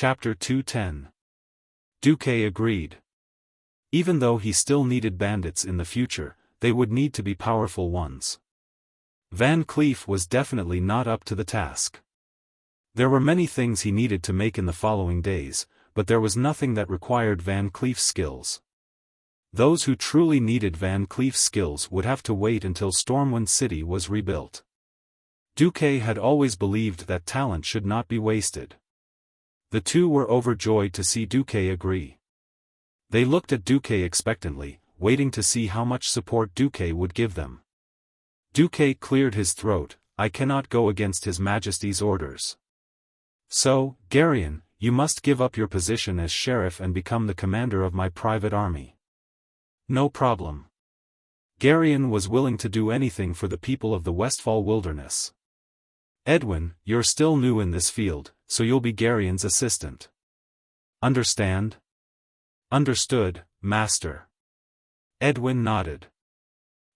Chapter 210. Duque agreed. Even though he still needed bandits in the future, they would need to be powerful ones. Van Cleef was definitely not up to the task. There were many things he needed to make in the following days, but there was nothing that required Van Cleef's skills. Those who truly needed Van Cleef's skills would have to wait until Stormwind City was rebuilt. Duque had always believed that talent should not be wasted. The two were overjoyed to see Duque agree. They looked at Duque expectantly, waiting to see how much support Duque would give them. Duque cleared his throat. I cannot go against His Majesty's orders. So, Garion, you must give up your position as sheriff and become the commander of my private army. No problem. Garion was willing to do anything for the people of the Westfall Wilderness. Edwin, you're still new in this field, so you'll be Garion's assistant. Understand? Understood, Master. Edwin nodded.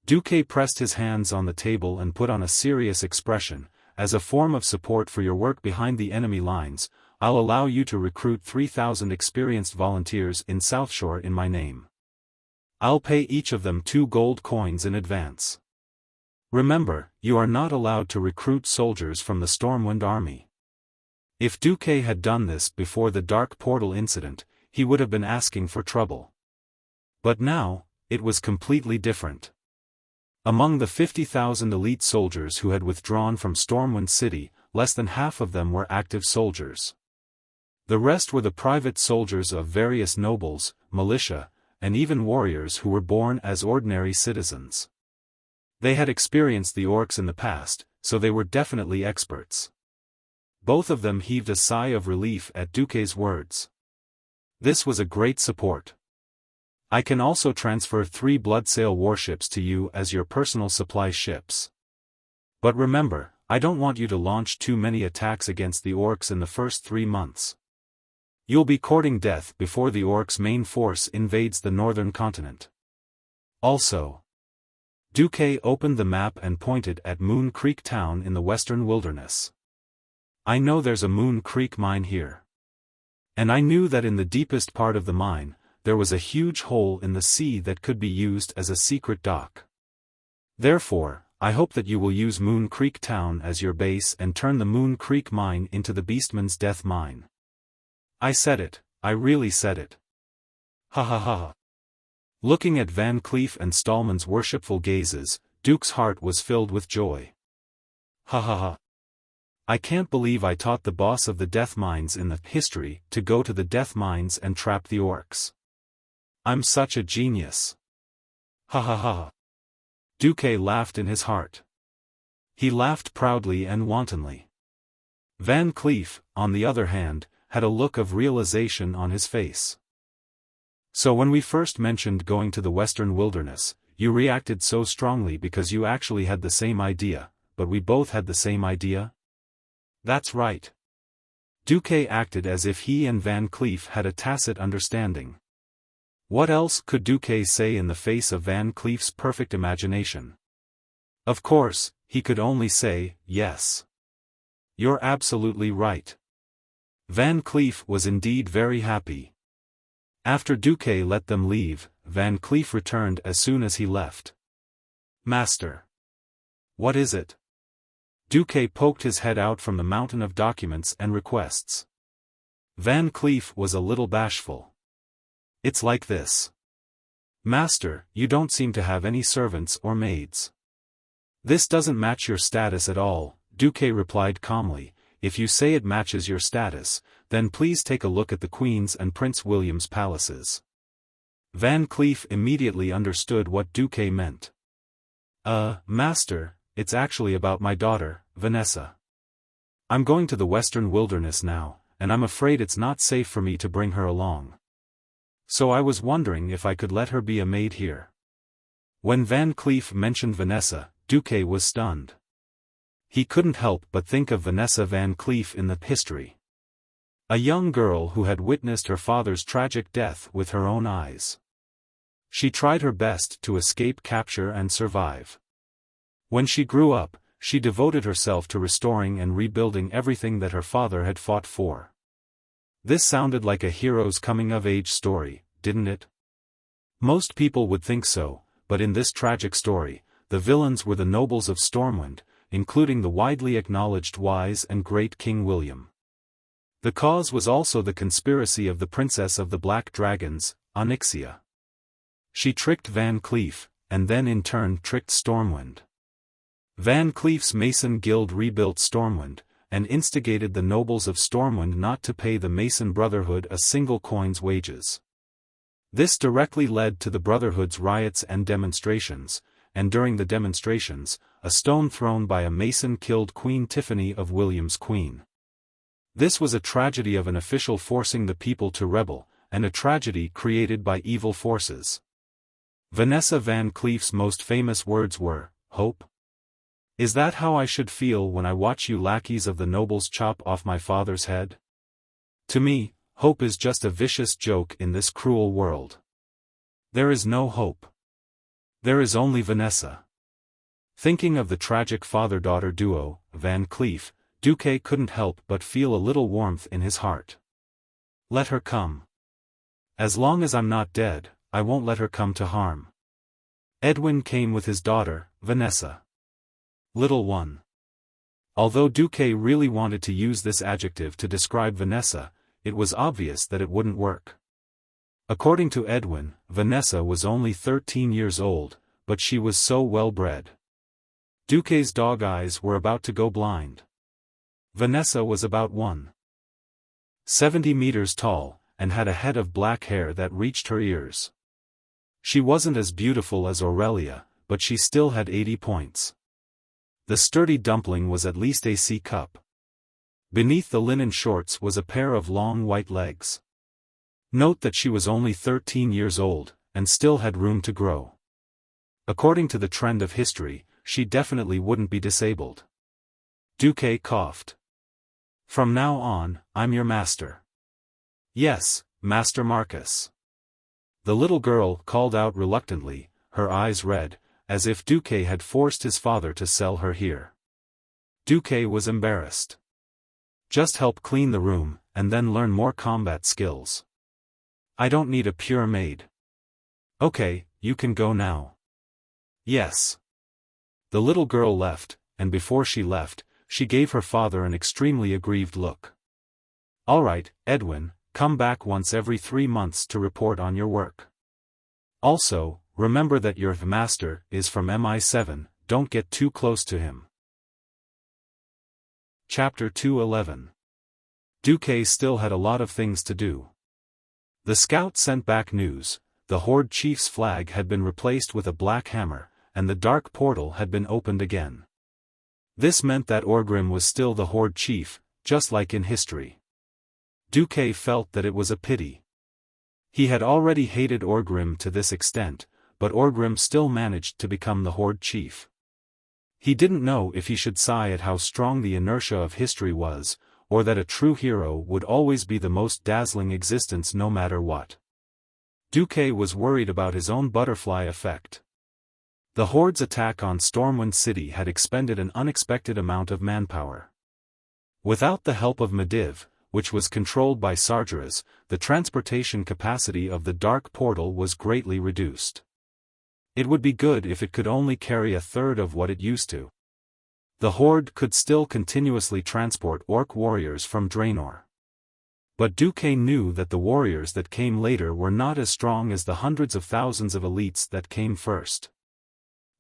Duque pressed his hands on the table and put on a serious expression. As a form of support for your work behind the enemy lines, I'll allow you to recruit 3,000 experienced volunteers in Southshore in my name. I'll pay each of them 2 gold coins in advance. Remember, you are not allowed to recruit soldiers from the Stormwind Army. If Duque had done this before the Dark Portal incident, he would have been asking for trouble. But now, it was completely different. Among the 50,000 elite soldiers who had withdrawn from Stormwind City, less than half of them were active soldiers. The rest were the private soldiers of various nobles, militia, and even warriors who were born as ordinary citizens. They had experienced the orcs in the past, so they were definitely experts. Both of them heaved a sigh of relief at Duque's words. This was a great support. I can also transfer 3 Bloodsail warships to you as your personal supply ships. But remember, I don't want you to launch too many attacks against the orcs in the first 3 months. You'll be courting death before the orcs' main force invades the northern continent. Also, Duque opened the map and pointed at Moon Creek Town in the western wilderness. I know there's a Moon Creek mine here. And I knew that in the deepest part of the mine, there was a huge hole in the sea that could be used as a secret dock. Therefore, I hope that you will use Moon Creek Town as your base and turn the Moon Creek mine into the Beastman's Death Mine. I said it, I really said it. Ha ha ha. Looking at Van Cleef and Stallman's worshipful gazes, Duke's heart was filled with joy. Ha ha ha. I can't believe I taught the boss of the death mines in the history to go to the death mines and trap the orcs. I'm such a genius. Ha ha ha. Duque laughed in his heart. He laughed proudly and wantonly. Van Cleef, on the other hand, had a look of realization on his face. So when we first mentioned going to the western wilderness, you reacted so strongly because you actually had the same idea, but we both had the same idea? That's right. Duque acted as if he and Van Cleef had a tacit understanding. What else could Duque say in the face of Van Cleef's perfect imagination? Of course, he could only say, yes. You're absolutely right. Van Cleef was indeed very happy. After Duque let them leave, Van Cleef returned as soon as he left. Master. What is it? Duque poked his head out from the mountain of documents and requests. Van Cleef was a little bashful. It's like this. Master, you don't seem to have any servants or maids. This doesn't match your status at all, Duque replied calmly. If you say it matches your status, then please take a look at the Queen's and Prince William's palaces. Van Cleef immediately understood what Duque meant. Master, it's actually about my daughter, Vanessa. I'm going to the western wilderness now, and I'm afraid it's not safe for me to bring her along. So I was wondering if I could let her be a maid here. When Van Cleef mentioned Vanessa, Duque was stunned. He couldn't help but think of Vanessa Van Cleef in the history. A young girl who had witnessed her father's tragic death with her own eyes. She tried her best to escape capture and survive. When she grew up, she devoted herself to restoring and rebuilding everything that her father had fought for. This sounded like a hero's coming-of-age story, didn't it? Most people would think so, but in this tragic story, the villains were the nobles of Stormwind, including the widely acknowledged wise and great King William. The cause was also the conspiracy of the Princess of the Black Dragons, Onyxia. She tricked Van Cleef, and then in turn tricked Stormwind. Van Cleef's Mason Guild rebuilt Stormwind, and instigated the nobles of Stormwind not to pay the Mason Brotherhood a single coin's wages. This directly led to the Brotherhood's riots and demonstrations, and during the demonstrations, a stone thrown by a Mason killed Queen Tiffany of William's queen. This was a tragedy of an official forcing the people to rebel, and a tragedy created by evil forces. Vanessa Van Cleef's most famous words were, "Hope? Is that how I should feel when I watch you lackeys of the nobles chop off my father's head? To me, hope is just a vicious joke in this cruel world. There is no hope. There is only Vanessa." Thinking of the tragic father-daughter duo, Van Cleef, Duque couldn't help but feel a little warmth in his heart. Let her come. As long as I'm not dead, I won't let her come to harm. Edwin came with his daughter, Vanessa. Little one. Although Duque really wanted to use this adjective to describe Vanessa, it was obvious that it wouldn't work. According to Edwin, Vanessa was only 13 years old, but she was so well-bred. Duque's dog eyes were about to go blind. Vanessa was about 170 meters tall, and had a head of black hair that reached her ears. She wasn't as beautiful as Aurelia, but she still had 80 points. The sturdy dumpling was at least a C cup. Beneath the linen shorts was a pair of long white legs. Note that she was only 13 years old, and still had room to grow. According to the trend of history, she definitely wouldn't be disabled. Duque coughed. From now on, I'm your master. Yes, Master Marcus. The little girl called out reluctantly, her eyes red, as if Duque had forced his father to sell her here. Duque was embarrassed. Just help clean the room, and then learn more combat skills. I don't need a pure maid. Okay, you can go now. Yes. The little girl left, and before she left, she gave her father an extremely aggrieved look. All right, Edwin, come back once every 3 months to report on your work. Also, remember that your master is from MI7, don't get too close to him. Chapter 211. Duque still had a lot of things to do. The scout sent back news, the Horde chief's flag had been replaced with a black hammer, and the dark portal had been opened again. This meant that Orgrim was still the Horde chief, just like in history. Duque felt that it was a pity. He had already hated Orgrim to this extent, but Orgrim still managed to become the Horde chief. He didn't know if he should sigh at how strong the inertia of history was, or that a true hero would always be the most dazzling existence no matter what. Duque was worried about his own butterfly effect. The Horde's attack on Stormwind City had expended an unexpected amount of manpower. Without the help of Mediv, which was controlled by Sargeras, the transportation capacity of the Dark Portal was greatly reduced. It would be good if it could only carry a third of what it used to. The Horde could still continuously transport Orc warriors from Draenor. But Duque knew that the warriors that came later were not as strong as the hundreds of thousands of elites that came first.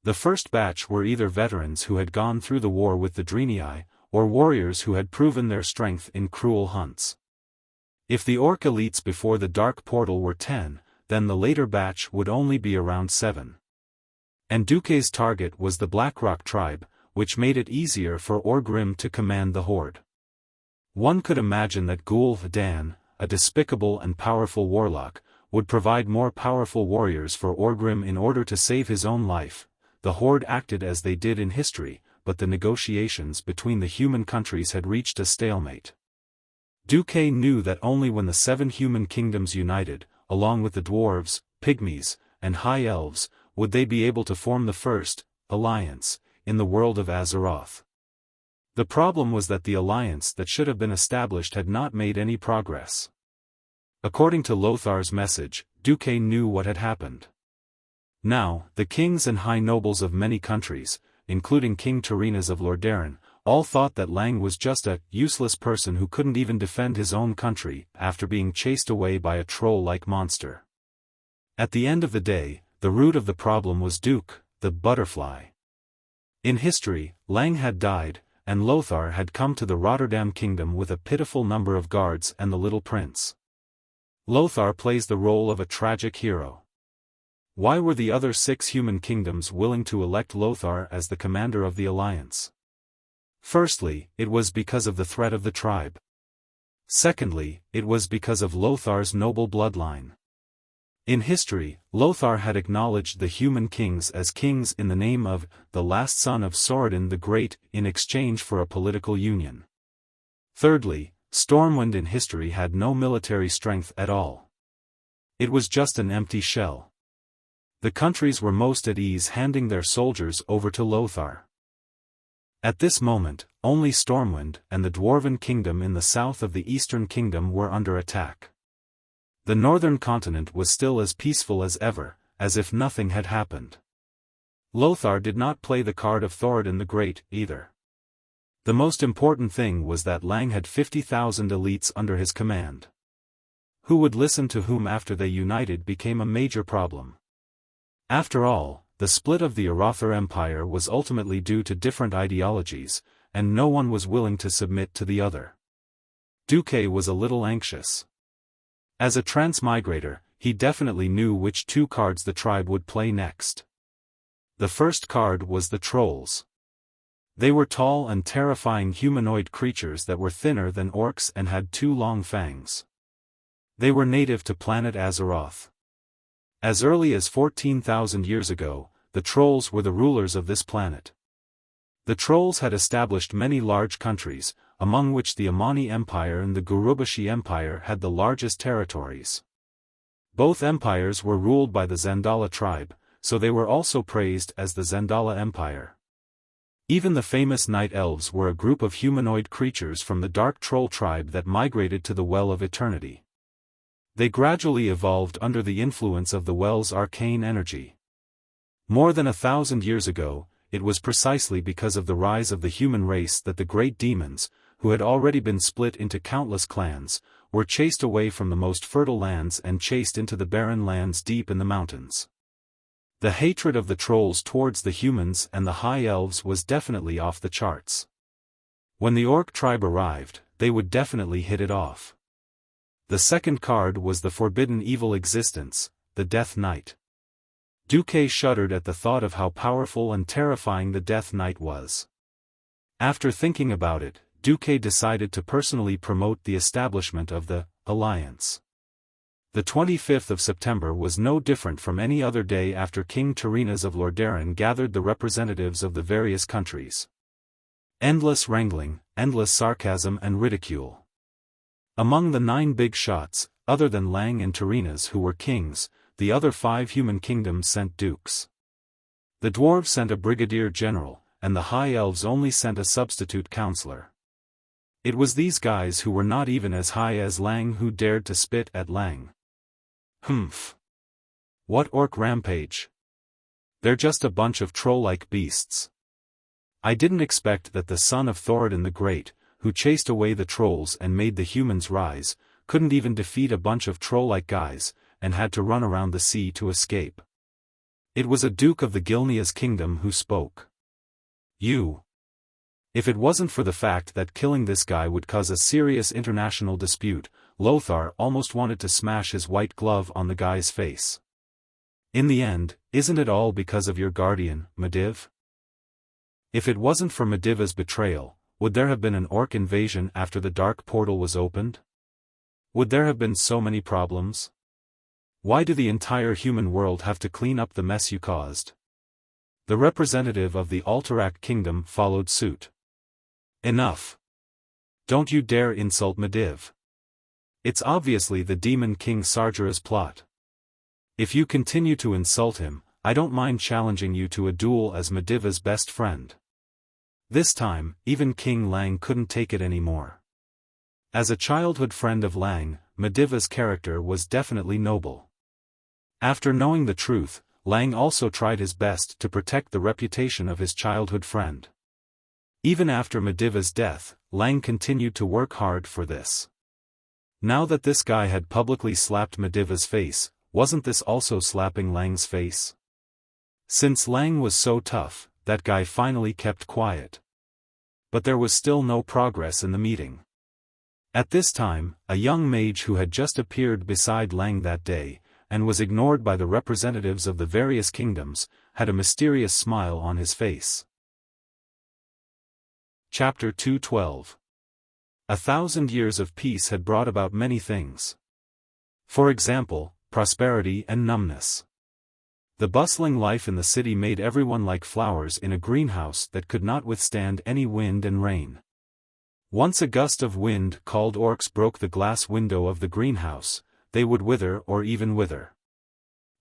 The first batch were either veterans who had gone through the war with the Draenei, or warriors who had proven their strength in cruel hunts. If the Orc elites before the Dark Portal were 10, then the later batch would only be around 7. And Duque's target was the Blackrock tribe, which made it easier for Orgrim to command the Horde. One could imagine that Gul'dan, a despicable and powerful warlock, would provide more powerful warriors for Orgrim in order to save his own life. The Horde acted as they did in history, but the negotiations between the human countries had reached a stalemate. Duque knew that only when the 7 human kingdoms united, along with the dwarves, pygmies, and high elves, would they be able to form the first alliance in the world of Azeroth. The problem was that the alliance that should have been established had not made any progress. According to Lothar's message, Duque knew what had happened. Now, the kings and high nobles of many countries, including King Turinas of Lordaeron, all thought that Lang was just a useless person who couldn't even defend his own country after being chased away by a troll-like monster. At the end of the day, the root of the problem was Duke, the butterfly. In history, Lang had died, and Lothar had come to the Rotterdam kingdom with a pitiful number of guards and the little prince. Lothar plays the role of a tragic hero. Why were the other 6 human kingdoms willing to elect Lothar as the commander of the alliance? Firstly, it was because of the threat of the tribe. Secondly, it was because of Lothar's noble bloodline. In history, Lothar had acknowledged the human kings as kings in the name of the last son of Saradin the Great in exchange for a political union. Thirdly, Stormwind in history had no military strength at all. It was just an empty shell. The countries were most at ease handing their soldiers over to Lothar. At this moment, only Stormwind and the Dwarven Kingdom in the south of the Eastern Kingdom were under attack. The northern continent was still as peaceful as ever, as if nothing had happened. Lothar did not play the card of Thoradin the Great, either. The most important thing was that Lang had 50,000 elites under his command. Who would listen to whom after they united became a major problem. After all, the split of the Arothar Empire was ultimately due to different ideologies, and no one was willing to submit to the other. Duque was a little anxious. As a transmigrator, he definitely knew which 2 cards the tribe would play next. The first card was the trolls. They were tall and terrifying humanoid creatures that were thinner than orcs and had 2 long fangs. They were native to planet Azeroth. As early as 14,000 years ago, the trolls were the rulers of this planet. The trolls had established many large countries, among which the Amani Empire and the Gurubashi Empire had the largest territories. Both empires were ruled by the Zandala tribe, so they were also praised as the Zandala Empire. Even the famous Night Elves were a group of humanoid creatures from the Dark Troll tribe that migrated to the Well of Eternity. They gradually evolved under the influence of the Well's arcane energy. More than 1,000 years ago, it was precisely because of the rise of the human race that the great demons, who had already been split into countless clans, were chased away from the most fertile lands and chased into the barren lands deep in the mountains. The hatred of the trolls towards the humans and the high elves was definitely off the charts. When the orc tribe arrived, they would definitely hit it off. The second card was the forbidden evil existence, the Death Knight. Duque shuddered at the thought of how powerful and terrifying the Death Knight was. After thinking about it, Duque decided to personally promote the establishment of the Alliance. The 25th of September was no different from any other day after King Turinas of Lordaeron gathered the representatives of the various countries. Endless wrangling, endless sarcasm and ridicule. Among the 9 big shots, other than Lang and Turinas who were kings, the other 5 human kingdoms sent dukes. The dwarves sent a brigadier general, and the high elves only sent a substitute counselor. It was these guys who were not even as high as Lang who dared to spit at Lang. Humph. What orc rampage? They're just a bunch of troll-like beasts. I didn't expect that the son of Thoradin the Great, who chased away the trolls and made the humans rise, couldn't even defeat a bunch of troll-like guys, and had to run around the sea to escape. It was a duke of the Gilnea's kingdom who spoke. You. If it wasn't for the fact that killing this guy would cause a serious international dispute, Lothar almost wanted to smash his white glove on the guy's face. In the end, isn't it all because of your guardian, Medivh? If it wasn't for Medivh's betrayal, would there have been an orc invasion after the dark portal was opened? Would there have been so many problems? Why do the entire human world have to clean up the mess you caused? The representative of the Alterac kingdom followed suit. Enough. Don't you dare insult Medivh. It's obviously the demon king Sargera's plot. If you continue to insult him, I don't mind challenging you to a duel as Medivh's best friend. This time, even King Lang couldn't take it anymore. As a childhood friend of Lang, Mediva's character was definitely noble. After knowing the truth, Lang also tried his best to protect the reputation of his childhood friend. Even after Mediva's death, Lang continued to work hard for this. Now that this guy had publicly slapped Mediva's face, wasn't this also slapping Lang's face? Since Lang was so tough, that guy finally kept quiet. But there was still no progress in the meeting. At this time, a young mage who had just appeared beside Lang that day, and was ignored by the representatives of the various kingdoms, had a mysterious smile on his face. Chapter 212. 1,000 years of peace had brought about many things. For example, prosperity and numbness. The bustling life in the city made everyone like flowers in a greenhouse that could not withstand any wind and rain. Once a gust of wind called orcs broke the glass window of the greenhouse, they would wither or even wither.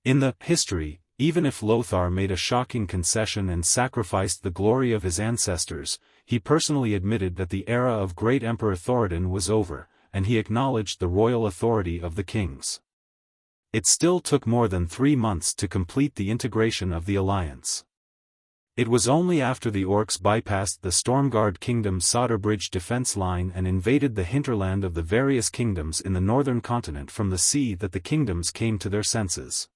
In the history, even if Lothar made a shocking concession and sacrificed the glory of his ancestors, he personally admitted that the era of great Emperor Thoradin was over, and he acknowledged the royal authority of the kings. It still took more than 3 months to complete the integration of the alliance. It was only after the orcs bypassed the Stormguard Kingdom's Soderbridge defense line and invaded the hinterland of the various kingdoms in the northern continent from the sea that the kingdoms came to their senses.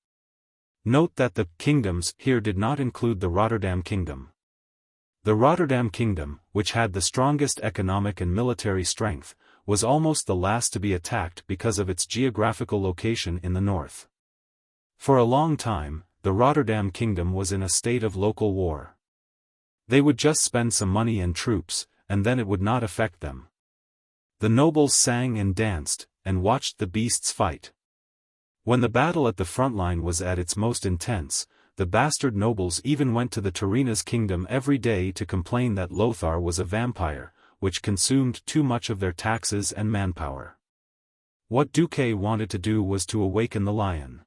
Note that the kingdoms here did not include the Rotterdam Kingdom. The Rotterdam Kingdom, which had the strongest economic and military strength, was almost the last to be attacked because of its geographical location in the north. For a long time, the Rotterdam Kingdom was in a state of local war. They would just spend some money and troops, and then it would not affect them. The nobles sang and danced, and watched the beasts fight. When the battle at the front line was at its most intense, the bastard nobles even went to the Terina's kingdom every day to complain that Lothar was a vampire, which consumed too much of their taxes and manpower. What Duque wanted to do was to awaken the lion.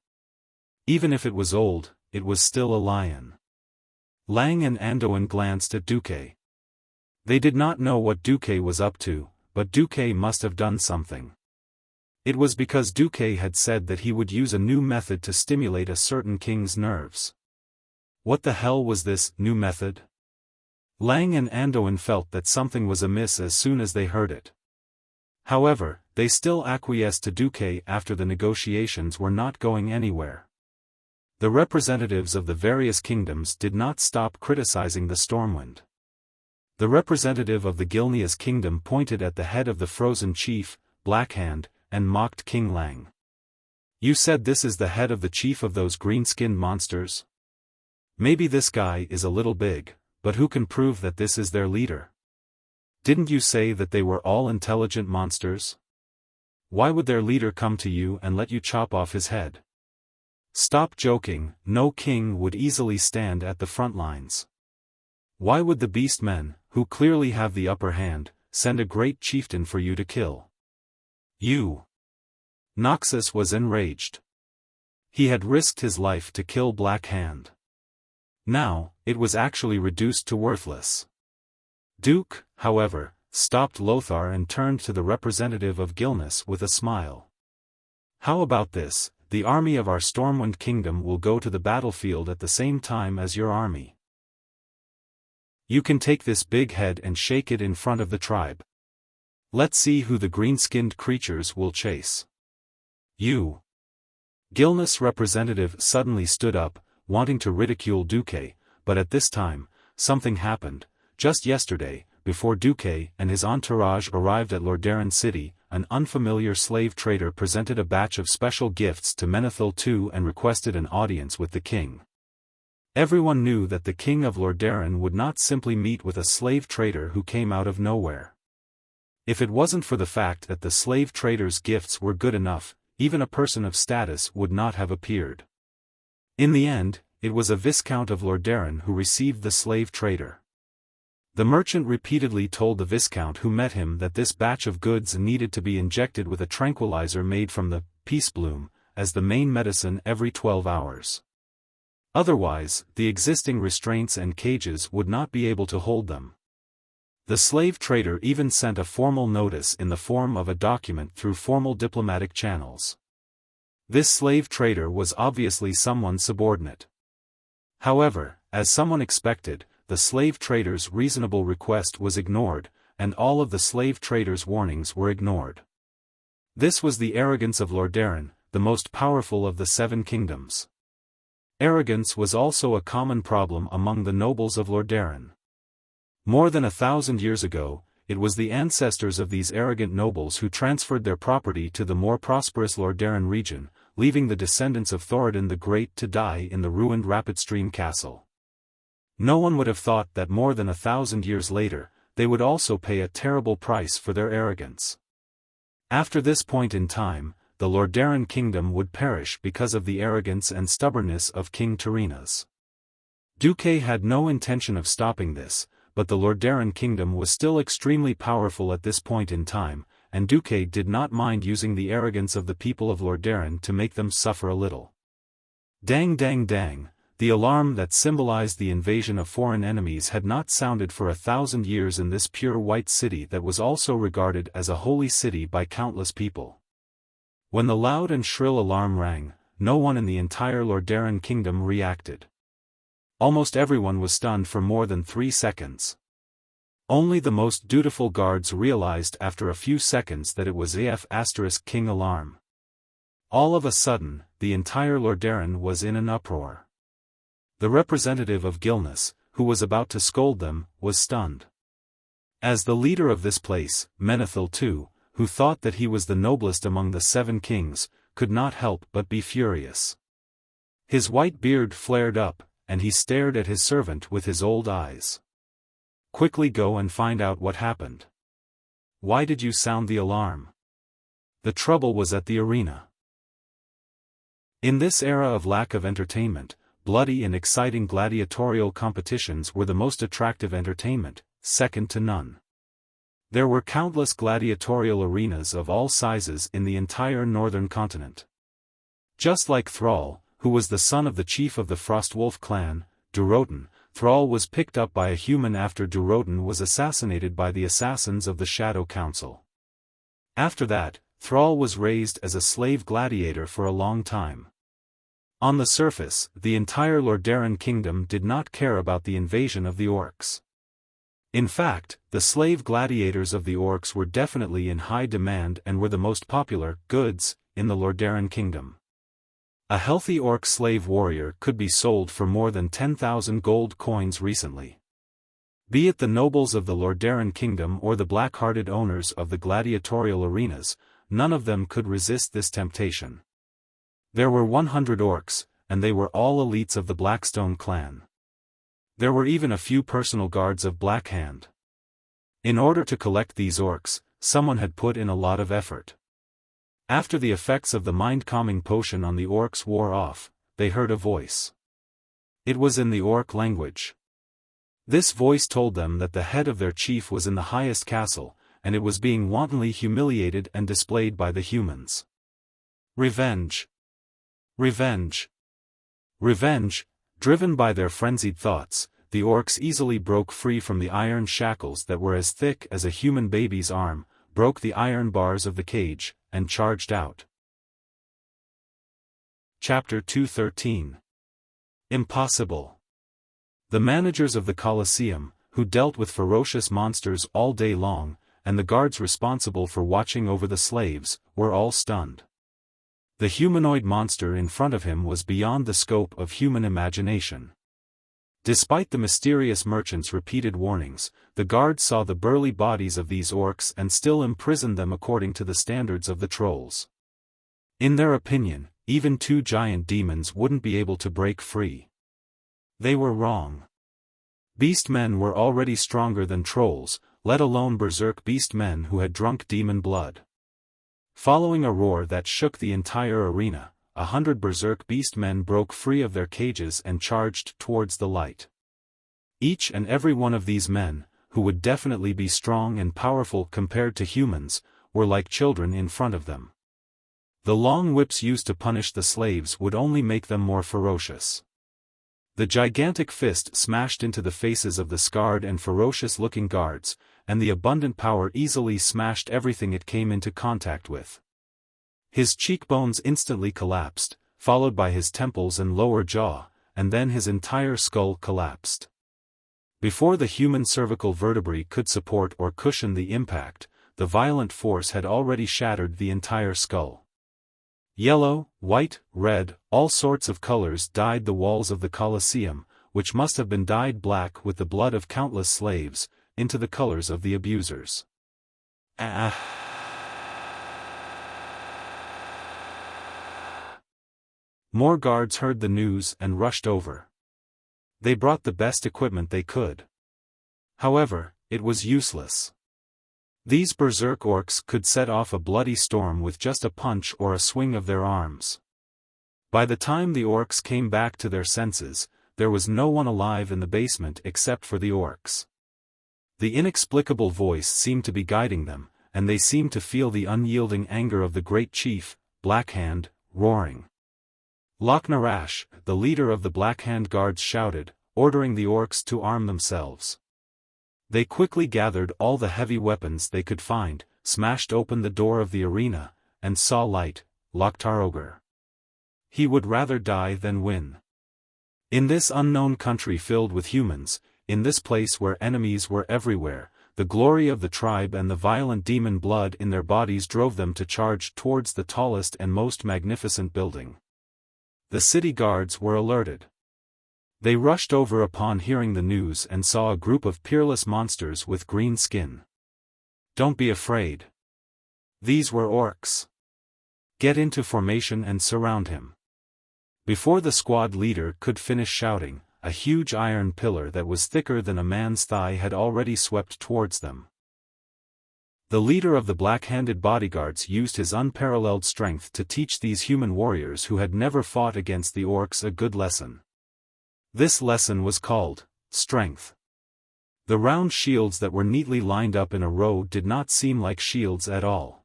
Even if it was old, it was still a lion. Lang and Anduin glanced at Duque. They did not know what Duque was up to, but Duque must have done something. It was because Duque had said that he would use a new method to stimulate a certain king's nerves. What the hell was this new method? Lang and Anduin felt that something was amiss as soon as they heard it. However, they still acquiesced to Duque after the negotiations were not going anywhere. The representatives of the various kingdoms did not stop criticizing the Stormwind. The representative of the Gilneas kingdom pointed at the head of the frozen chief, Blackhand, and mocked King Lang. "You said this is the head of the chief of those green-skinned monsters? Maybe this guy is a little big, but who can prove that this is their leader? Didn't you say that they were all intelligent monsters? Why would their leader come to you and let you chop off his head? Stop joking, no king would easily stand at the front lines. Why would the beastmen, who clearly have the upper hand, send a great chieftain for you to kill? You." Noxus was enraged. He had risked his life to kill Black Hand. Now, it was actually reduced to worthless. Duke, however, stopped Lothar and turned to the representative of Gilneas with a smile. "How about this? The army of our Stormwind Kingdom will go to the battlefield at the same time as your army. You can take this big head and shake it in front of the tribe. Let's see who the green-skinned creatures will chase." "You." Gilneas' representative suddenly stood up, wanting to ridicule Duque, but at this time, something happened. Just yesterday, before Duque and his entourage arrived at Lordaeron City, an unfamiliar slave trader presented a batch of special gifts to Menethil II and requested an audience with the king. Everyone knew that the king of Lordaeron would not simply meet with a slave trader who came out of nowhere. If it wasn't for the fact that the slave trader's gifts were good enough, even a person of status would not have appeared. In the end, it was a Viscount of Lordaeron who received the slave trader. The merchant repeatedly told the Viscount who met him that this batch of goods needed to be injected with a tranquilizer made from the peace bloom, as the main medicine every 12 hours. Otherwise, the existing restraints and cages would not be able to hold them. The slave trader even sent a formal notice in the form of a document through formal diplomatic channels. This slave trader was obviously someone subordinate. However, as someone expected, the slave trader's reasonable request was ignored, and all of the slave trader's warnings were ignored. This was the arrogance of Lordaeron, the most powerful of the 7 kingdoms. Arrogance was also a common problem among the nobles of Lordaeron. More than 1,000 years ago, it was the ancestors of these arrogant nobles who transferred their property to the more prosperous Lordaeron region, leaving the descendants of Thoradin the Great to die in the ruined Rapidstream castle. No one would have thought that more than 1,000 years later, they would also pay a terrible price for their arrogance. After this point in time, the Lordaeron kingdom would perish because of the arrogance and stubbornness of King Tyrrhenas. Duque had no intention of stopping this, but the Lordaeron kingdom was still extremely powerful at this point in time, and Duque did not mind using the arrogance of the people of Lordaeron to make them suffer a little. Dang dang dang, the alarm that symbolized the invasion of foreign enemies had not sounded for 1,000 years in this pure white city that was also regarded as a holy city by countless people. When the loud and shrill alarm rang, no one in the entire Lordaeron kingdom reacted. Almost everyone was stunned for more than 3 seconds. Only the most dutiful guards realized after a few seconds that it was King alarm. All of a sudden, the entire Lordaeron was in an uproar. The representative of Gilnas, who was about to scold them, was stunned. As the leader of this place, Menethil II, who thought that he was the noblest among the 7 kings, could not help but be furious. His white beard flared up, and he stared at his servant with his old eyes. Quickly go and find out what happened. Why did you sound the alarm? The trouble was at the arena. In this era of lack of entertainment, bloody and exciting gladiatorial competitions were the most attractive entertainment, second to none. There were countless gladiatorial arenas of all sizes in the entire northern continent. Just like Thrall, who was the son of the chief of the Frostwolf clan, Durotan, Thrall was picked up by a human after Durotan was assassinated by the assassins of the Shadow Council. After that, Thrall was raised as a slave gladiator for a long time. On the surface, the entire Lordaeron kingdom did not care about the invasion of the orcs. In fact, the slave gladiators of the orcs were definitely in high demand and were the most popular goods in the Lordaeron kingdom. A healthy orc slave warrior could be sold for more than 10,000 gold coins recently. Be it the nobles of the Lordaeron kingdom or the black-hearted owners of the gladiatorial arenas, none of them could resist this temptation. There were 100 orcs, and they were all elites of the Blackstone clan. There were even a few personal guards of Blackhand. In order to collect these orcs, someone had put in a lot of effort. After the effects of the mind-calming potion on the orcs wore off, they heard a voice. It was in the orc language. This voice told them that the head of their chief was in the highest castle, and it was being wantonly humiliated and displayed by the humans. Revenge. Revenge. Revenge. Driven by their frenzied thoughts, the orcs easily broke free from the iron shackles that were as thick as a human baby's arm, broke the iron bars of the cage, and charged out. Chapter 213. Impossible. The managers of the Colosseum, who dealt with ferocious monsters all day long, and the guards responsible for watching over the slaves, were all stunned. The humanoid monster in front of him was beyond the scope of human imagination. Despite the mysterious merchant's repeated warnings, the guards saw the burly bodies of these orcs and still imprisoned them according to the standards of the trolls. In their opinion, even 2 giant demons wouldn't be able to break free. They were wrong. Beastmen were already stronger than trolls, let alone berserk beastmen who had drunk demon blood. Following a roar that shook the entire arena, 100 berserk beastmen broke free of their cages and charged towards the light. Each and every one of these men, who would definitely be strong and powerful compared to humans, were like children in front of them. The long whips used to punish the slaves would only make them more ferocious. The gigantic fist smashed into the faces of the scarred and ferocious-looking guards, and the abundant power easily smashed everything it came into contact with. His cheekbones instantly collapsed, followed by his temples and lower jaw, and then his entire skull collapsed. Before the human cervical vertebrae could support or cushion the impact, the violent force had already shattered the entire skull. Yellow, white, red, all sorts of colors dyed the walls of the Colosseum, which must have been dyed black with the blood of countless slaves, into the colors of the abusers. More guards heard the news and rushed over. They brought the best equipment they could. However, it was useless. These berserk orcs could set off a bloody storm with just a punch or a swing of their arms. By the time the orcs came back to their senses, there was no one alive in the basement except for the orcs. The inexplicable voice seemed to be guiding them, and they seemed to feel the unyielding anger of the great chief, Blackhand, roaring. Loknarash, the leader of the Blackhand guards, shouted, ordering the orcs to arm themselves. They quickly gathered all the heavy weapons they could find, smashed open the door of the arena, and saw light. Loktar. He would rather die than win. In this unknown country filled with humans, in this place where enemies were everywhere, the glory of the tribe and the violent demon blood in their bodies drove them to charge towards the tallest and most magnificent building. The city guards were alerted. They rushed over upon hearing the news and saw a group of peerless monsters with green skin. Don't be afraid. These were orcs. Get into formation and surround him. Before the squad leader could finish shouting, a huge iron pillar that was thicker than a man's thigh had already swept towards them. The leader of the black-handed bodyguards used his unparalleled strength to teach these human warriors who had never fought against the orcs a good lesson. This lesson was called strength. The round shields that were neatly lined up in a row did not seem like shields at all.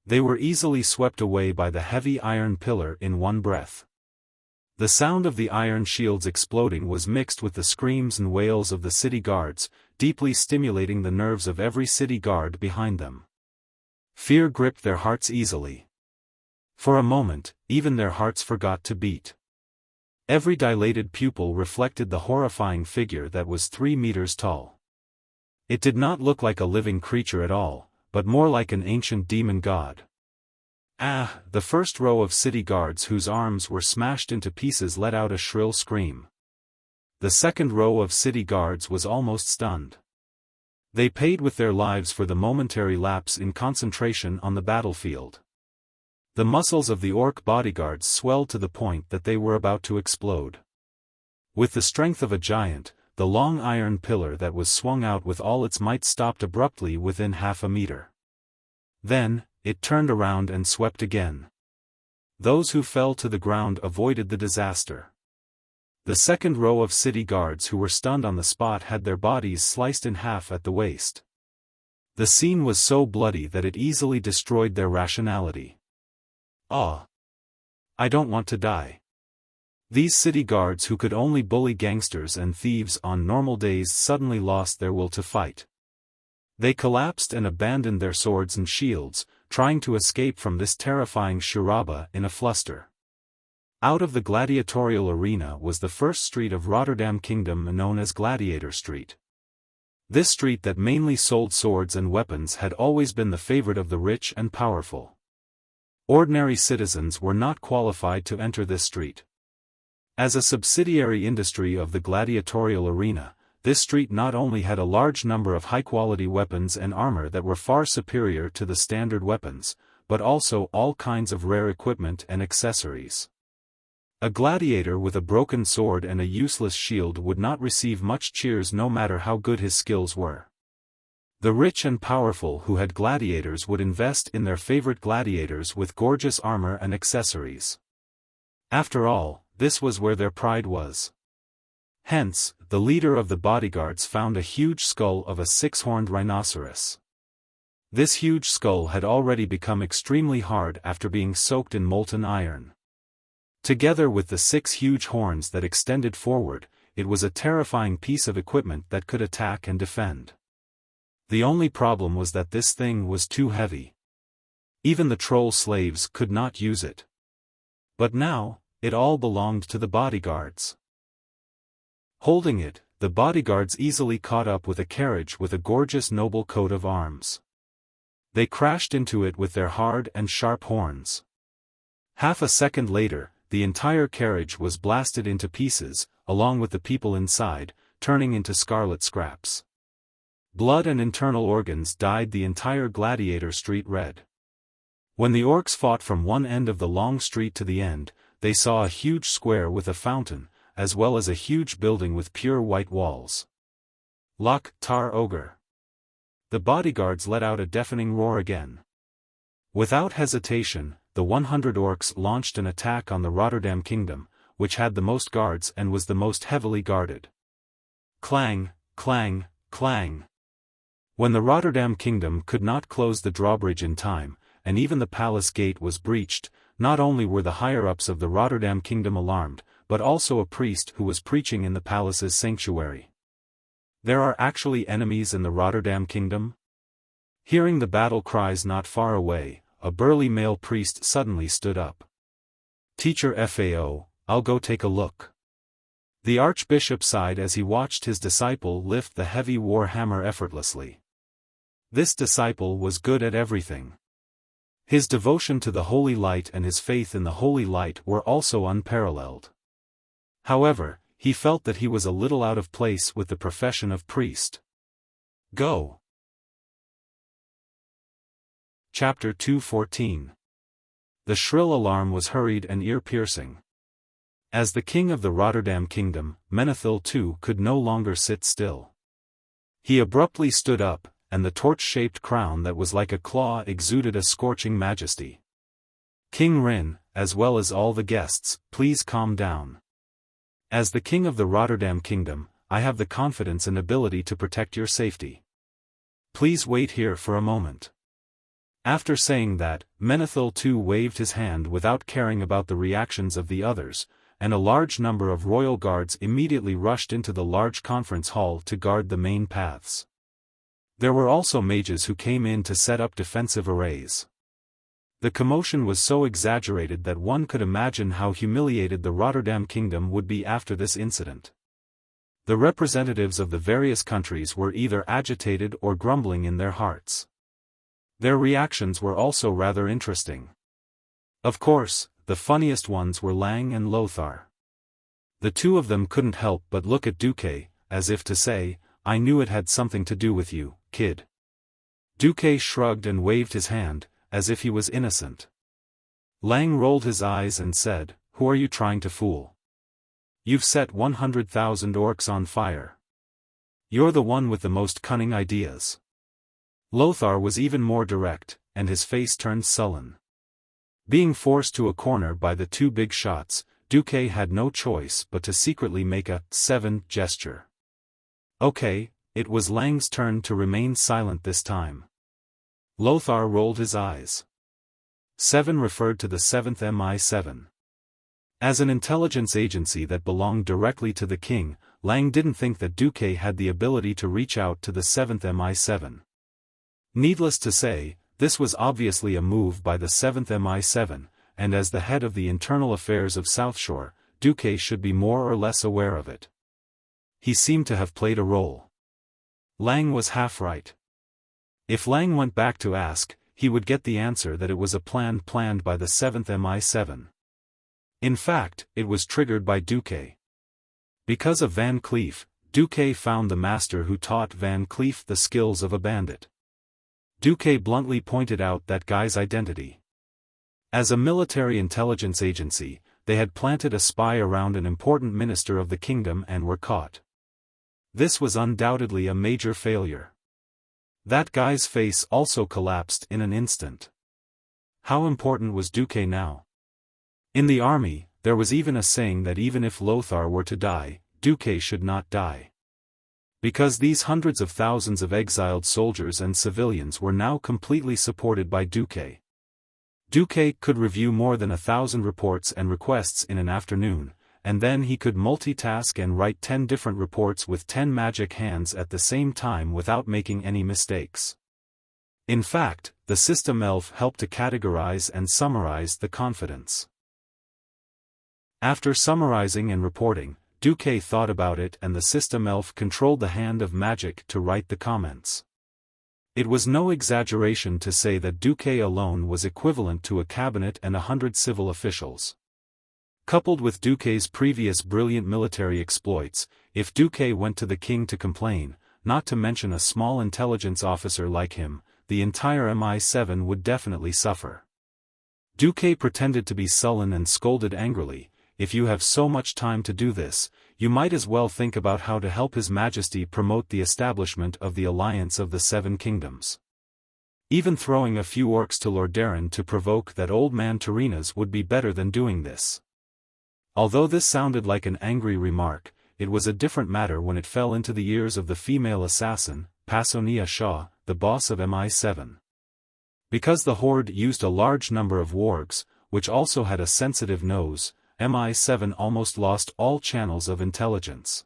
They were easily swept away by the heavy iron pillar in one breath. The sound of the iron shields exploding was mixed with the screams and wails of the city guards, deeply stimulating the nerves of every city guard behind them. Fear gripped their hearts easily. For a moment, even their hearts forgot to beat. Every dilated pupil reflected the horrifying figure that was 3 meters tall. It did not look like a living creature at all, but more like an ancient demon god. The first row of city guards whose arms were smashed into pieces let out a shrill scream. The second row of city guards was almost stunned. They paid with their lives for the momentary lapse in concentration on the battlefield. The muscles of the orc bodyguards swelled to the point that they were about to explode. With the strength of a giant, the long iron pillar that was swung out with all its might stopped abruptly within half a meter. Then, it turned around and swept again. Those who fell to the ground avoided the disaster. The second row of city guards who were stunned on the spot had their bodies sliced in half at the waist. The scene was so bloody that it easily destroyed their rationality. I don't want to die. These city guards who could only bully gangsters and thieves on normal days suddenly lost their will to fight. They collapsed and abandoned their swords and shields, trying to escape from this terrifying shuraba in a fluster. Out of the gladiatorial arena was the first street of Rotterdam Kingdom known as Gladiator Street. This street that mainly sold swords and weapons had always been the favorite of the rich and powerful. Ordinary citizens were not qualified to enter this street. As a subsidiary industry of the gladiatorial arena, this street not only had a large number of high-quality weapons and armor that were far superior to the standard weapons, but also all kinds of rare equipment and accessories. A gladiator with a broken sword and a useless shield would not receive much cheers no matter how good his skills were. The rich and powerful who had gladiators would invest in their favorite gladiators with gorgeous armor and accessories. After all, this was where their pride was. Hence, the leader of the bodyguards found a huge skull of a 6-horned rhinoceros. This huge skull had already become extremely hard after being soaked in molten iron. Together with the 6 huge horns that extended forward, it was a terrifying piece of equipment that could attack and defend. The only problem was that this thing was too heavy. Even the troll slaves could not use it. But now, it all belonged to the bodyguards. Holding it, the bodyguards easily caught up with a carriage with a gorgeous noble coat of arms. They crashed into it with their hard and sharp horns. Half a second later, the entire carriage was blasted into pieces, along with the people inside, turning into scarlet scraps. Blood and internal organs dyed the entire Gladiator Street red. When the orcs fought from one end of the long street to the end, they saw a huge square with a fountain, as well as a huge building with pure white walls. Loch Tar Ogre. The bodyguards let out a deafening roar again. Without hesitation, the 100 orcs launched an attack on the Rotterdam Kingdom, which had the most guards and was the most heavily guarded. Clang, clang, clang. When the Rotterdam Kingdom could not close the drawbridge in time, and even the palace gate was breached, not only were the higher-ups of the Rotterdam Kingdom alarmed, but also a priest who was preaching in the palace's sanctuary. There are actually enemies in the Rotterdam Kingdom? Hearing the battle cries not far away, a burly male priest suddenly stood up. Teacher Fao, I'll go take a look. The archbishop sighed as he watched his disciple lift the heavy war hammer effortlessly. This disciple was good at everything. His devotion to the Holy Light and his faith in the Holy Light were also unparalleled. However, he felt that he was a little out of place with the profession of priest. Go. Chapter 2:14. The shrill alarm was hurried and ear-piercing. As the king of the Rotterdam Kingdom, Menethil II could no longer sit still. He abruptly stood up, and the torch-shaped crown that was like a claw exuded a scorching majesty. King Rin, as well as all the guests, please calm down. As the king of the Rotterdam Kingdom, I have the confidence and ability to protect your safety. Please wait here for a moment. After saying that, Menethil II waved his hand without caring about the reactions of the others, and a large number of royal guards immediately rushed into the large conference hall to guard the main paths. There were also mages who came in to set up defensive arrays. The commotion was so exaggerated that one could imagine how humiliated the Rotterdam Kingdom would be after this incident. The representatives of the various countries were either agitated or grumbling in their hearts. Their reactions were also rather interesting. Of course, the funniest ones were Lang and Lothar. The two of them couldn't help but look at Duque, as if to say, I knew it had something to do with you, kid. Duque shrugged and waved his hand, as if he was innocent. Lang rolled his eyes and said, who are you trying to fool? You've set 100,000 orcs on fire. You're the one with the most cunning ideas. Lothar was even more direct, and his face turned sullen. Being forced to a corner by the two big shots, Duque had no choice but to secretly make a 7 gesture. Okay, it was Lang's turn to remain silent this time. Lothar rolled his eyes. 7 referred to the 7th MI7. As an intelligence agency that belonged directly to the king, Lang didn't think that Duque had the ability to reach out to the 7th MI7. Needless to say, this was obviously a move by the 7th MI7, and as the head of the internal affairs of South Shore, Duque should be more or less aware of it. He seemed to have played a role. Lang was half right. If Lang went back to ask, he would get the answer that it was a plan planned by the 7th MI7. In fact, it was triggered by Duque. Because of Van Cleef, Duque found the master who taught Van Cleef the skills of a bandit. Duque bluntly pointed out that guy's identity. As a military intelligence agency, they had planted a spy around an important minister of the kingdom and were caught. This was undoubtedly a major failure. That guy's face also collapsed in an instant. How important was Duque now? In the army, there was even a saying that even if Lothar were to die, Duque should not die. Because these hundreds of thousands of exiled soldiers and civilians were now completely supported by Duque. Duque could review more than 1,000 reports and requests in an afternoon, and then he could multitask and write 10 different reports with 10 magic hands at the same time without making any mistakes. In fact, the system elf helped to categorize and summarize the confidence. After summarizing and reporting, Duque thought about it, and the system elf controlled the hand of magic to write the comments. It was no exaggeration to say that Duque alone was equivalent to a cabinet and 100 civil officials. Coupled with Duque's previous brilliant military exploits, if Duque went to the king to complain, not to mention a small intelligence officer like him, the entire MI7 would definitely suffer. Duque pretended to be sullen and scolded angrily, "If you have so much time to do this, you might as well think about how to help His Majesty promote the establishment of the Alliance of the Seven Kingdoms. Even throwing a few orcs to Lordaeron to provoke that old man Terinas would be better than doing this." Although this sounded like an angry remark, it was a different matter when it fell into the ears of the female assassin, Pasonia Shaw, the boss of MI7. Because the Horde used a large number of wargs, which also had a sensitive nose, MI7 almost lost all channels of intelligence.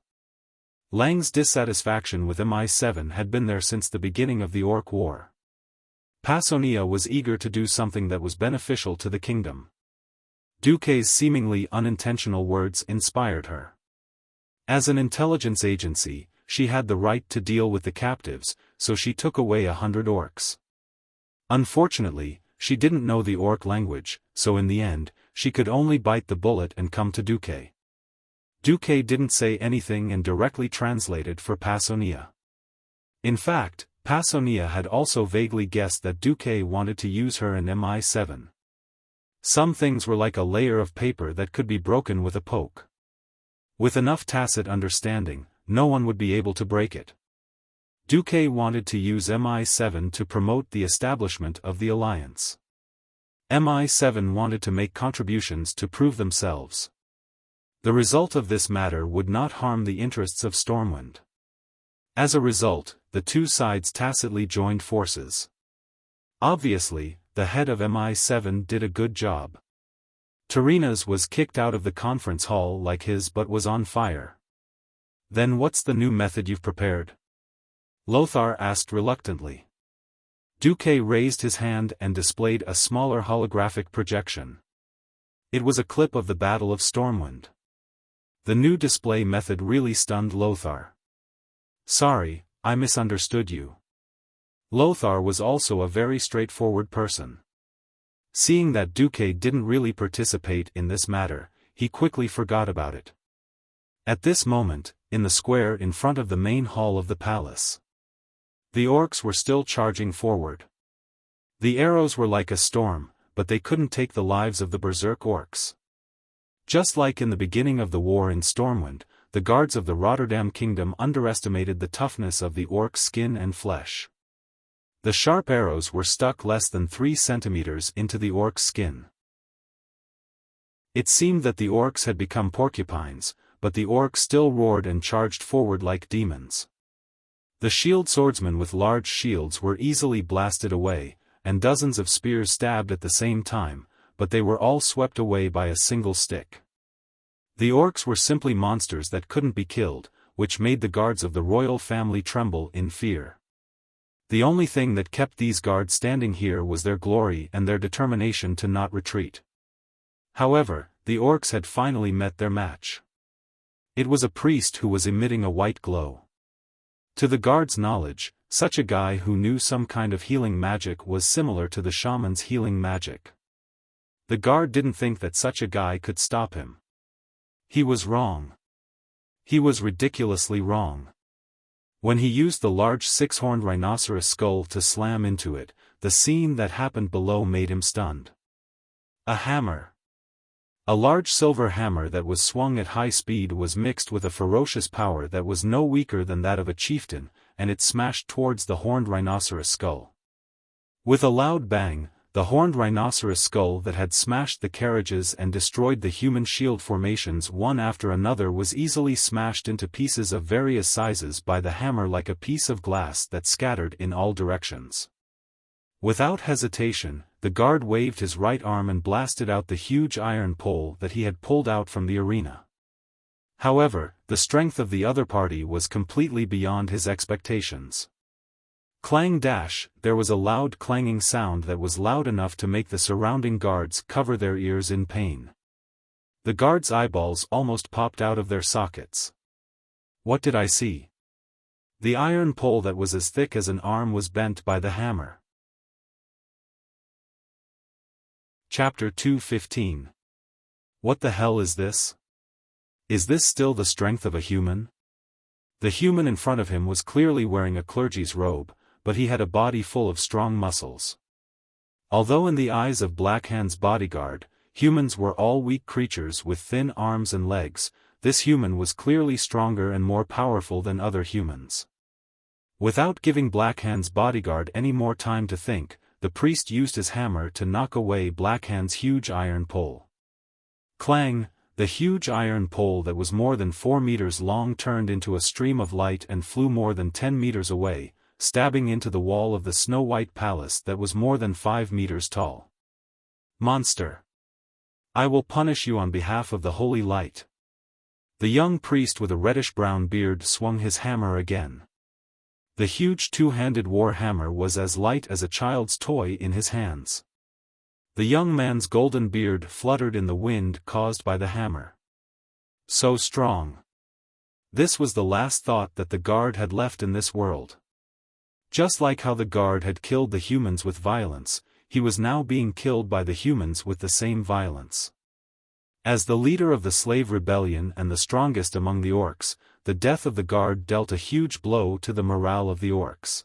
Lang's dissatisfaction with MI7 had been there since the beginning of the Orc War. Pasonia was eager to do something that was beneficial to the kingdom. Duque's seemingly unintentional words inspired her. As an intelligence agency, she had the right to deal with the captives, so she took away 100 orcs. Unfortunately, she didn't know the orc language, so in the end, she could only bite the bullet and come to Duque. Duque didn't say anything and directly translated for Pasonia. In fact, Pasonia had also vaguely guessed that Duque wanted to use her in MI7. Some things were like a layer of paper that could be broken with a poke. With enough tacit understanding, no one would be able to break it. Duque wanted to use MI7 to promote the establishment of the alliance. MI7 wanted to make contributions to prove themselves. The result of this matter would not harm the interests of Stormwind. As a result, the two sides tacitly joined forces. Obviously, the head of MI7 did a good job. Terinas was kicked out of the conference hall like his butt was on fire. "Then what's the new method you've prepared?" Lothar asked reluctantly. Duque raised his hand and displayed a smaller holographic projection. It was a clip of the Battle of Stormwind. The new display method really stunned Lothar. "Sorry, I misunderstood you." Lothar was also a very straightforward person. Seeing that Duque didn't really participate in this matter, he quickly forgot about it. At this moment, in the square in front of the main hall of the palace, the orcs were still charging forward. The arrows were like a storm, but they couldn't take the lives of the berserk orcs. Just like in the beginning of the war in Stormwind, the guards of the Rotterdam Kingdom underestimated the toughness of the orc's skin and flesh. The sharp arrows were stuck less than 3 centimeters into the orc's skin. It seemed that the orcs had become porcupines, but the orcs still roared and charged forward like demons. The shield swordsmen with large shields were easily blasted away, and dozens of spears stabbed at the same time, but they were all swept away by a single stick. The orcs were simply monsters that couldn't be killed, which made the guards of the royal family tremble in fear. The only thing that kept these guards standing here was their glory and their determination to not retreat. However, the orcs had finally met their match. It was a priest who was emitting a white glow. To the guards' knowledge, such a guy who knew some kind of healing magic was similar to the shaman's healing magic. The guard didn't think that such a guy could stop him. He was wrong. He was ridiculously wrong. When he used the large 6-horned rhinoceros skull to slam into it, the scene that happened below made him stunned. A hammer. A large silver hammer that was swung at high speed was mixed with a ferocious power that was no weaker than that of a chieftain, and it smashed towards the horned rhinoceros skull. With a loud bang, the horned rhinoceros skull that had smashed the carriages and destroyed the human shield formations one after another was easily smashed into pieces of various sizes by the hammer like a piece of glass that scattered in all directions. Without hesitation, the guard waved his right arm and blasted out the huge iron pole that he had pulled out from the arena. However, the strength of the other party was completely beyond his expectations. Clang dash, there was a loud clanging sound that was loud enough to make the surrounding guards cover their ears in pain. The guards' eyeballs almost popped out of their sockets. What did I see? The iron pole that was as thick as an arm was bent by the hammer. Chapter 2:15. What the hell is this? Is this still the strength of a human? The human in front of him was clearly wearing a clergy's robe, but he had a body full of strong muscles. Although in the eyes of Blackhand's bodyguard, humans were all weak creatures with thin arms and legs, this human was clearly stronger and more powerful than other humans. Without giving Blackhand's bodyguard any more time to think, the priest used his hammer to knock away Blackhand's huge iron pole. Clang! The huge iron pole that was more than 4 meters long turned into a stream of light and flew more than 10 meters away, stabbing into the wall of the snow-white palace that was more than 5 meters tall. Monster! I will punish you on behalf of the holy light. The young priest with a reddish-brown beard swung his hammer again. The huge two-handed war hammer was as light as a child's toy in his hands. The young man's golden beard fluttered in the wind caused by the hammer. So strong. This was the last thought that the guard had left in this world. Just like how the guard had killed the humans with violence, he was now being killed by the humans with the same violence. As the leader of the slave rebellion and the strongest among the orcs, the death of the guard dealt a huge blow to the morale of the orcs.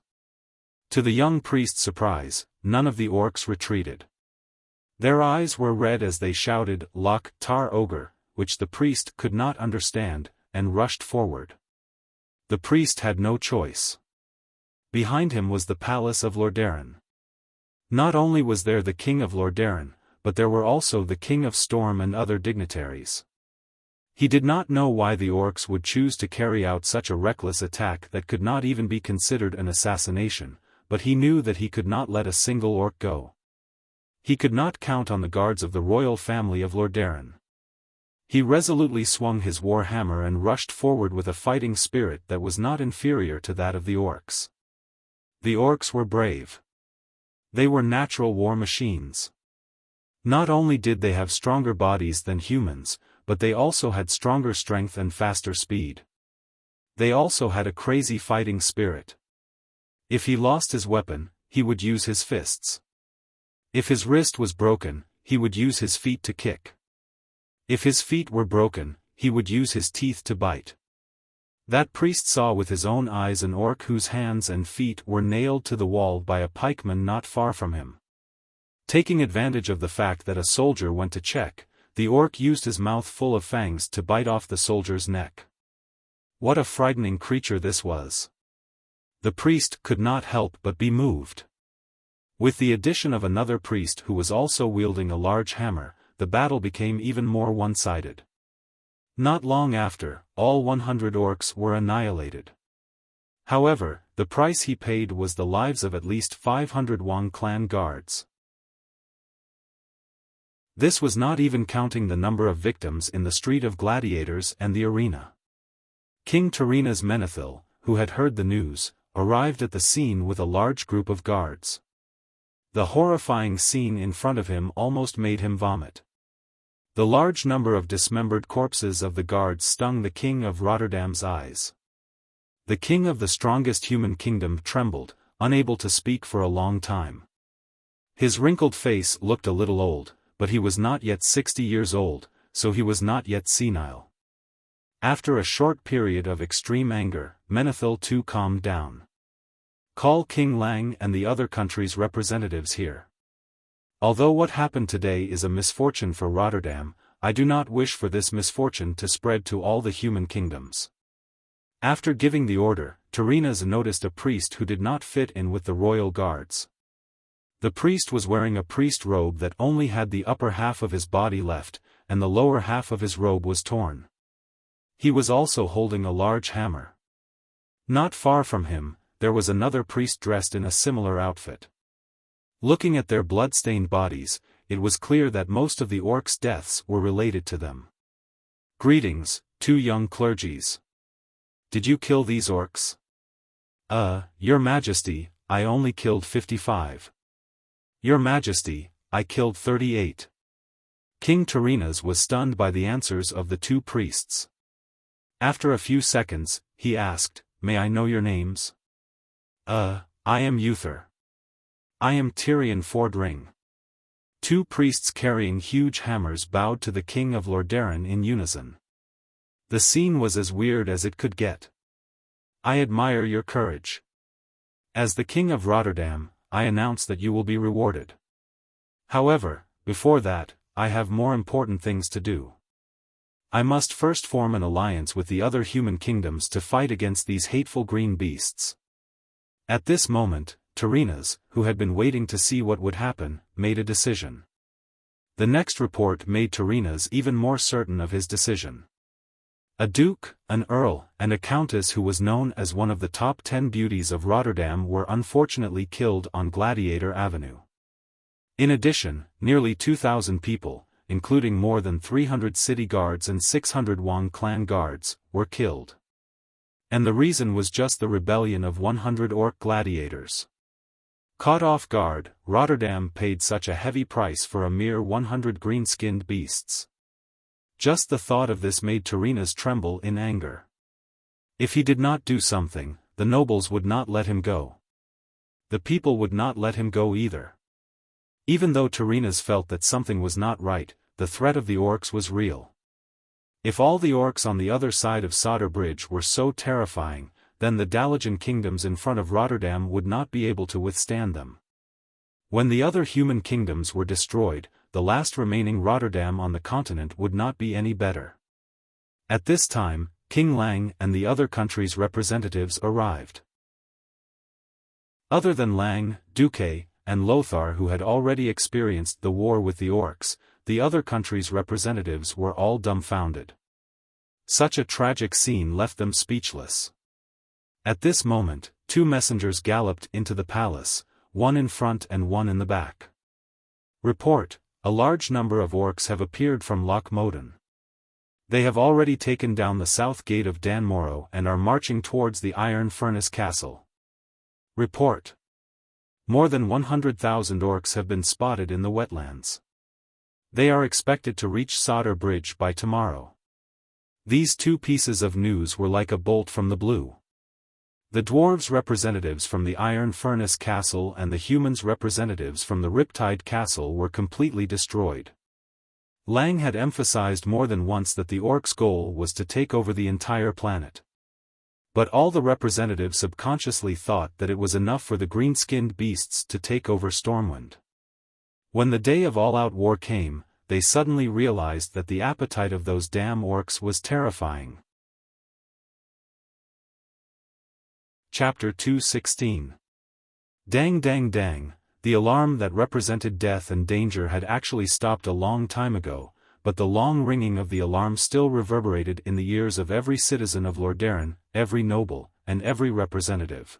To the young priest's surprise, none of the orcs retreated. Their eyes were red as they shouted, "Loch Tar Ogre," which the priest could not understand, and rushed forward. The priest had no choice. Behind him was the palace of Lordaeron. Not only was there the king of Lordaeron, but there were also the king of Storm and other dignitaries. He did not know why the orcs would choose to carry out such a reckless attack that could not even be considered an assassination, but he knew that he could not let a single orc go. He could not count on the guards of the royal family of Lordaeron. He resolutely swung his war hammer and rushed forward with a fighting spirit that was not inferior to that of the orcs. The orcs were brave. They were natural war machines. Not only did they have stronger bodies than humans, but they also had stronger strength and faster speed. They also had a crazy fighting spirit. If he lost his weapon, he would use his fists. If his wrist was broken, he would use his feet to kick. If his feet were broken, he would use his teeth to bite. That priest saw with his own eyes an orc whose hands and feet were nailed to the wall by a pikeman not far from him. Taking advantage of the fact that a soldier went to check, the orc used his mouth full of fangs to bite off the soldier's neck. What a frightening creature this was. The priest could not help but be moved. With the addition of another priest who was also wielding a large hammer, the battle became even more one-sided. Not long after, all 100 orcs were annihilated. However, the price he paid was the lives of at least 500 Wang clan guards. This was not even counting the number of victims in the Street of Gladiators and the arena. King Tarina's Menethil, who had heard the news, arrived at the scene with a large group of guards. The horrifying scene in front of him almost made him vomit. The large number of dismembered corpses of the guards stung the king of Rotterdam's eyes. The king of the strongest human kingdom trembled, unable to speak for a long time. His wrinkled face looked a little old, but he was not yet 60 years old, so he was not yet senile. After a short period of extreme anger, Menethil too calmed down. Call King Lang and the other countries' representatives here. Although what happened today is a misfortune for Rotterdam, I do not wish for this misfortune to spread to all the human kingdoms. After giving the order, Tarina's noticed a priest who did not fit in with the royal guards. The priest was wearing a priest robe that only had the upper half of his body left, and the lower half of his robe was torn. He was also holding a large hammer. Not far from him, there was another priest dressed in a similar outfit. Looking at their blood-stained bodies, it was clear that most of the orcs' deaths were related to them. "Greetings, two young clergies. Did you kill these orcs? Your Majesty, I only killed 55. Your Majesty, I killed 38. King Tarinas was stunned by the answers of the two priests. After a few seconds, he asked, "May I know your names?" I am Uther. I am Tyrion Fordring. Two priests carrying huge hammers bowed to the King of Lordaeron in unison. The scene was as weird as it could get. I admire your courage. As the King of Rotterdam, I announce that you will be rewarded. However, before that, I have more important things to do. I must first form an alliance with the other human kingdoms to fight against these hateful green beasts. At this moment, Tarinas, who had been waiting to see what would happen, made a decision. The next report made Tarinas even more certain of his decision. A duke, an earl, and a countess who was known as one of the top 10 beauties of Rotterdam were unfortunately killed on Gladiator Avenue. In addition, nearly 2,000 people, including more than 300 city guards and 600 Wang clan guards, were killed. And the reason was just the rebellion of 100 orc gladiators. Caught off guard, Rotterdam paid such a heavy price for a mere 100 green-skinned beasts. Just the thought of this made Tarinas tremble in anger. If he did not do something, the nobles would not let him go. The people would not let him go either. Even though Tarinas felt that something was not right, the threat of the orcs was real. If all the orcs on the other side of Sodder Bridge were so terrifying, then the Dalagan kingdoms in front of Rotterdam would not be able to withstand them. When the other human kingdoms were destroyed, the last remaining Rotterdam on the continent would not be any better. At this time, King Lang and the other countries' representatives arrived. Other than Lang, Duque, and Lothar, who had already experienced the war with the orcs, the other countries' representatives were all dumbfounded. Such a tragic scene left them speechless. At this moment, two messengers galloped into the palace, one in front and one in the back. Report: a large number of orcs have appeared from Loch Moden. They have already taken down the south gate of Danmoro and are marching towards the Iron Furnace Castle. Report: more than 100,000 orcs have been spotted in the wetlands. They are expected to reach Sodder Bridge by tomorrow. These two pieces of news were like a bolt from the blue. The dwarves' representatives from the Iron Furnace Castle and the humans' representatives from the Riptide Castle were completely destroyed. Lang had emphasized more than once that the orcs' goal was to take over the entire planet. But all the representatives subconsciously thought that it was enough for the green-skinned beasts to take over Stormwind. When the day of all-out war came, they suddenly realized that the appetite of those damn orcs was terrifying. Chapter 2:16. Dang dang dang, the alarm that represented death and danger had actually stopped a long time ago, but the long ringing of the alarm still reverberated in the ears of every citizen of Lordaeron, every noble, and every representative.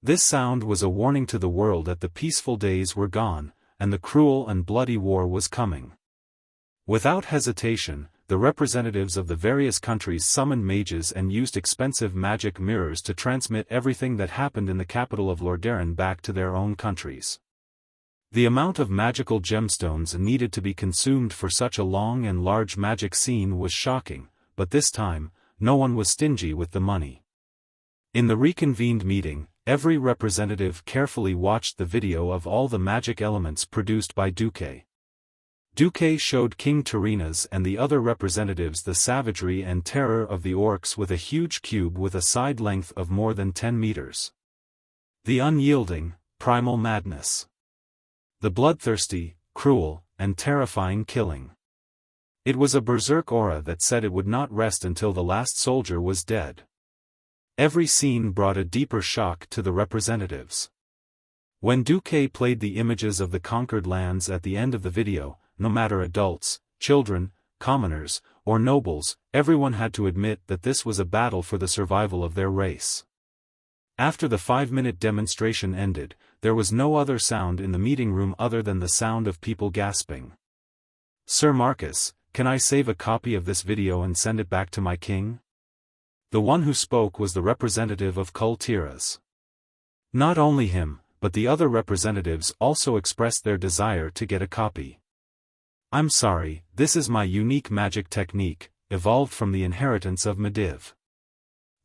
This sound was a warning to the world that the peaceful days were gone, and the cruel and bloody war was coming. Without hesitation, the representatives of the various countries summoned mages and used expensive magic mirrors to transmit everything that happened in the capital of Lordaeron back to their own countries. The amount of magical gemstones needed to be consumed for such a long and large magic scene was shocking, but this time, no one was stingy with the money. In the reconvened meeting, every representative carefully watched the video of all the magic elements produced by Duque. Duque showed King Tarinas and the other representatives the savagery and terror of the orcs with a huge cube with a side length of more than 10 meters. The unyielding, primal madness. The bloodthirsty, cruel, and terrifying killing. It was a berserk aura that said it would not rest until the last soldier was dead. Every scene brought a deeper shock to the representatives. When Duque played the images of the conquered lands at the end of the video, no matter adults, children, commoners, or nobles, everyone had to admit that this was a battle for the survival of their race. After the 5-minute demonstration ended, there was no other sound in the meeting room other than the sound of people gasping. Sir Marcus, can I save a copy of this video and send it back to my king? The one who spoke was the representative of Kultiras. Not only him, but the other representatives also expressed their desire to get a copy. I'm sorry, this is my unique magic technique, evolved from the inheritance of Mediv.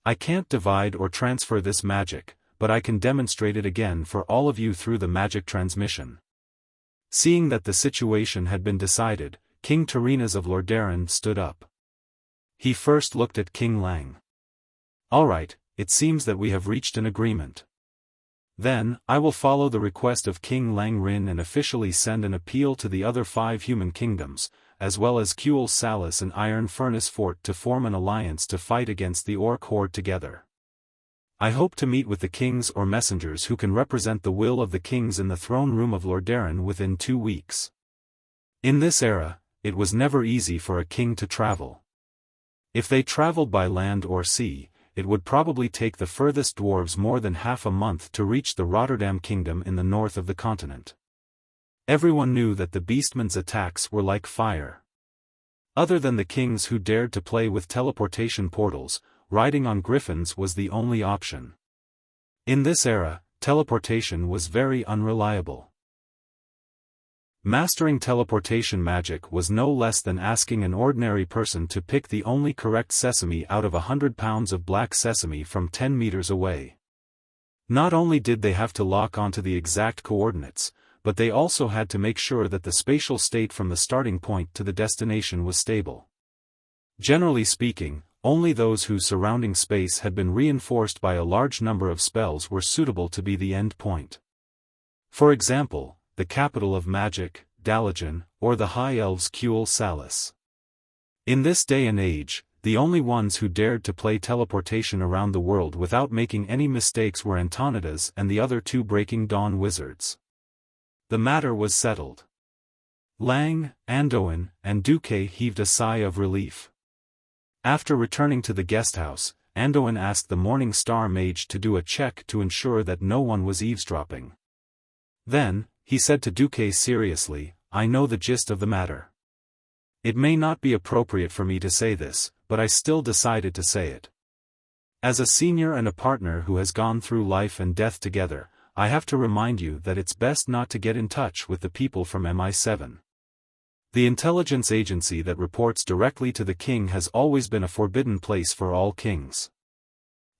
I can't divide or transfer this magic, but I can demonstrate it again for all of you through the magic transmission. Seeing that the situation had been decided, King Tarinas of Lordaeron stood up. He first looked at King Lang. Alright, it seems that we have reached an agreement. Then, I will follow the request of King Lang Rin and officially send an appeal to the other 5 human kingdoms, as well as Kuel Salis and Iron Furnace Fort to form an alliance to fight against the Orc Horde together. I hope to meet with the kings or messengers who can represent the will of the kings in the throne room of Lordaeron within 2 weeks. In this era, it was never easy for a king to travel. If they traveled by land or sea, it would probably take the furthest dwarves more than half a month to reach the Rotterdam kingdom in the north of the continent. Everyone knew that the beastmen's attacks were like fire. Other than the kings who dared to play with teleportation portals, riding on griffins was the only option. In this era, teleportation was very unreliable. Mastering teleportation magic was no less than asking an ordinary person to pick the only correct sesame out of 100 pounds of black sesame from 10 meters away. Not only did they have to lock onto the exact coordinates, but they also had to make sure that the spatial state from the starting point to the destination was stable. Generally speaking, only those whose surrounding space had been reinforced by a large number of spells were suitable to be the end point. For example, the capital of magic, Dalajan, or the High Elves Kuel Salis. In this day and age, the only ones who dared to play teleportation around the world without making any mistakes were Antonidas and the other 2 Breaking Dawn wizards. The matter was settled. Lang, Andoin, and Duque heaved a sigh of relief. After returning to the guesthouse, Andoin asked the Morning Star Mage to do a check to ensure that no one was eavesdropping. Then, he said to Duque seriously, I know the gist of the matter. It may not be appropriate for me to say this, but I still decided to say it. As a senior and a partner who has gone through life and death together, I have to remind you that it's best not to get in touch with the people from MI7. The intelligence agency that reports directly to the king has always been a forbidden place for all kings.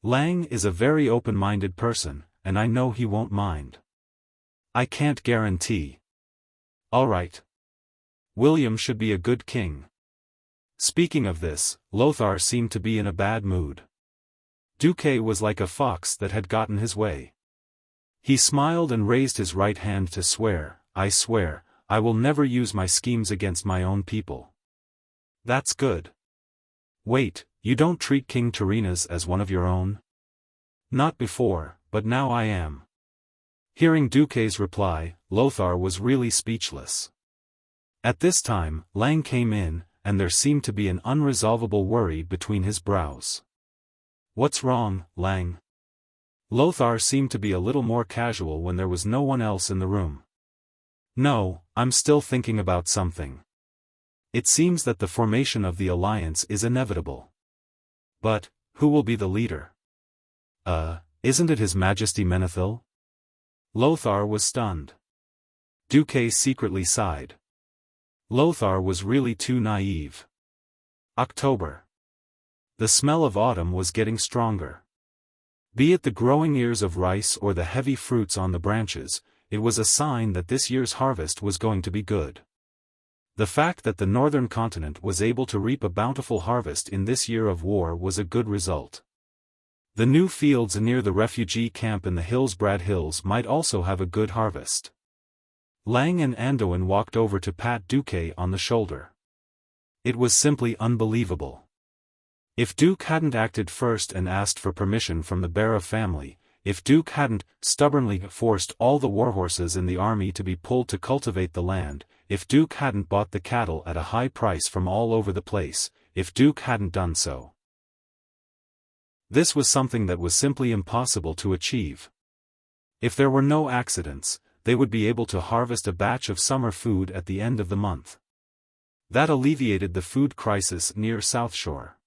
Lang is a very open-minded person, and I know he won't mind. I can't guarantee. Alright. William should be a good king. Speaking of this, Lothar seemed to be in a bad mood. Duque was like a fox that had gotten his way. He smiled and raised his right hand to swear, I swear, I will never use my schemes against my own people. That's good. Wait, you don't treat King Tarinas as one of your own? Not before, but now I am. Hearing Duque's reply, Lothar was really speechless. At this time, Lang came in, and there seemed to be an unresolvable worry between his brows. What's wrong, Lang? Lothar seemed to be a little more casual when there was no one else in the room. No, I'm still thinking about something. It seems that the formation of the alliance is inevitable. But, who will be the leader? Isn't it His Majesty Menethil? Lothar was stunned. Duque secretly sighed. Lothar was really too naive. October. The smell of autumn was getting stronger. Be it the growing ears of rice or the heavy fruits on the branches, it was a sign that this year's harvest was going to be good. The fact that the northern continent was able to reap a bountiful harvest in this year of war was a good result. The new fields near the refugee camp in the Hillsbrad Hills might also have a good harvest. Lang and Andoin walked over to pat Duque on the shoulder. It was simply unbelievable. If Duke hadn't acted first and asked for permission from the Barra family, if Duke hadn't stubbornly forced all the warhorses in the army to be pulled to cultivate the land, if Duke hadn't bought the cattle at a high price from all over the place, if Duke hadn't done so. This was something that was simply impossible to achieve. If there were no accidents, they would be able to harvest a batch of summer food at the end of the month. That alleviated the food crisis near South Shore.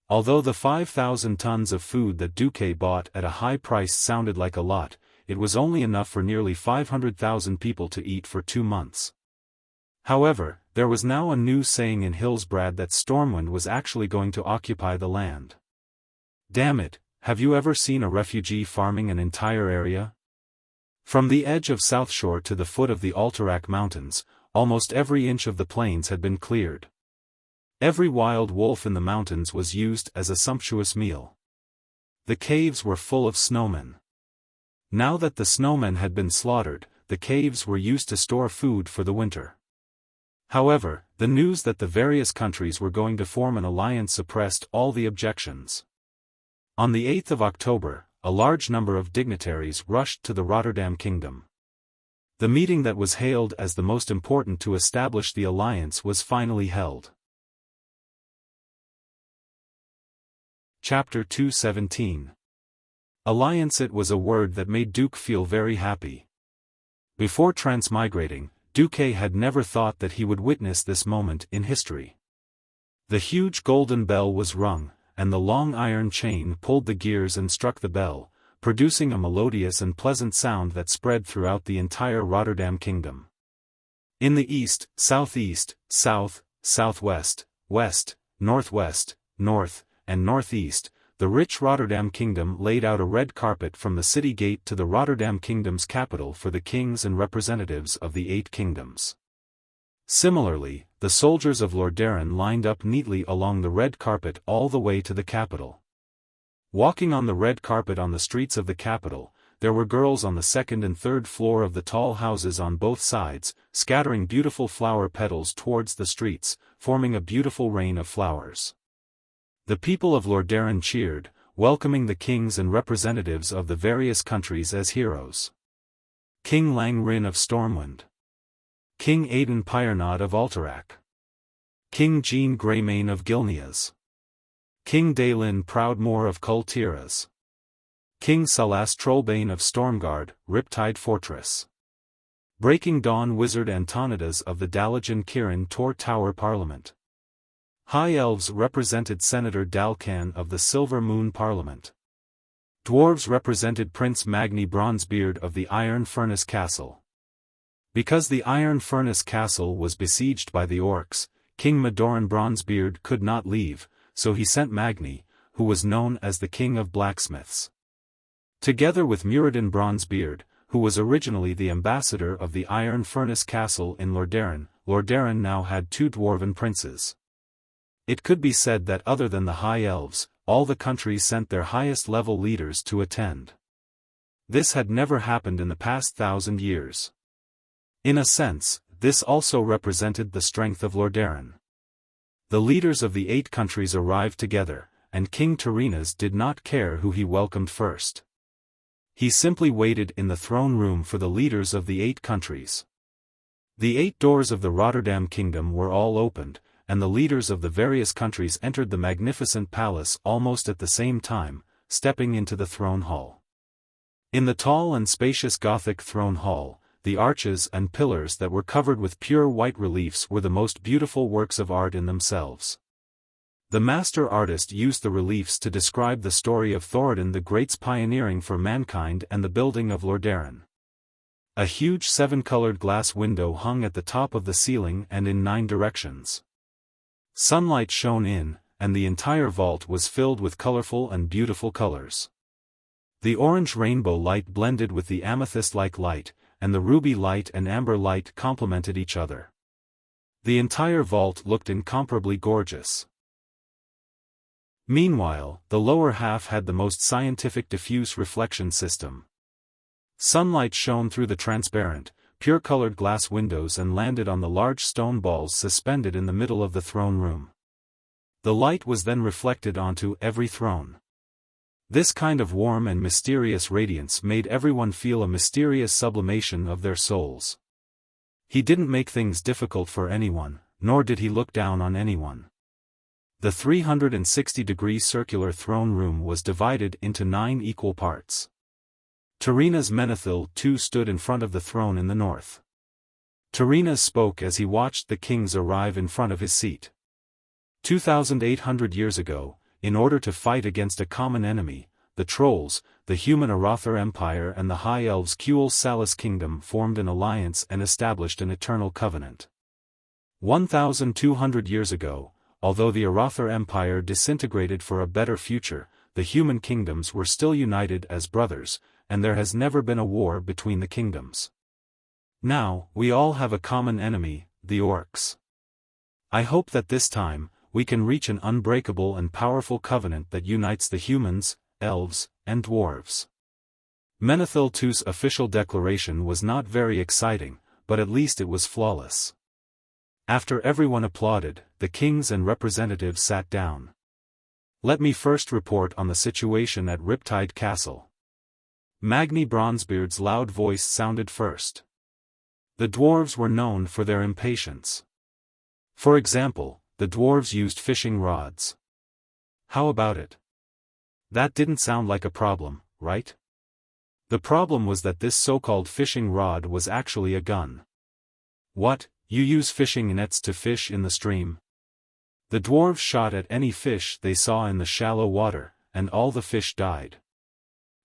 Although the 5,000 tons of food that Duque bought at a high price sounded like a lot, it was only enough for nearly 500,000 people to eat for 2 months. However, there was now a new saying in Hillsbrad that Stormwind was actually going to occupy the land. Damn it, have you ever seen a refugee farming an entire area? From the edge of South Shore to the foot of the Alterac Mountains, almost every inch of the plains had been cleared. Every wild wolf in the mountains was used as a sumptuous meal. The caves were full of snowmen. Now that the snowmen had been slaughtered, the caves were used to store food for the winter. However, the news that the various countries were going to form an alliance suppressed all the objections. On the 8th of October, a large number of dignitaries rushed to the Rotterdam Kingdom. The meeting that was hailed as the most important to establish the alliance was finally held. Chapter 217. Alliance. It was a word that made Duke feel very happy. Before transmigrating, Duque had never thought that he would witness this moment in history. The huge golden bell was rung, and the long iron chain pulled the gears and struck the bell, producing a melodious and pleasant sound that spread throughout the entire Rotterdam Kingdom. In the east, southeast, south, southwest, west, northwest, north, and northeast, the rich Rotterdam Kingdom laid out a red carpet from the city gate to the Rotterdam Kingdom's capital for the kings and representatives of the 8 kingdoms. Similarly, the soldiers of Lordaren lined up neatly along the red carpet all the way to the capital. Walking on the red carpet on the streets of the capital, there were girls on the 2nd and 3rd floor of the tall houses on both sides, scattering beautiful flower petals towards the streets, forming a beautiful rain of flowers. The people of Lordaren cheered, welcoming the kings and representatives of the various countries as heroes. King Lang Rin of Stormwind. King Aiden Pyrenod of Alterac. King Jean Greymane of Gilneas. King Daelin Proudmoore of Kul Tiras. King Salas Trollbane of Stormguard, Riptide Fortress. Breaking Dawn Wizard Antonidas of the Dalajan Kirin Tor Tower Parliament. High Elves represented Senator Dalcan of the Silver Moon Parliament. Dwarves represented Prince Magni Bronzebeard of the Iron Furnace Castle. Because the Iron Furnace Castle was besieged by the orcs, King Madoran Bronzebeard could not leave, so he sent Magni, who was known as the King of Blacksmiths. Together with Muradin Bronzebeard, who was originally the ambassador of the Iron Furnace Castle in Lordaren, Lordaren now had 2 dwarven princes. It could be said that other than the High Elves, all the countries sent their highest-level leaders to attend. This had never happened in the past 1,000 years. In a sense, this also represented the strength of Lordaren. The leaders of the 8 countries arrived together, and King Tyrrhenas did not care who he welcomed first. He simply waited in the throne room for the leaders of the 8 countries. The 8 doors of the Rotterdam Kingdom were all opened, and the leaders of the various countries entered the magnificent palace almost at the same time, stepping into the throne hall. In the tall and spacious Gothic throne hall, the arches and pillars that were covered with pure white reliefs were the most beautiful works of art in themselves. The master artist used the reliefs to describe the story of Thoradin the Great's pioneering for mankind and the building of Lordaren. A huge 7-colored glass window hung at the top of the ceiling and in 9 directions. Sunlight shone in, and the entire vault was filled with colorful and beautiful colors. The orange rainbow light blended with the amethyst-like light, and the ruby light and amber light complemented each other. The entire vault looked incomparably gorgeous. Meanwhile, the lower half had the most scientific diffuse reflection system. Sunlight shone through the transparent, pure-colored glass windows and landed on the large stone balls suspended in the middle of the throne room. The light was then reflected onto every throne. This kind of warm and mysterious radiance made everyone feel a mysterious sublimation of their souls. He didn't make things difficult for anyone, nor did he look down on anyone. The 360-degree circular throne room was divided into 9 equal parts. Tyrrhenas Menethil too stood in front of the throne in the north. Tyrrhenas spoke as he watched the kings arrive in front of his seat. 2,800 years ago, in order to fight against a common enemy, the Trolls, the human Arathor Empire and the High Elves Kuel Salus Kingdom formed an alliance and established an eternal covenant. 1,200 years ago, although the Arathor Empire disintegrated for a better future, the human kingdoms were still united as brothers, and there has never been a war between the kingdoms. Now, we all have a common enemy, the orcs. I hope that this time, we can reach an unbreakable and powerful covenant that unites the humans, elves, and dwarves. Menethil II's official declaration was not very exciting, but at least it was flawless. After everyone applauded, the kings and representatives sat down. Let me first report on the situation at Riptide Castle. Magni Bronzebeard's loud voice sounded first. The dwarves were known for their impatience. For example, the dwarves used fishing rods. How about it? That didn't sound like a problem, right? The problem was that this so-called fishing rod was actually a gun. What, you use fishing nets to fish in the stream? The dwarves shot at any fish they saw in the shallow water, and all the fish died.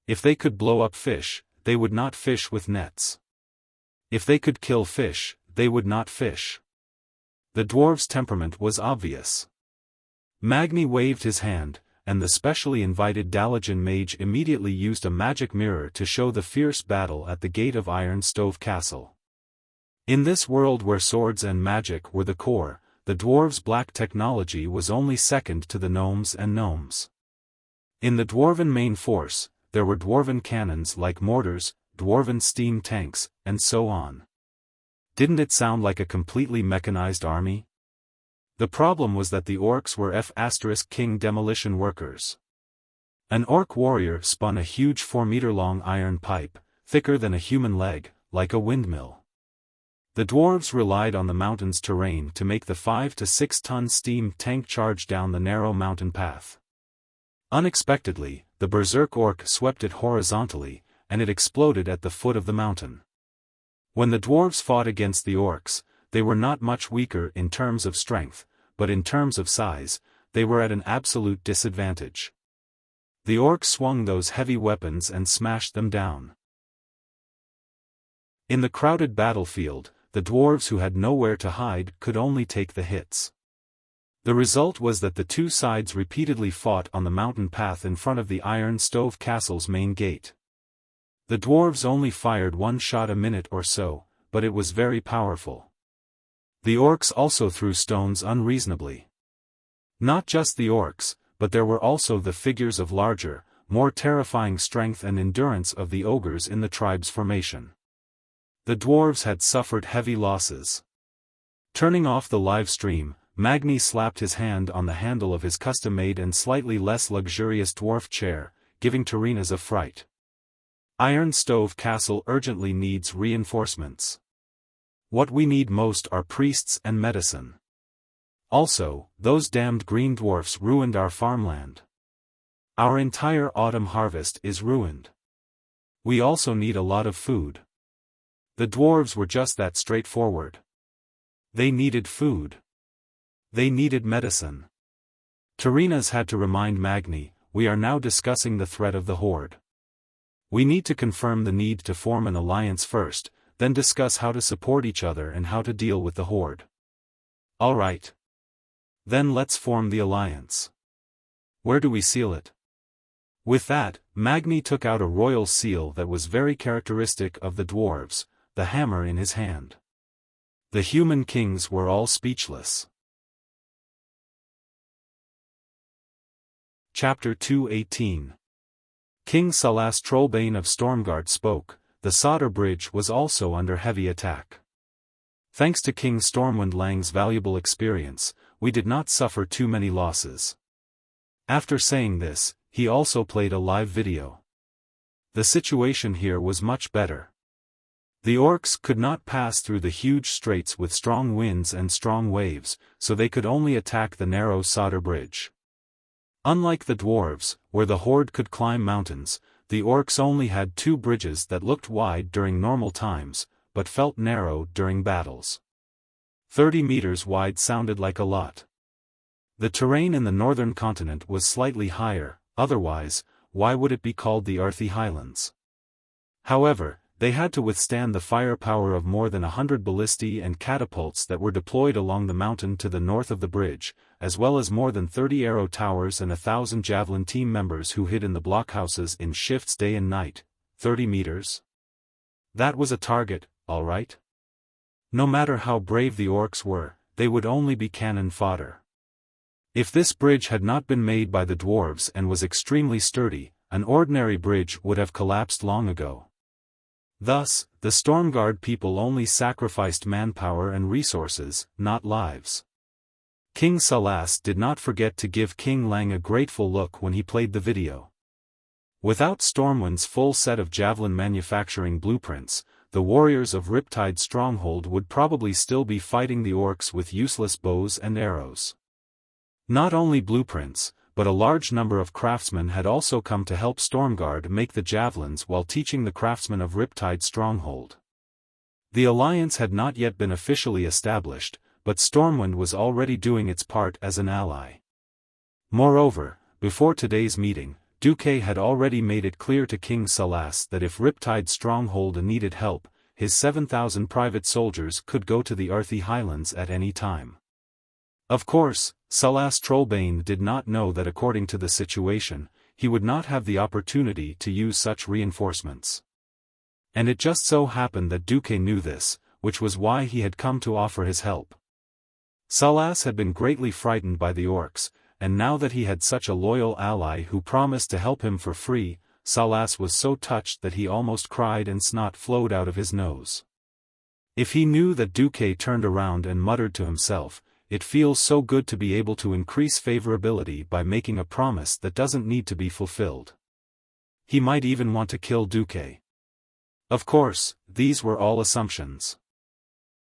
If they could blow up fish, they would not fish with nets. If they could kill fish, they would not fish. The dwarves' temperament was obvious. Magni waved his hand, and the specially invited Dalajan mage immediately used a magic mirror to show the fierce battle at the gate of Iron Stove Castle. In this world where swords and magic were the core, the dwarves' black technology was only second to the gnomes and gnomes. In the dwarven main force, there were dwarven cannons like mortars, dwarven steam tanks, and so on. Didn't it sound like a completely mechanized army? The problem was that the orcs were F*King demolition workers. An orc warrior spun a huge 4-meter-long iron pipe, thicker than a human leg, like a windmill. The dwarves relied on the mountain's terrain to make the 5 to 6 ton steam tank charge down the narrow mountain path. Unexpectedly, the berserk orc swept it horizontally, and it exploded at the foot of the mountain. When the dwarves fought against the orcs, they were not much weaker in terms of strength, but in terms of size, they were at an absolute disadvantage. The orcs swung those heavy weapons and smashed them down. In the crowded battlefield, the dwarves who had nowhere to hide could only take the hits. The result was that the two sides repeatedly fought on the mountain path in front of the Iron Stove Castle's main gate. The dwarves only fired one shot a minute or so, but it was very powerful. The orcs also threw stones unreasonably. Not just the orcs, but there were also the figures of larger, more terrifying strength and endurance of the ogres in the tribe's formation. The dwarves had suffered heavy losses. Turning off the live stream, Magni slapped his hand on the handle of his custom-made and slightly less luxurious dwarf chair, giving Tyrrhenas a fright. Iron Stove Castle urgently needs reinforcements. What we need most are priests and medicine. Also, those damned green dwarfs ruined our farmland. Our entire autumn harvest is ruined. We also need a lot of food. The dwarves were just that straightforward. They needed food. They needed medicine. Tyrrhenas had to remind Magni, we are now discussing the threat of the horde. We need to confirm the need to form an alliance first, then discuss how to support each other and how to deal with the horde. All right. Then let's form the alliance. Where do we seal it? With that, Magni took out a royal seal that was very characteristic of the dwarves, the hammer in his hand. The human kings were all speechless. Chapter 218. King Salas Trollbane of Stormguard spoke. The Solder Bridge was also under heavy attack. Thanks to King Stormwind Lang's valuable experience, we did not suffer too many losses. After saying this, he also played a live video. The situation here was much better. The orcs could not pass through the huge straits with strong winds and strong waves, so they could only attack the narrow Solder Bridge. Unlike the dwarves, where the horde could climb mountains, the orcs only had two bridges that looked wide during normal times, but felt narrow during battles. 30 meters wide sounded like a lot. The terrain in the northern continent was slightly higher, otherwise, why would it be called the Earthy Highlands? However, they had to withstand the firepower of more than 100 ballistae and catapults that were deployed along the mountain to the north of the bridge, as well as more than 30 arrow towers and 1,000 javelin team members who hid in the blockhouses in shifts day and night. 30 meters? That was a target, all right. No matter how brave the orcs were, they would only be cannon fodder. If this bridge had not been made by the dwarves and was extremely sturdy, an ordinary bridge would have collapsed long ago. Thus, the Stormguard people only sacrificed manpower and resources, not lives. King Salas did not forget to give King Lang a grateful look when he played the video. Without Stormwind's full set of javelin manufacturing blueprints, the warriors of Riptide Stronghold would probably still be fighting the orcs with useless bows and arrows. Not only blueprints, but a large number of craftsmen had also come to help Stormguard make the javelins while teaching the craftsmen of Riptide Stronghold. The alliance had not yet been officially established, but Stormwind was already doing its part as an ally. Moreover, before today's meeting, Duque had already made it clear to King Salas that if Riptide Stronghold needed help, his 7,000 private soldiers could go to the Earthy Highlands at any time. Of course, Salas Trollbane did not know that according to the situation, he would not have the opportunity to use such reinforcements. And it just so happened that Duque knew this, which was why he had come to offer his help. Salas had been greatly frightened by the orcs, and now that he had such a loyal ally who promised to help him for free, Salas was so touched that he almost cried and snot flowed out of his nose. If he knew that Duque turned around and muttered to himself, "It feels so good to be able to increase favorability by making a promise that doesn't need to be fulfilled." He might even want to kill Duque. Of course, these were all assumptions.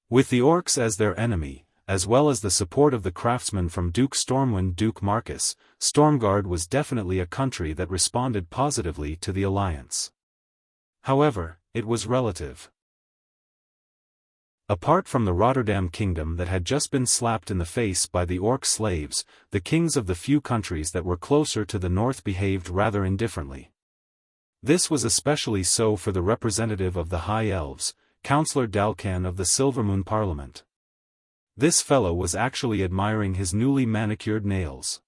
With the orcs as their enemy, as well as the support of the craftsmen from Duke Stormwind Duke Marcus, Stormguard was definitely a country that responded positively to the alliance. However, it was relative. Apart from the Rotterdam kingdom that had just been slapped in the face by the orc slaves, the kings of the few countries that were closer to the north behaved rather indifferently. This was especially so for the representative of the High Elves, Councillor Dalcan of the Silvermoon Parliament. This fellow was actually admiring his newly manicured nails.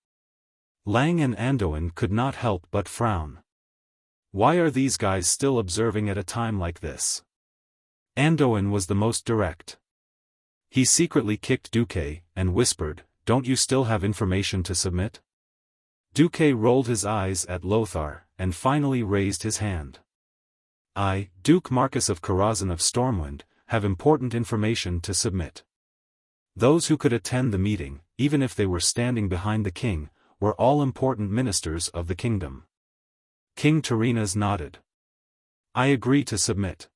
Lang and Anduin could not help but frown. Why are these guys still observing at a time like this? Anduin was the most direct. He secretly kicked Duque, and whispered, "Don't you still have information to submit?" Duque rolled his eyes at Lothar, and finally raised his hand. "I, Duke Marcus of Karazhan of Stormwind, have important information to submit." Those who could attend the meeting, even if they were standing behind the king, were all important ministers of the kingdom. King Terenas nodded. "I agree to submit."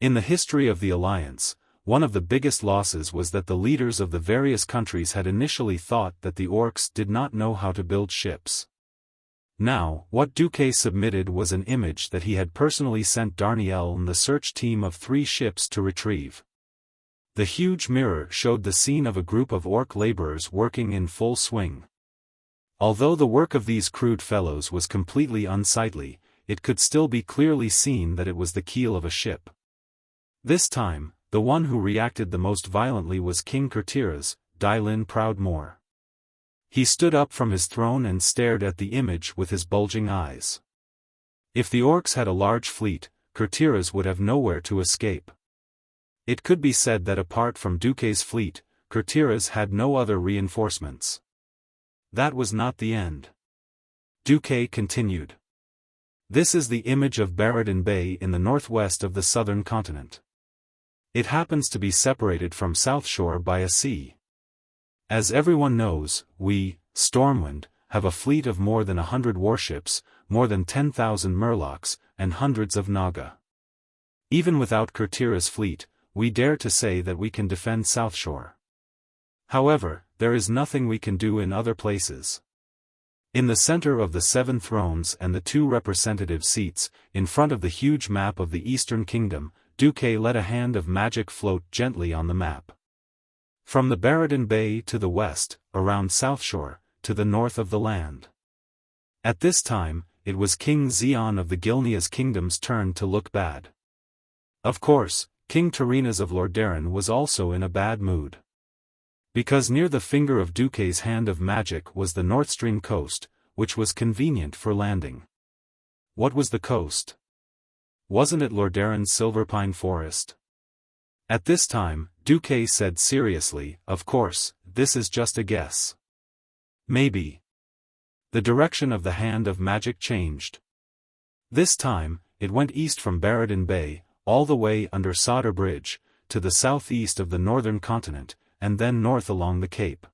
In the history of the alliance, one of the biggest losses was that the leaders of the various countries had initially thought that the orcs did not know how to build ships. Now, what Duque submitted was an image that he had personally sent Darnielle and the search team of 3 ships to retrieve. The huge mirror showed the scene of a group of orc laborers working in full swing. Although the work of these crude fellows was completely unsightly, it could still be clearly seen that it was the keel of a ship. This time, the one who reacted the most violently was King Kurtiras, Dylin Proudmoore. He stood up from his throne and stared at the image with his bulging eyes. If the orcs had a large fleet, Kurtiras would have nowhere to escape. It could be said that apart from Duque's fleet, Kurtiras had no other reinforcements. That was not the end. Duque continued. "This is the image of Barradin Bay in the northwest of the southern continent. It happens to be separated from South Shore by a sea. As everyone knows, we, Stormwind, have a fleet of more than 100 warships, more than 10,000 murlocs, and hundreds of Naga. Even without Kurtira's fleet, we dare to say that we can defend South Shore. However, there is nothing we can do in other places. In the center of the 7 thrones and the 2 representative seats, in front of the huge map of the Eastern Kingdom, Duque let a hand of magic float gently on the map. From the Baradin Bay to the west, around South Shore, to the north of the land. At this time, it was King Xian of the Gilnea's kingdom's turn to look bad. Of course, King Tarinas of Lordaeron was also in a bad mood. Because near the finger of Duque's hand of magic was the North Stream coast, which was convenient for landing. What was the coast? Wasn't it Lordaeron's silverpine forest? At this time, Duque said seriously, "Of course, this is just a guess. Maybe." The direction of the hand of magic changed. This time, it went east from Baradin Bay, all the way under Sodor Bridge, to the southeast of the northern continent, and then north along the Cape.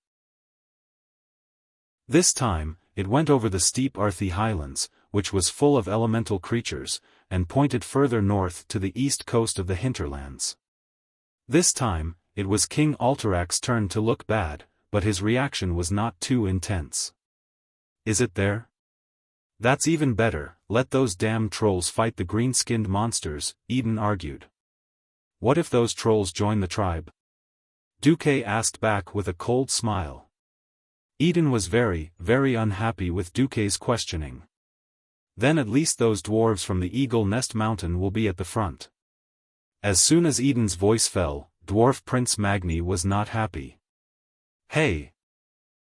This time, it went over the steep Arthi Highlands, which was full of elemental creatures, and pointed further north to the east coast of the hinterlands. This time, it was King Alterax's turn to look bad, but his reaction was not too intense. "Is it there? That's even better, let those damn trolls fight the green-skinned monsters," Eden argued. "What if those trolls join the tribe?" Duque asked back with a cold smile. Eden was very, very unhappy with Duque's questioning. "Then at least those dwarves from the Eagle Nest Mountain will be at the front." As soon as Eden's voice fell, Dwarf Prince Magni was not happy. "Hey!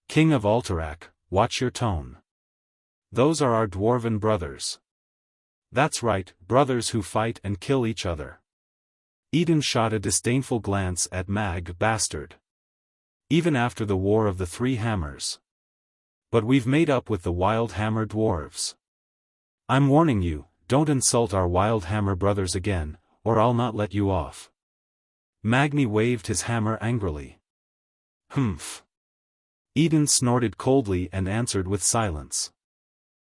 King of Alterac, watch your tone. Those are our dwarven brothers." "That's right, brothers who fight and kill each other." Eden shot a disdainful glance at Mag Bastard. "Even after the War of the Three Hammers. But we've made up with the Wild Hammer dwarves. I'm warning you, don't insult our Wild Hammer brothers again, or I'll not let you off." Magni waved his hammer angrily. "Humph." Eden snorted coldly and answered with silence.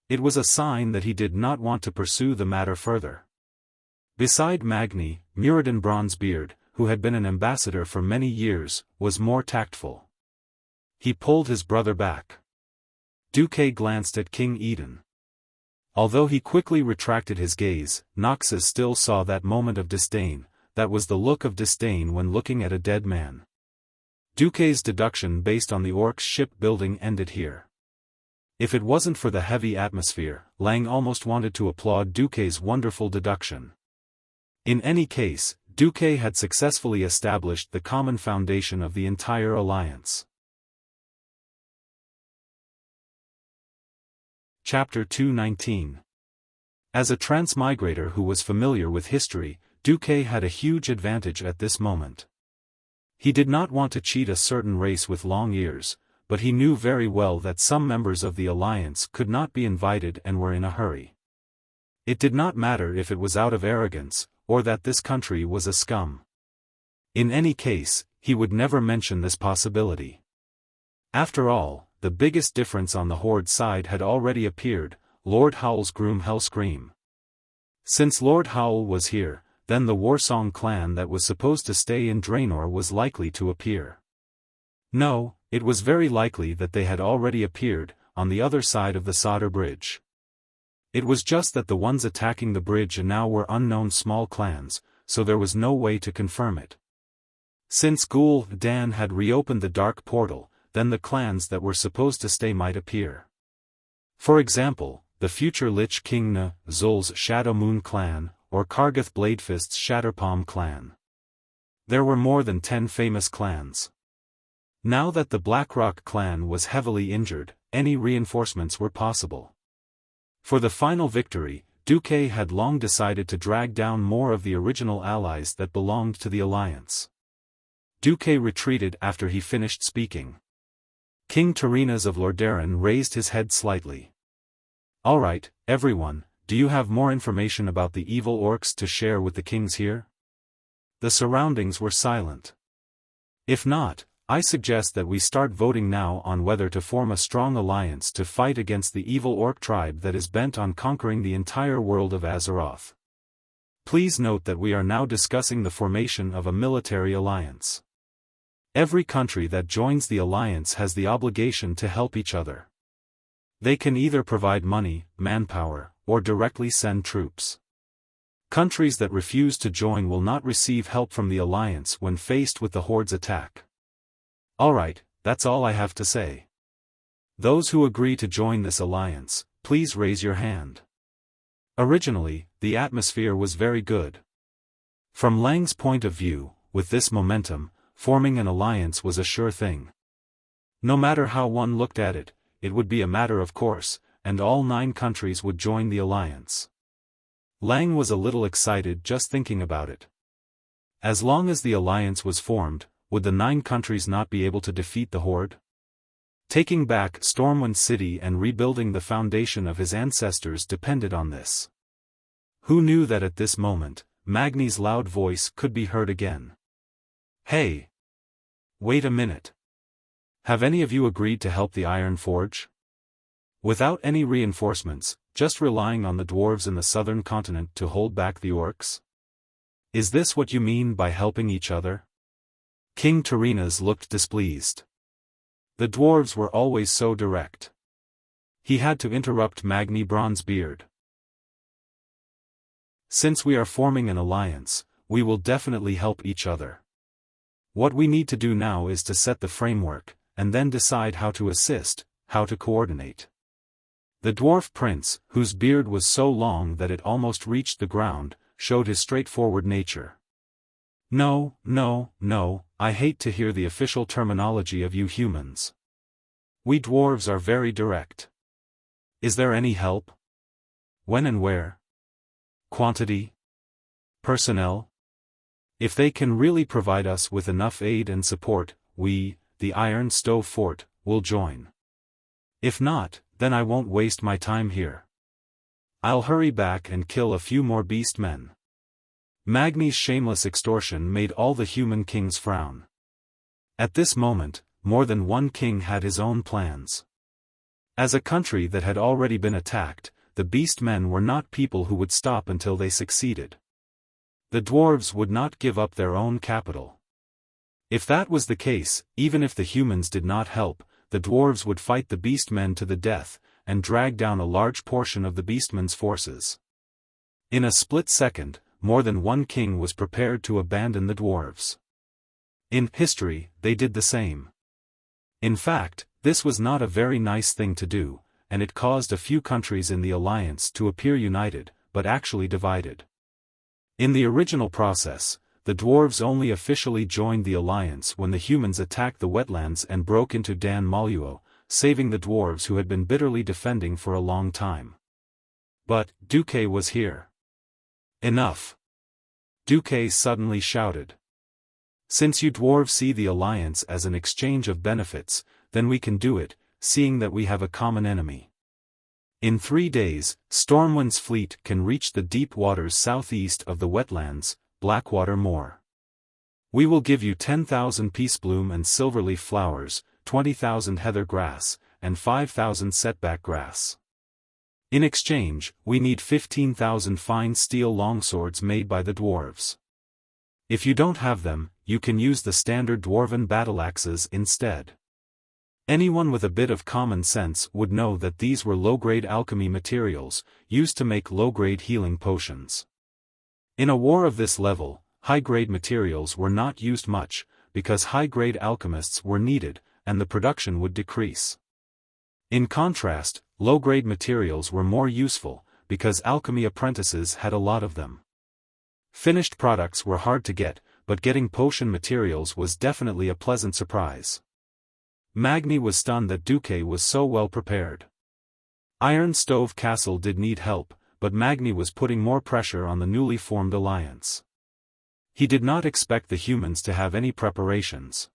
It was a sign that he did not want to pursue the matter further. Beside Magni, Muradin Bronzebeard, who had been an ambassador for many years, was more tactful. He pulled his brother back. Duque glanced at King Eden. Although he quickly retracted his gaze, Noxus still saw that moment of disdain. That was the look of disdain when looking at a dead man. Duque's deduction based on the orc's shipbuilding ended here. If it wasn't for the heavy atmosphere, Lang almost wanted to applaud Duque's wonderful deduction. In any case, Duque had successfully established the common foundation of the entire alliance. Chapter 219. As a transmigrator who was familiar with history, Duque had a huge advantage at this moment. He did not want to cheat a certain race with long ears, but he knew very well that some members of the alliance could not be invited and were in a hurry. It did not matter if it was out of arrogance, or that this country was a scum. In any case, he would never mention this possibility. After all, the biggest difference on the Horde side had already appeared: Lord Howl's groom Hellscream. Since Lord Howl was here, then the Warsong clan that was supposed to stay in Draenor was likely to appear. No, it was very likely that they had already appeared, on the other side of the Sodor Bridge. It was just that the ones attacking the bridge now were unknown small clans, so there was no way to confirm it. Since Gul'dan had reopened the Dark Portal, then the clans that were supposed to stay might appear. For example, the future Lich King Zul's Shadow Moon clan, or Kargath Bladefist's Shatterpalm clan. There were more than 10 famous clans. Now that the Blackrock clan was heavily injured, any reinforcements were possible. For the final victory, Duque had long decided to drag down more of the original allies that belonged to the alliance. Duque retreated after he finished speaking. King Tarinas of Lordaeron raised his head slightly. "All right, everyone, do you have more information about the evil orcs to share with the kings here?" The surroundings were silent. "If not, I suggest that we start voting now on whether to form a strong alliance to fight against the evil orc tribe that is bent on conquering the entire world of Azeroth. Please note that we are now discussing the formation of a military alliance. Every country that joins the alliance has the obligation to help each other. They can either provide money, manpower, or directly send troops. Countries that refuse to join will not receive help from the alliance when faced with the Horde's attack. Alright, that's all I have to say. Those who agree to join this alliance, please raise your hand. Originally, the atmosphere was very good. From Lang's point of view, with this momentum, forming an alliance was a sure thing. No matter how one looked at it, it would be a matter of course, and all 9 countries would join the alliance. Lang was a little excited just thinking about it. As long as the alliance was formed, would the 9 countries not be able to defeat the Horde? Taking back Stormwind City and rebuilding the foundation of his ancestors depended on this. Who knew that at this moment, Magni's loud voice could be heard again. Hey! Wait a minute. Have any of you agreed to help the Iron Forge? Without any reinforcements, just relying on the dwarves in the southern continent to hold back the orcs? Is this what you mean by helping each other? King Tyrrhenas looked displeased. The dwarves were always so direct. He had to interrupt Magni Bronzebeard. Since we are forming an alliance, we will definitely help each other. What we need to do now is to set the framework, and then decide how to assist, how to coordinate. The dwarf prince, whose beard was so long that it almost reached the ground, showed his straightforward nature. No, I hate to hear the official terminology of you humans. We dwarves are very direct. Is there any help? When and where? Quantity? Personnel? If they can really provide us with enough aid and support, we, the Iron Stove Fort, will join. If not, then I won't waste my time here. I'll hurry back and kill a few more beast men. Magni's shameless extortion made all the human kings frown. At this moment, more than one king had his own plans. As a country that had already been attacked, the beast men were not people who would stop until they succeeded. The dwarves would not give up their own capital. If that was the case, even if the humans did not help, the dwarves would fight the beastmen to the death, and drag down a large portion of the beastmen's forces. In a split second, more than one king was prepared to abandon the dwarves. In history, they did the same. In fact, this was not a very nice thing to do, and it caused a few countries in the alliance to appear united, but actually divided. In the original process, the dwarves only officially joined the alliance when the humans attacked the wetlands and broke into Dan Moluo, saving the dwarves who had been bitterly defending for a long time. But Duque was here. Enough! Duque suddenly shouted. Since you dwarves see the alliance as an exchange of benefits, then we can do it, seeing that we have a common enemy. In 3 days, Stormwind's fleet can reach the deep waters southeast of the wetlands, Blackwater Moor. We will give you 10,000 peacebloom and silverleaf flowers, 20,000 heather grass, and 5,000 setback grass. In exchange, we need 15,000 fine steel longswords made by the dwarves. If you don't have them, you can use the standard dwarven battle axes instead. Anyone with a bit of common sense would know that these were low-grade alchemy materials, used to make low-grade healing potions. In a war of this level, high-grade materials were not used much, because high-grade alchemists were needed, and the production would decrease. In contrast, low-grade materials were more useful, because alchemy apprentices had a lot of them. Finished products were hard to get, but getting potion materials was definitely a pleasant surprise. Magni was stunned that Duque was so well prepared. Iron Stove Castle did need help, but Magni was putting more pressure on the newly formed alliance. He did not expect the humans to have any preparations.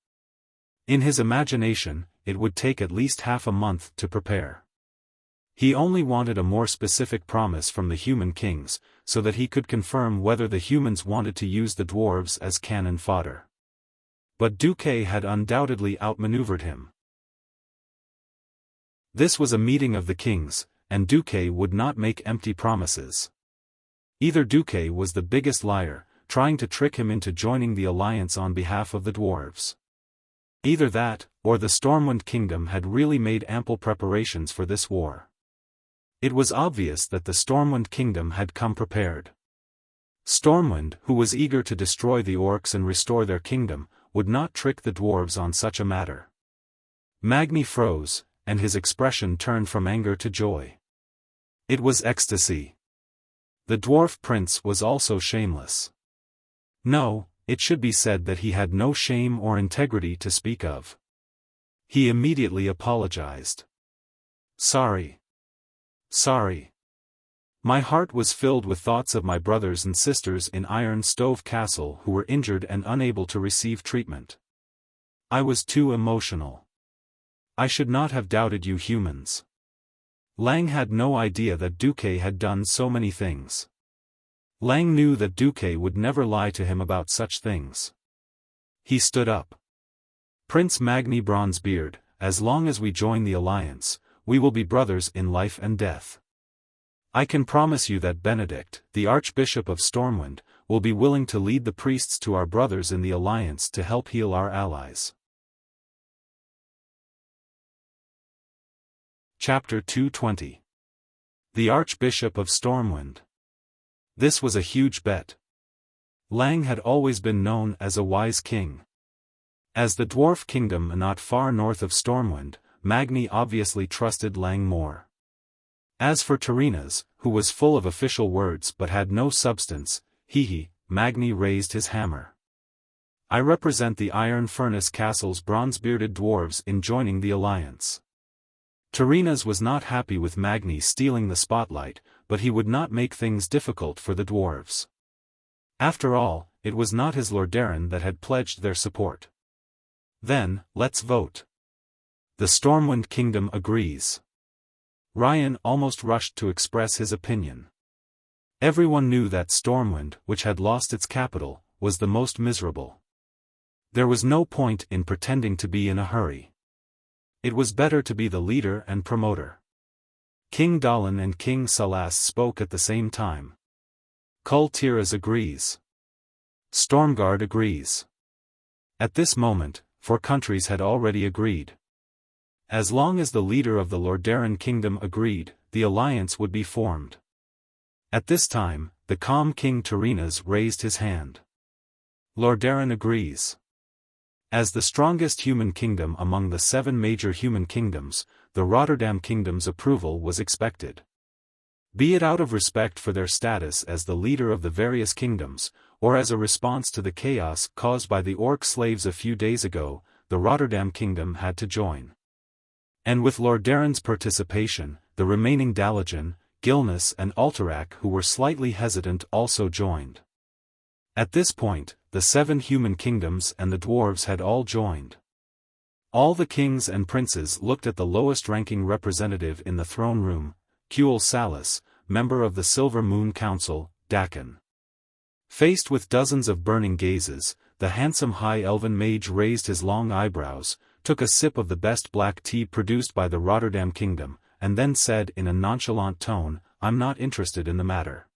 In his imagination, it would take at least half a month to prepare. He only wanted a more specific promise from the human kings, so that he could confirm whether the humans wanted to use the dwarves as cannon fodder. But Duque had undoubtedly outmaneuvered him. This was a meeting of the kings, and Duque would not make empty promises. Either Duque was the biggest liar, trying to trick him into joining the alliance on behalf of the dwarves. Either that, or the Stormwind Kingdom had really made ample preparations for this war. It was obvious that the Stormwind Kingdom had come prepared. Stormwind, who was eager to destroy the orcs and restore their kingdom, would not trick the dwarves on such a matter. Magni froze, and his expression turned from anger to joy. It was ecstasy. The dwarf prince was also shameless. No, it should be said that he had no shame or integrity to speak of. He immediately apologized. Sorry. Sorry. My heart was filled with thoughts of my brothers and sisters in Iron Stove Castle who were injured and unable to receive treatment. I was too emotional. I should not have doubted you humans. Lang had no idea that Duque had done so many things. Lang knew that Duque would never lie to him about such things. He stood up. Prince Magni Bronzebeard, as long as we join the alliance, we will be brothers in life and death. I can promise you that Benedict, the Archbishop of Stormwind, will be willing to lead the priests to our brothers in the alliance to help heal our allies. Chapter 220. The Archbishop of Stormwind. This was a huge bet. Lang had always been known as a wise king. As the dwarf kingdom not far north of Stormwind, Magni obviously trusted Lang more. As for Tarinas, who was full of official words but had no substance, Magni raised his hammer. I represent the Iron Furnace Castle's bronze-bearded dwarves in joining the alliance. Tarinas was not happy with Magni stealing the spotlight, but he would not make things difficult for the dwarves. After all, it was not his Lordaeron that had pledged their support. Then, let's vote. The Stormwind Kingdom agrees. Ryan almost rushed to express his opinion. Everyone knew that Stormwind, which had lost its capital, was the most miserable. There was no point in pretending to be in a hurry. It was better to be the leader and promoter. King Dalan and King Salas spoke at the same time. Kul Tiras agrees. Stormguard agrees. At this moment, 4 countries had already agreed. As long as the leader of the Lordaeron Kingdom agreed, the alliance would be formed. At this time, the calm King Tarinas raised his hand. Lordaeron agrees. As the strongest human kingdom among the 7 major human kingdoms, the Rotterdam Kingdom's approval was expected. Be it out of respect for their status as the leader of the various kingdoms, or as a response to the chaos caused by the orc slaves a few days ago, the Rotterdam Kingdom had to join. And with Lordaeron's participation, the remaining Dalajan, Gilnas and Alterac who were slightly hesitant also joined. At this point, the 7 human kingdoms and the dwarves had all joined. All the kings and princes looked at the lowest-ranking representative in the throne room, Kuel Salas, member of the Silver Moon Council, Dakin. Faced with dozens of burning gazes, the handsome high elven mage raised his long eyebrows, took a sip of the best black tea produced by the Rotterdam Kingdom, and then said in a nonchalant tone, "I'm not interested in the matter."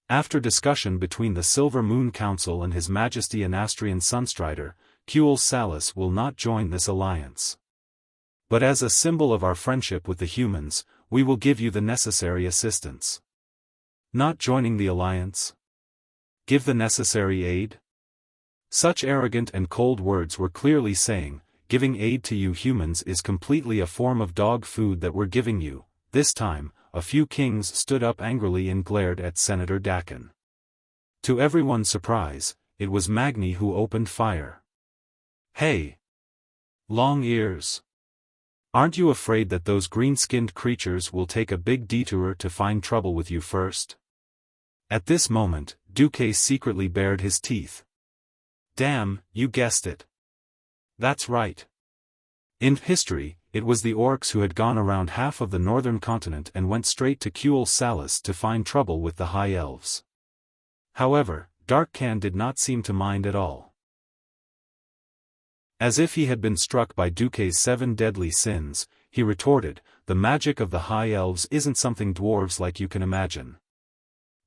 After discussion between the Silver Moon Council and His Majesty Anastrian Sunstrider, Kuel Salas will not join this alliance. But as a symbol of our friendship with the humans, we will give you the necessary assistance. Not joining the alliance? Give the necessary aid? Such arrogant and cold words were clearly saying, giving aid to you humans is completely a form of dog food that we're giving you. This time, a few kings stood up angrily and glared at Senator Dakin. To everyone's surprise, it was Magni who opened fire. Hey! Long ears! Aren't you afraid that those green-skinned creatures will take a big detour to find trouble with you first? At this moment, Duque secretly bared his teeth. Damn, you guessed it. That's right. In history, it was the orcs who had gone around half of the northern continent and went straight to Kuel Salas to find trouble with the High Elves. However, Darkcan did not seem to mind at all. As if he had been struck by Duque's 7 deadly sins, he retorted, "The magic of the High Elves isn't something dwarves like you can imagine.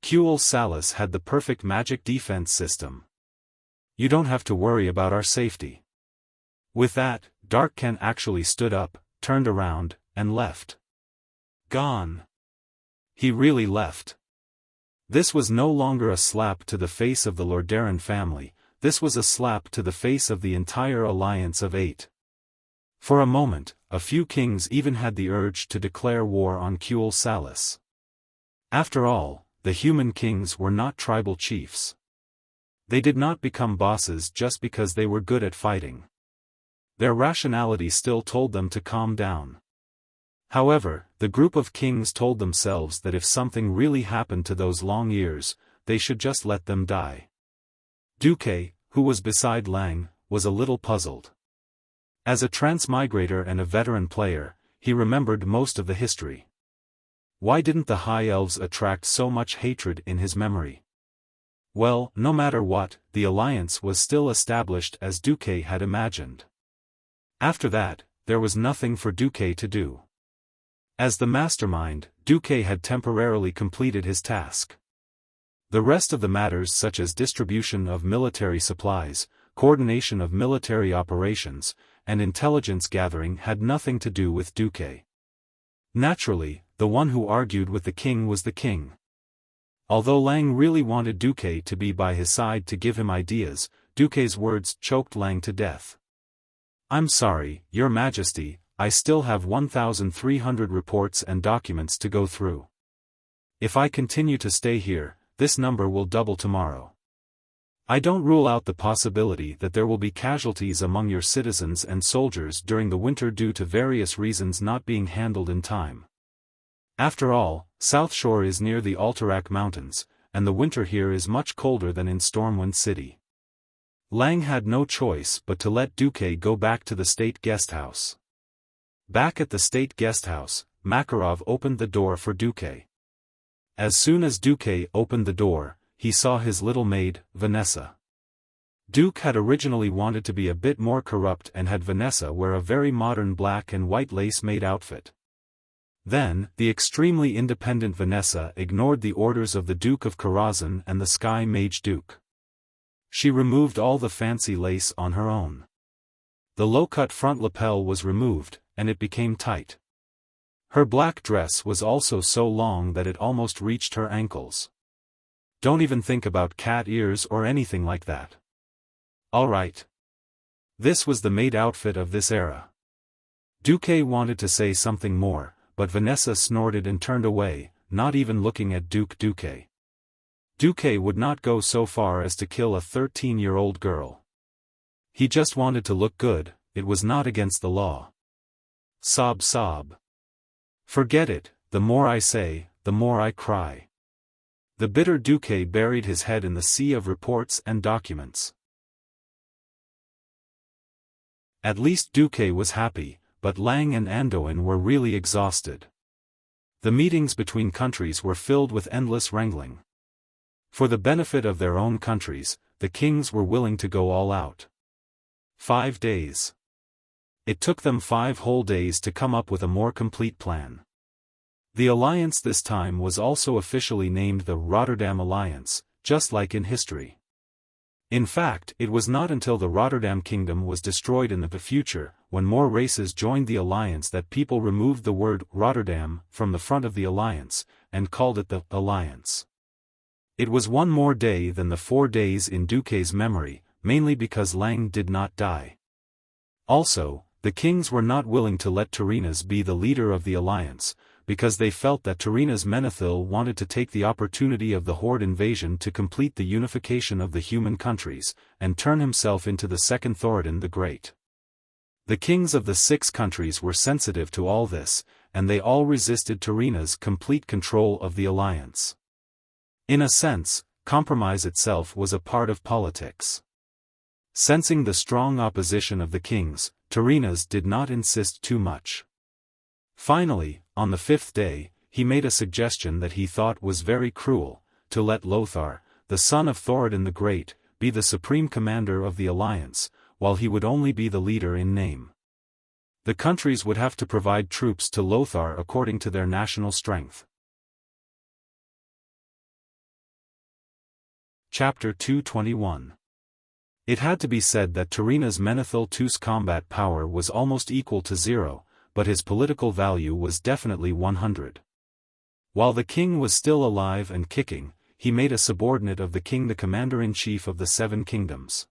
Kuel Salas had the perfect magic defense system. You don't have to worry about our safety." With that, Darkcan actually stood up, turned around, and left. Gone. He really left. This was no longer a slap to the face of the Lordaeron family, this was a slap to the face of the entire alliance of 8. For a moment, a few kings even had the urge to declare war on Kuel Salis. After all, the human kings were not tribal chiefs. They did not become bosses just because they were good at fighting. Their rationality still told them to calm down. However, the group of kings told themselves that if something really happened to those long ears, they should just let them die. Duque, who was beside Lang, was a little puzzled. As a transmigrator and a veteran player, he remembered most of the history. Why didn't the High Elves attract so much hatred in his memory? Well, no matter what, the alliance was still established as Duque had imagined. After that, there was nothing for Duque to do. As the mastermind, Duque had temporarily completed his task. The rest of the matters such as distribution of military supplies, coordination of military operations, and intelligence gathering had nothing to do with Duque. Naturally, the one who argued with the king was the king. Although Lang really wanted Duque to be by his side to give him ideas, Duque's words choked Lang to death. "I'm sorry, Your Majesty, I still have 1,300 reports and documents to go through. If I continue to stay here, this number will double tomorrow. I don't rule out the possibility that there will be casualties among your citizens and soldiers during the winter due to various reasons not being handled in time. After all, South Shore is near the Alterac Mountains, and the winter here is much colder than in Stormwind City." Lang had no choice but to let Duque go back to the state guesthouse. Back at the state guesthouse, Makarov opened the door for Duque. As soon as Duque opened the door, he saw his little maid, Vanessa. Duke had originally wanted to be a bit more corrupt and had Vanessa wear a very modern black and white lace-made outfit. Then, the extremely independent Vanessa ignored the orders of the Duke of Karazhan and the Sky Mage Duke. She removed all the fancy lace on her own. The low-cut front lapel was removed, and it became tight. Her black dress was also so long that it almost reached her ankles. Don't even think about cat ears or anything like that. All right. This was the maid outfit of this era. Duque wanted to say something more, but Vanessa snorted and turned away, not even looking at Duque. Duque would not go so far as to kill a 13-year-old girl. He just wanted to look good, it was not against the law. Sob sob. Forget it, the more I say, the more I cry. The bitter Duque buried his head in the sea of reports and documents. At least Duque was happy, but Lang and Andoin were really exhausted. The meetings between countries were filled with endless wrangling. For the benefit of their own countries, the kings were willing to go all out. 5 days. It took them 5 whole days to come up with a more complete plan. The alliance this time was also officially named the Rotterdam Alliance, just like in history. In fact, it was not until the Rotterdam Kingdom was destroyed in the future, when more races joined the alliance, that people removed the word Rotterdam from the front of the alliance, and called it the Alliance. It was 1 more day than the 4 days in Duque's memory, mainly because Lang did not die. Also, the kings were not willing to let Turinas be the leader of the alliance, because they felt that Turinas Menethil wanted to take the opportunity of the Horde invasion to complete the unification of the human countries, and turn himself into the second Thoradin the Great. The kings of the 6 countries were sensitive to all this, and they all resisted Turinas' complete control of the alliance. In a sense, compromise itself was a part of politics. Sensing the strong opposition of the kings, Turinas did not insist too much. Finally, on the 5th day, he made a suggestion that he thought was very cruel, to let Lothar, the son of Thoradin the Great, be the supreme commander of the alliance, while he would only be the leader in name. The countries would have to provide troops to Lothar according to their national strength. Chapter 221. It had to be said that Turinas Menethil II's combat power was almost equal to 0, but his political value was definitely 100. While the king was still alive and kicking, he made a subordinate of the king, the commander-in-chief of the 7 kingdoms.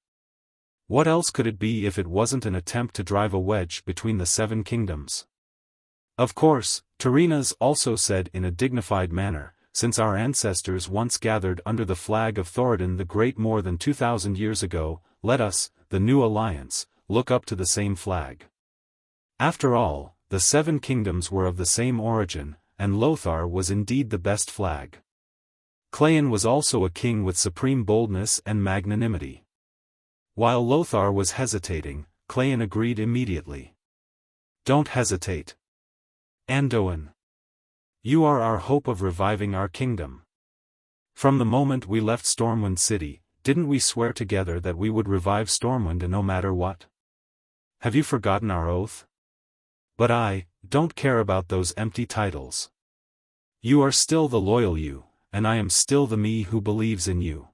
What else could it be if it wasn't an attempt to drive a wedge between the 7 kingdoms? Of course, Turinas also said in a dignified manner, since our ancestors once gathered under the flag of Thoradin the Great more than 2,000 years ago, let us, the new alliance, look up to the same flag. After all, the 7 kingdoms were of the same origin, and Lothar was indeed the best flag. Cleon was also a king with supreme boldness and magnanimity. While Lothar was hesitating, Cleon agreed immediately. Don't hesitate. Anduin. You are our hope of reviving our kingdom. From the moment we left Stormwind City, didn't we swear together that we would revive Stormwind no matter what? Have you forgotten our oath? But I don't care about those empty titles. You are still the loyal you, and I am still the me who believes in you.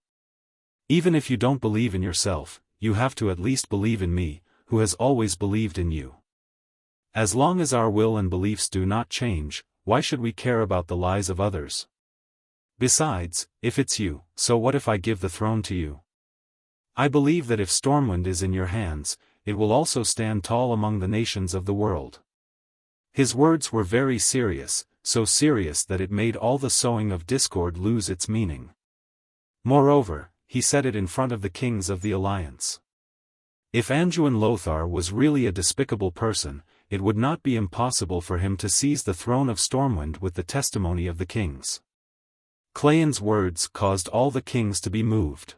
Even if you don't believe in yourself, you have to at least believe in me, who has always believed in you. As long as our will and beliefs do not change, why should we care about the lies of others? Besides, if it's you, so what if I give the throne to you? I believe that if Stormwind is in your hands, it will also stand tall among the nations of the world. His words were very serious, so serious that it made all the sowing of discord lose its meaning. Moreover, he said it in front of the kings of the alliance. If Anduin Lothar was really a despicable person, it would not be impossible for him to seize the throne of Stormwind with the testimony of the kings. Cleon's words caused all the kings to be moved.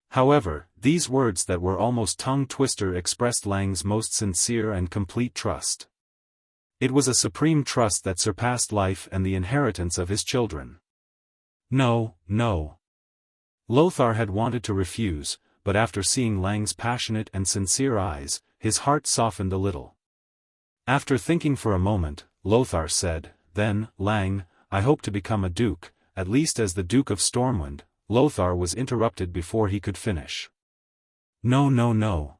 However, these words that were almost tongue-twister expressed Lang's most sincere and complete trust. It was a supreme trust that surpassed life and the inheritance of his children. No, no. Lothar had wanted to refuse, but after seeing Lang's passionate and sincere eyes, his heart softened a little. After thinking for a moment, Lothar said, "Then, Lang, I hope to become a duke, at least as the Duke of Stormwind." Lothar was interrupted before he could finish. No, no, no.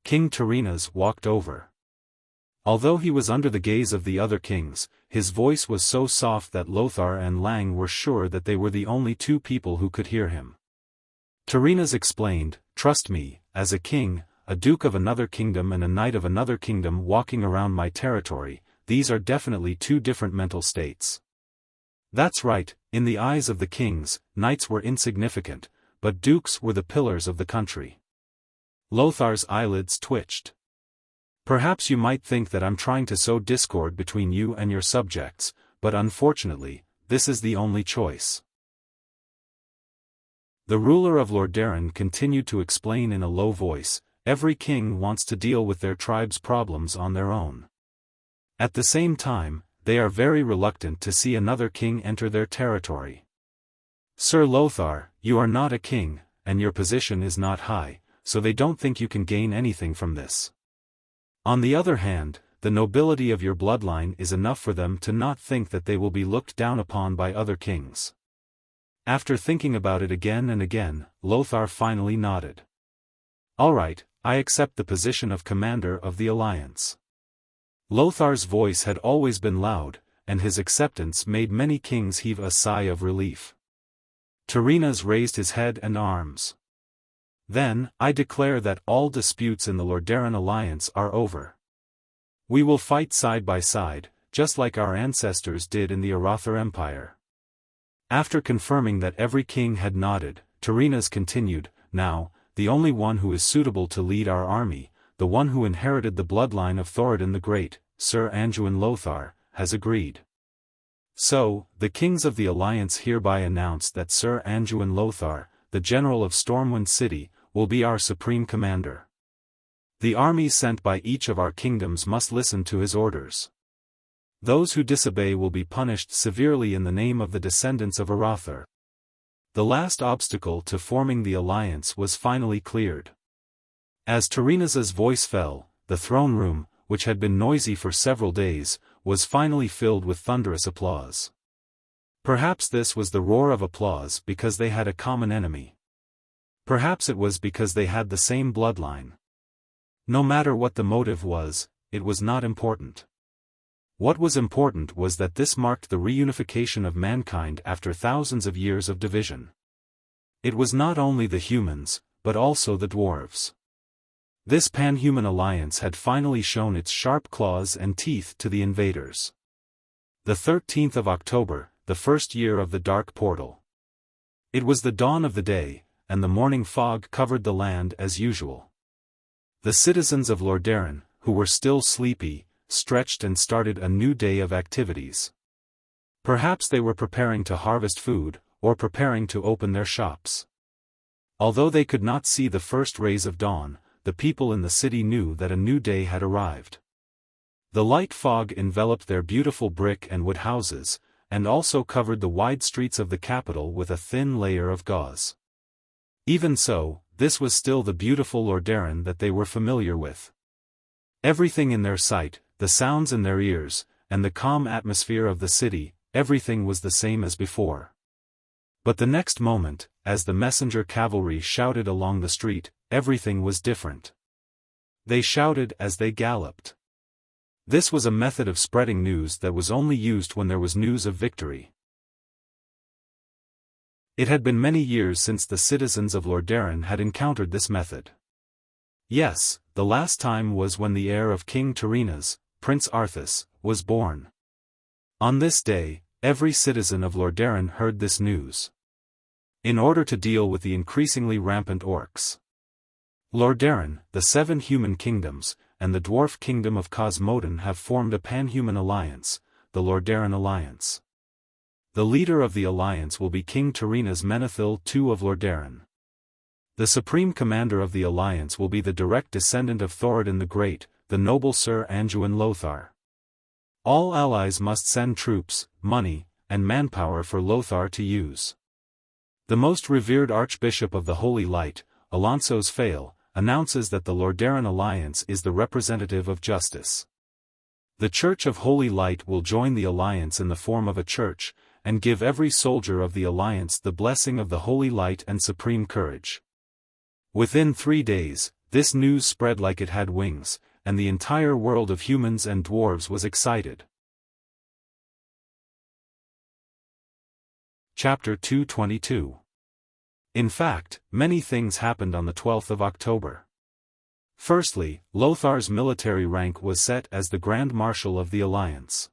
King Turinas walked over. Although he was under the gaze of the other kings, his voice was so soft that Lothar and Lang were sure that they were the only 2 people who could hear him. Turinas explained, "Trust me, as a king, a duke of another kingdom and a knight of another kingdom walking around my territory, these are definitely 2 different mental states." That's right, in the eyes of the kings, knights were insignificant, but dukes were the pillars of the country. Lothar's eyelids twitched. Perhaps you might think that I'm trying to sow discord between you and your subjects, but unfortunately, this is the only choice. The ruler of Lordaeron continued to explain in a low voice, every king wants to deal with their tribe's problems on their own. At the same time, they are very reluctant to see another king enter their territory. Sir Lothar, you are not a king, and your position is not high, so they don't think you can gain anything from this. On the other hand, the nobility of your bloodline is enough for them to not think that they will be looked down upon by other kings. After thinking about it again and again, Lothar finally nodded. All right, I accept the position of commander of the alliance. Lothar's voice had always been loud, and his acceptance made many kings heave a sigh of relief. Turinas raised his head and arms. Then, I declare that all disputes in the Lordaeron alliance are over. We will fight side by side, just like our ancestors did in the Arathar Empire. After confirming that every king had nodded, Turinas continued, now, the only one who is suitable to lead our army, the one who inherited the bloodline of Thoradin the Great, Sir Anduin Lothar, has agreed. So, the kings of the alliance hereby announce that Sir Anduin Lothar, the general of Stormwind City, will be our supreme commander. The armies sent by each of our kingdoms must listen to his orders. Those who disobey will be punished severely in the name of the descendants of Arathar. The last obstacle to forming the alliance was finally cleared. As Turinas's voice fell, the throne room, which had been noisy for several days, was finally filled with thunderous applause. Perhaps this was the roar of applause because they had a common enemy. Perhaps it was because they had the same bloodline. No matter what the motive was, it was not important. What was important was that this marked the reunification of mankind after thousands of years of division. It was not only the humans, but also the dwarves. This pan-human alliance had finally shown its sharp claws and teeth to the invaders. The 13th of October, the first year of the Dark Portal. It was the dawn of the day, and the morning fog covered the land as usual. The citizens of Lordaeron, who were still sleepy, stretched and started a new day of activities. Perhaps they were preparing to harvest food, or preparing to open their shops. Although they could not see the first rays of dawn, the people in the city knew that a new day had arrived. The light fog enveloped their beautiful brick and wood houses, and also covered the wide streets of the capital with a thin layer of gauze. Even so, this was still the beautiful Lordaeron that they were familiar with. Everything in their sight, the sounds in their ears, and the calm atmosphere of the city, everything was the same as before. But the next moment, as the messenger cavalry shouted along the street, everything was different. They shouted as they galloped. This was a method of spreading news that was only used when there was news of victory. It had been many years since the citizens of Lordaeron had encountered this method. Yes, the last time was when the heir of King Tyrrhenas, Prince Arthas, was born. On this day, every citizen of Lordaeron heard this news. In order to deal with the increasingly rampant orcs, Lordaeron, the 7 human kingdoms, and the dwarf kingdom of Cosmodan have formed a pan-human alliance, the Lordaeron Alliance. The leader of the alliance will be King Tyrrhenas Menethil II of Lordaeron. The supreme commander of the alliance will be the direct descendant of Thoradin the Great, the noble Sir Anduin Lothar. All allies must send troops, money, and manpower for Lothar to use. The most revered Archbishop of the Holy Light, Alonso's Fail, announces that the Lordaeron Alliance is the representative of justice. The Church of Holy Light will join the alliance in the form of a church, and give every soldier of the alliance the blessing of the Holy Light and supreme courage. Within 3 days, this news spread like it had wings, and the entire world of humans and dwarves was excited. Chapter 222. In fact, many things happened on the 12th of October. Firstly, Lothar's military rank was set as the Grand Marshal of the Alliance.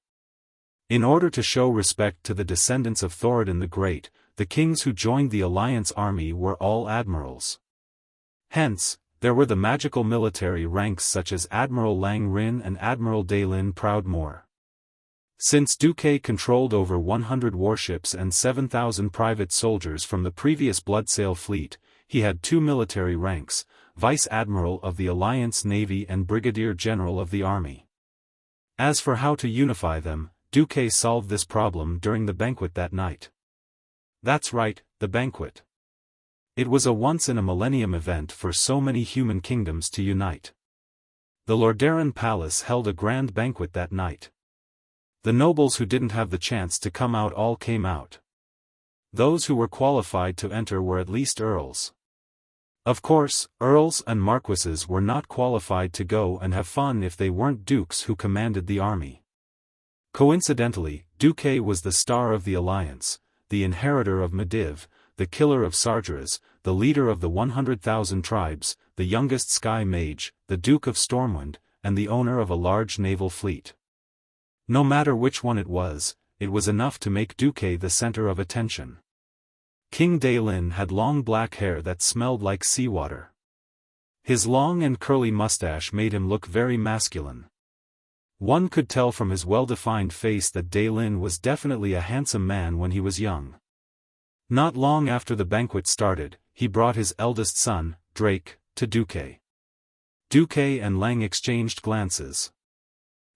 In order to show respect to the descendants of Thoradin the Great, the kings who joined the Alliance army were all admirals. Hence, there were the magical military ranks such as Admiral Lang Rin and Admiral Daelin Proudmoore. Since Duque controlled over 100 warships and 7,000 private soldiers from the previous Bloodsail fleet, he had 2 military ranks, Vice Admiral of the Alliance Navy and Brigadier General of the Army. As for how to unify them, Duque solved this problem during the banquet that night. That's right, the banquet. It was a once-in-a-millennium event for so many human kingdoms to unite. The Lordaeron Palace held a grand banquet that night. The nobles who didn't have the chance to come out all came out. Those who were qualified to enter were at least earls. Of course, earls and marquises were not qualified to go and have fun if they weren't dukes who commanded the army. Coincidentally, Duque was the star of the alliance, the inheritor of Mediv, the killer of Sargeras, the leader of the 100,000 tribes, the youngest sky mage, the Duke of Stormwind, and the owner of a large naval fleet. No matter which one it was enough to make Duque the center of attention. King Daelin had long black hair that smelled like seawater. His long and curly mustache made him look very masculine. One could tell from his well-defined face that Daelin was definitely a handsome man when he was young. Not long after the banquet started, he brought his eldest son, Drake, to Duque. Duque and Lang exchanged glances.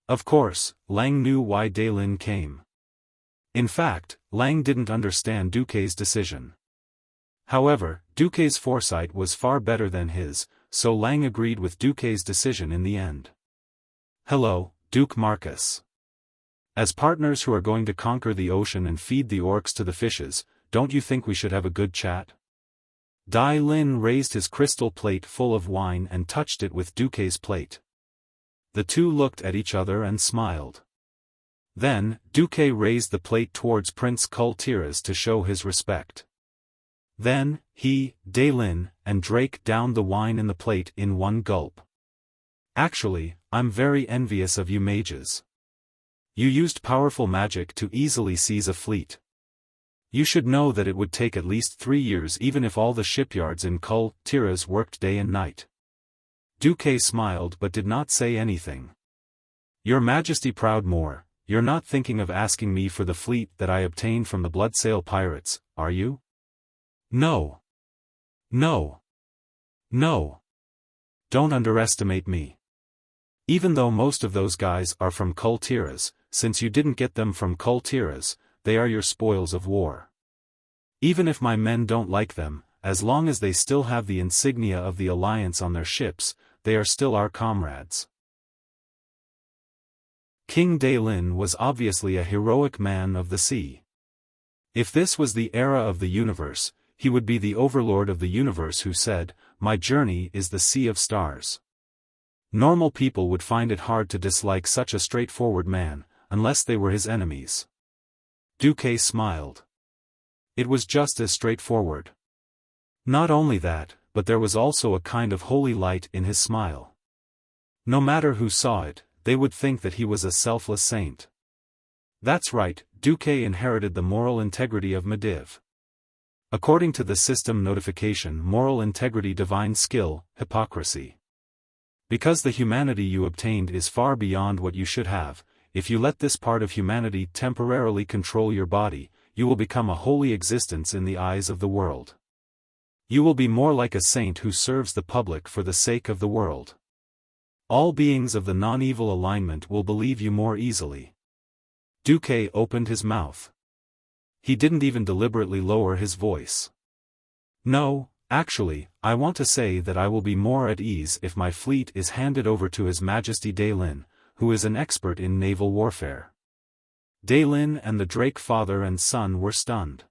Of course, Lang knew why Daelin came. In fact, Lang didn't understand Duque's decision. However, Duque's foresight was far better than his, so Lang agreed with Duque's decision in the end. Hello, Duke Marcus. As partners who are going to conquer the ocean and feed the orcs to the fishes, don't you think we should have a good chat? Daelin raised his crystal plate full of wine and touched it with Duque's plate. The two looked at each other and smiled. Then, Duque raised the plate towards Prince Kultiras to show his respect. Then, he, Daylin, and Drake downed the wine in the plate in one gulp. Actually, I'm very envious of you mages. You used powerful magic to easily seize a fleet. You should know that it would take at least 3 years even if all the shipyards in Kultiras worked day and night. Duque smiled but did not say anything. Your Majesty Proudmoore, you're not thinking of asking me for the fleet that I obtained from the Bloodsail pirates, are you? No. No. No. Don't underestimate me. Even though most of those guys are from Kultiras, since you didn't get them from Kultiras, they are your spoils of war. Even if my men don't like them, as long as they still have the insignia of the Alliance on their ships, they are still our comrades. King Daylin was obviously a heroic man of the sea. If this was the era of the universe, he would be the overlord of the universe who said, "My journey is the sea of stars." Normal people would find it hard to dislike such a straightforward man, unless they were his enemies. Duque smiled. It was just as straightforward. Not only that, but there was also a kind of holy light in his smile. No matter who saw it, they would think that he was a selfless saint. That's right, Duque inherited the moral integrity of Medivh. According to the system notification, moral integrity, divine skill, hypocrisy. Because the humanity you obtained is far beyond what you should have, if you let this part of humanity temporarily control your body, you will become a holy existence in the eyes of the world. You will be more like a saint who serves the public for the sake of the world. All beings of the non-evil alignment will believe you more easily. Duque opened his mouth. He didn't even deliberately lower his voice. No, actually, I want to say that I will be more at ease if my fleet is handed over to His Majesty Daylin, who is an expert in naval warfare. Daylin and the Drake father and son were stunned.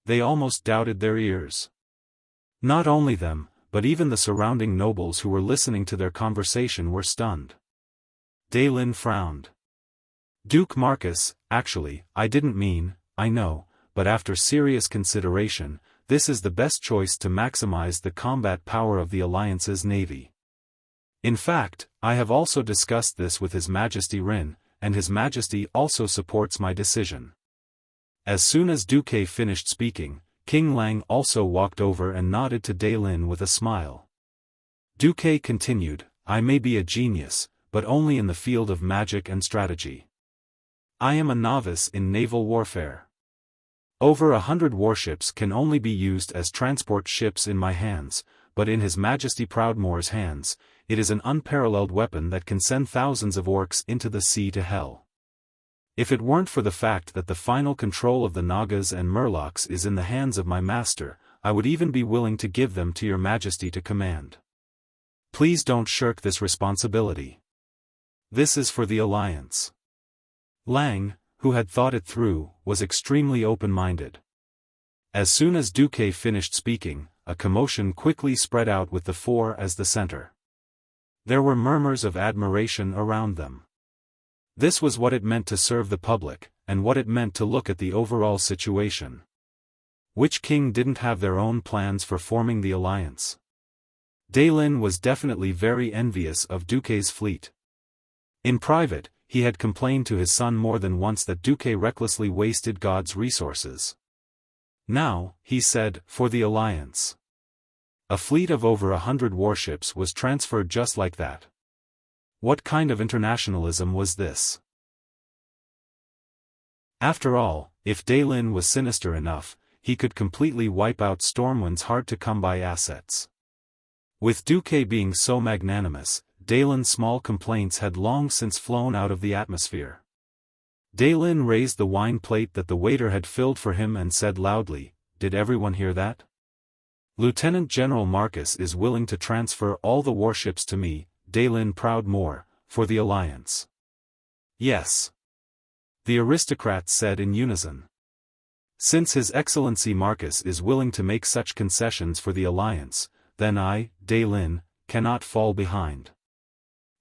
They almost doubted their ears. Not only them, but even the surrounding nobles who were listening to their conversation were stunned. Daylin frowned. Duke Marcus, actually, I didn't mean, I know, but after serious consideration, this is the best choice to maximize the combat power of the Alliance's navy. In fact, I have also discussed this with His Majesty Rin, and His Majesty also supports my decision. As soon as Duque finished speaking, King Lang also walked over and nodded to Daylin with a smile. Duque continued, I may be a genius, but only in the field of magic and strategy. I am a novice in naval warfare. Over 100 warships can only be used as transport ships in my hands, but in His Majesty Proudmoore's hands, it is an unparalleled weapon that can send thousands of orcs into the sea to hell. If it weren't for the fact that the final control of the Nagas and Murlocs is in the hands of my master, I would even be willing to give them to your Majesty to command. Please don't shirk this responsibility. This is for the Alliance. Lang, who had thought it through, was extremely open-minded. As soon as Duque finished speaking, a commotion quickly spread out with the four as the center. There were murmurs of admiration around them. This was what it meant to serve the public, and what it meant to look at the overall situation. Which king didn't have their own plans for forming the alliance? Daylin was definitely very envious of Duque's fleet. In private, he had complained to his son more than once that Duque recklessly wasted God's resources. Now, he said, for the alliance. A fleet of over 100 warships was transferred just like that. What kind of internationalism was this? After all, if Daylin was sinister enough, he could completely wipe out Stormwind's hard-to-come-by assets. With Duque being so magnanimous, Daylin's small complaints had long since flown out of the atmosphere. Daylin raised the wine plate that the waiter had filled for him and said loudly, "Did everyone hear that? Lieutenant General Marcus is willing to transfer all the warships to me, Daylin Proudmoore, for the alliance." Yes. The aristocrats said in unison. Since His Excellency Marcus is willing to make such concessions for the alliance, then I, Daylin, cannot fall behind.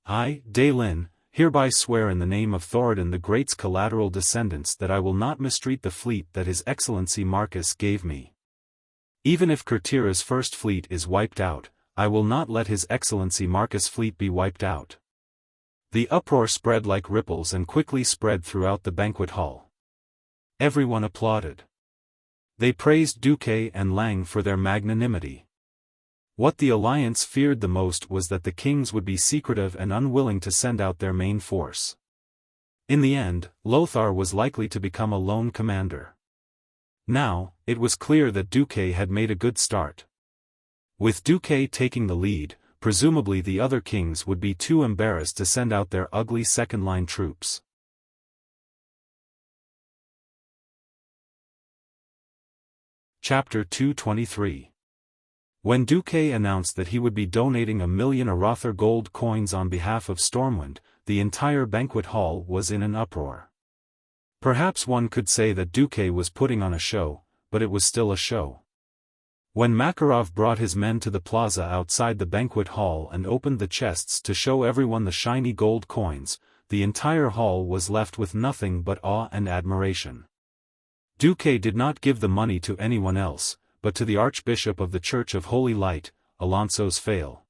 I, Daylin, hereby swear in the name of Thoradin the Great's collateral descendants that I will not mistreat the fleet that His Excellency Marcus gave me. Even if Kertira's first fleet is wiped out, I will not let His Excellency Marcus' fleet be wiped out." The uproar spread like ripples and quickly spread throughout the banquet hall. Everyone applauded. They praised Duque and Lang for their magnanimity. What the alliance feared the most was that the kings would be secretive and unwilling to send out their main force. In the end, Lothar was likely to become a lone commander. Now, it was clear that Duque had made a good start. With Duque taking the lead, presumably the other kings would be too embarrassed to send out their ugly second-line troops. Chapter 223. When Duque announced that he would be donating 1,000,000 Arather gold coins on behalf of Stormwind, the entire banquet hall was in an uproar. Perhaps one could say that Duque was putting on a show, but it was still a show. When Makarov brought his men to the plaza outside the banquet hall and opened the chests to show everyone the shiny gold coins, the entire hall was left with nothing but awe and admiration. Duque did not give the money to anyone else, but to the Archbishop of the Church of Holy Light, Alonso's Fail.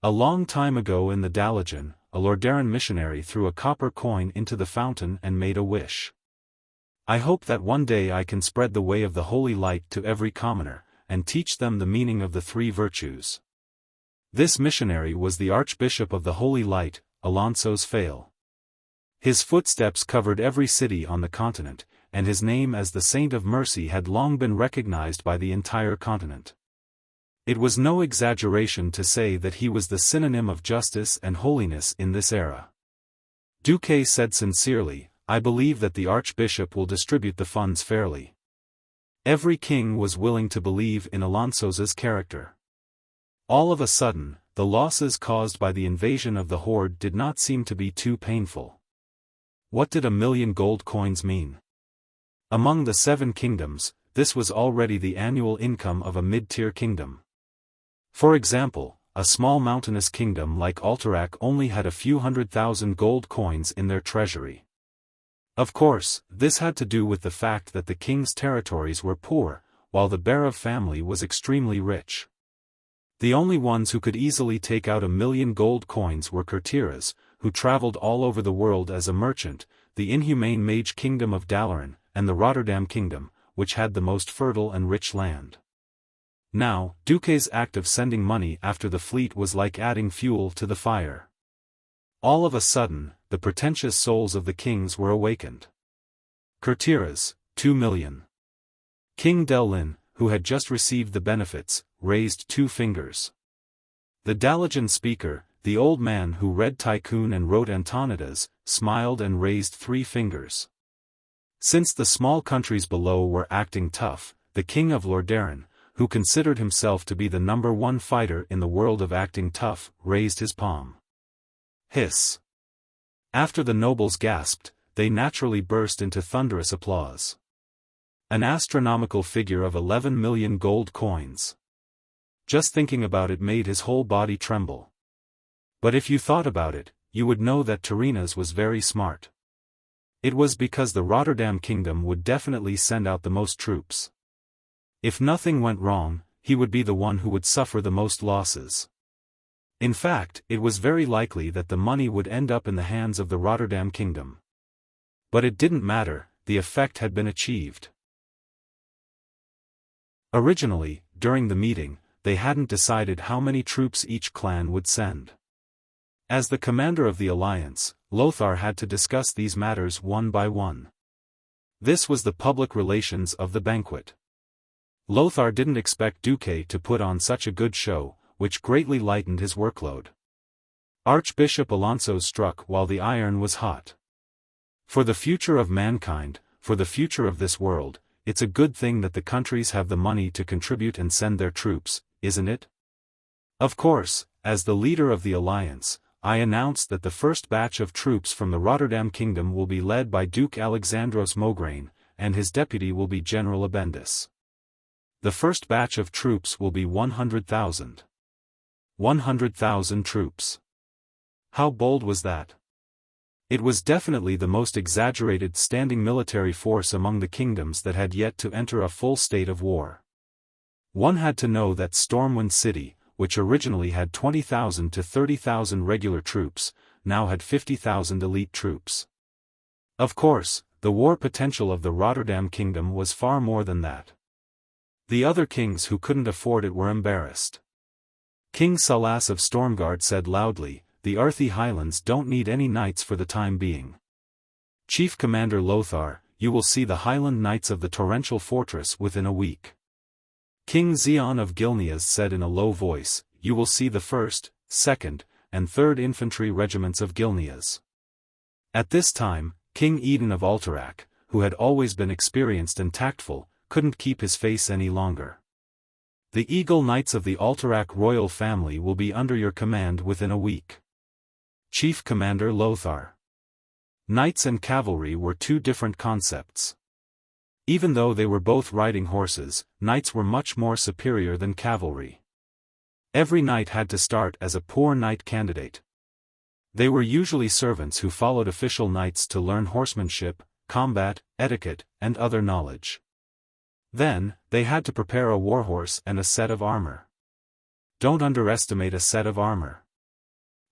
A long time ago in the Dalajan, a Lordaeran missionary threw a copper coin into the fountain and made a wish. "I hope that one day I can spread the way of the Holy Light to every commoner, and teach them the meaning of the three virtues." This missionary was the Archbishop of the Holy Light, Alonso's Fail. His footsteps covered every city on the continent, and his name as the Saint of Mercy had long been recognized by the entire continent. It was no exaggeration to say that he was the synonym of justice and holiness in this era. Duque said sincerely, "I believe that the Archbishop will distribute the funds fairly." Every king was willing to believe in Alonso's character. All of a sudden, the losses caused by the invasion of the Horde did not seem to be too painful. What did 1,000,000 gold coins mean? Among the 7 kingdoms, this was already the annual income of a mid-tier kingdom. For example, a small mountainous kingdom like Alterac only had a few 100,000 gold coins in their treasury. Of course, this had to do with the fact that the king's territories were poor, while the Berov family was extremely rich. The only ones who could easily take out 1,000,000 gold coins were Kertiras, who traveled all over the world as a merchant, the inhumane mage kingdom of Dalaran, and the Rotterdam kingdom, which had the most fertile and rich land. Now, Duque's act of sending money after the fleet was like adding fuel to the fire. All of a sudden, the pretentious souls of the kings were awakened. Kertiras, 2,000,000. King Delin, who had just received the benefits, raised 2 fingers. The Dalajan speaker, the old man who read Tycoon and wrote Antonidas, smiled and raised 3 fingers. Since the small countries below were acting tough, the king of Lordaeran, who considered himself to be the #1 fighter in the world of acting tough, raised his palm. Hiss. After the nobles gasped, they naturally burst into thunderous applause. An astronomical figure of 11,000,000 gold coins. Just thinking about it made his whole body tremble. But if you thought about it, you would know that Turinas was very smart. It was because the Rotterdam kingdom would definitely send out the most troops. If nothing went wrong, he would be the one who would suffer the most losses. In fact, it was very likely that the money would end up in the hands of the Rotterdam kingdom. But it didn't matter, the effect had been achieved. Originally, during the meeting, they hadn't decided how many troops each clan would send. As the commander of the alliance, Lothar had to discuss these matters one by one. This was the public relations of the banquet. Lothar didn't expect Duque to put on such a good show, which greatly lightened his workload. Archbishop Alonso struck while the iron was hot. For the future of mankind, for the future of this world, it's a good thing that the countries have the money to contribute and send their troops, isn't it? Of course, as the leader of the alliance, I announced that the first batch of troops from the Rotterdam kingdom will be led by Duke Alexandros Mograine, and his deputy will be General Abendis. The first batch of troops will be 100,000. 100,000 troops. How bold was that? It was definitely the most exaggerated standing military force among the kingdoms that had yet to enter a full state of war. One had to know that Stormwind City, which originally had 20,000 to 30,000 regular troops, now had 50,000 elite troops. Of course, the war potential of the Rotterdam Kingdom was far more than that. The other kings who couldn't afford it were embarrassed. King Salas of Stormguard said loudly, "The Arthi Highlands don't need any knights for the time being. Chief Commander Lothar, you will see the Highland Knights of the Torrential Fortress within a week." King Xion of Gilneas said in a low voice, "You will see the 1st, 2nd, and 3rd Infantry Regiments of Gilneas." At this time, King Eden of Alterac, who had always been experienced and tactful, couldn't keep his face any longer. "The Eagle Knights of the Alterac royal family will be under your command within a week. Chief Commander Lothar." Knights and cavalry were two different concepts. Even though they were both riding horses, knights were much more superior than cavalry. Every knight had to start as a poor knight candidate. They were usually servants who followed official knights to learn horsemanship, combat, etiquette, and other knowledge. Then, they had to prepare a warhorse and a set of armor. Don't underestimate a set of armor.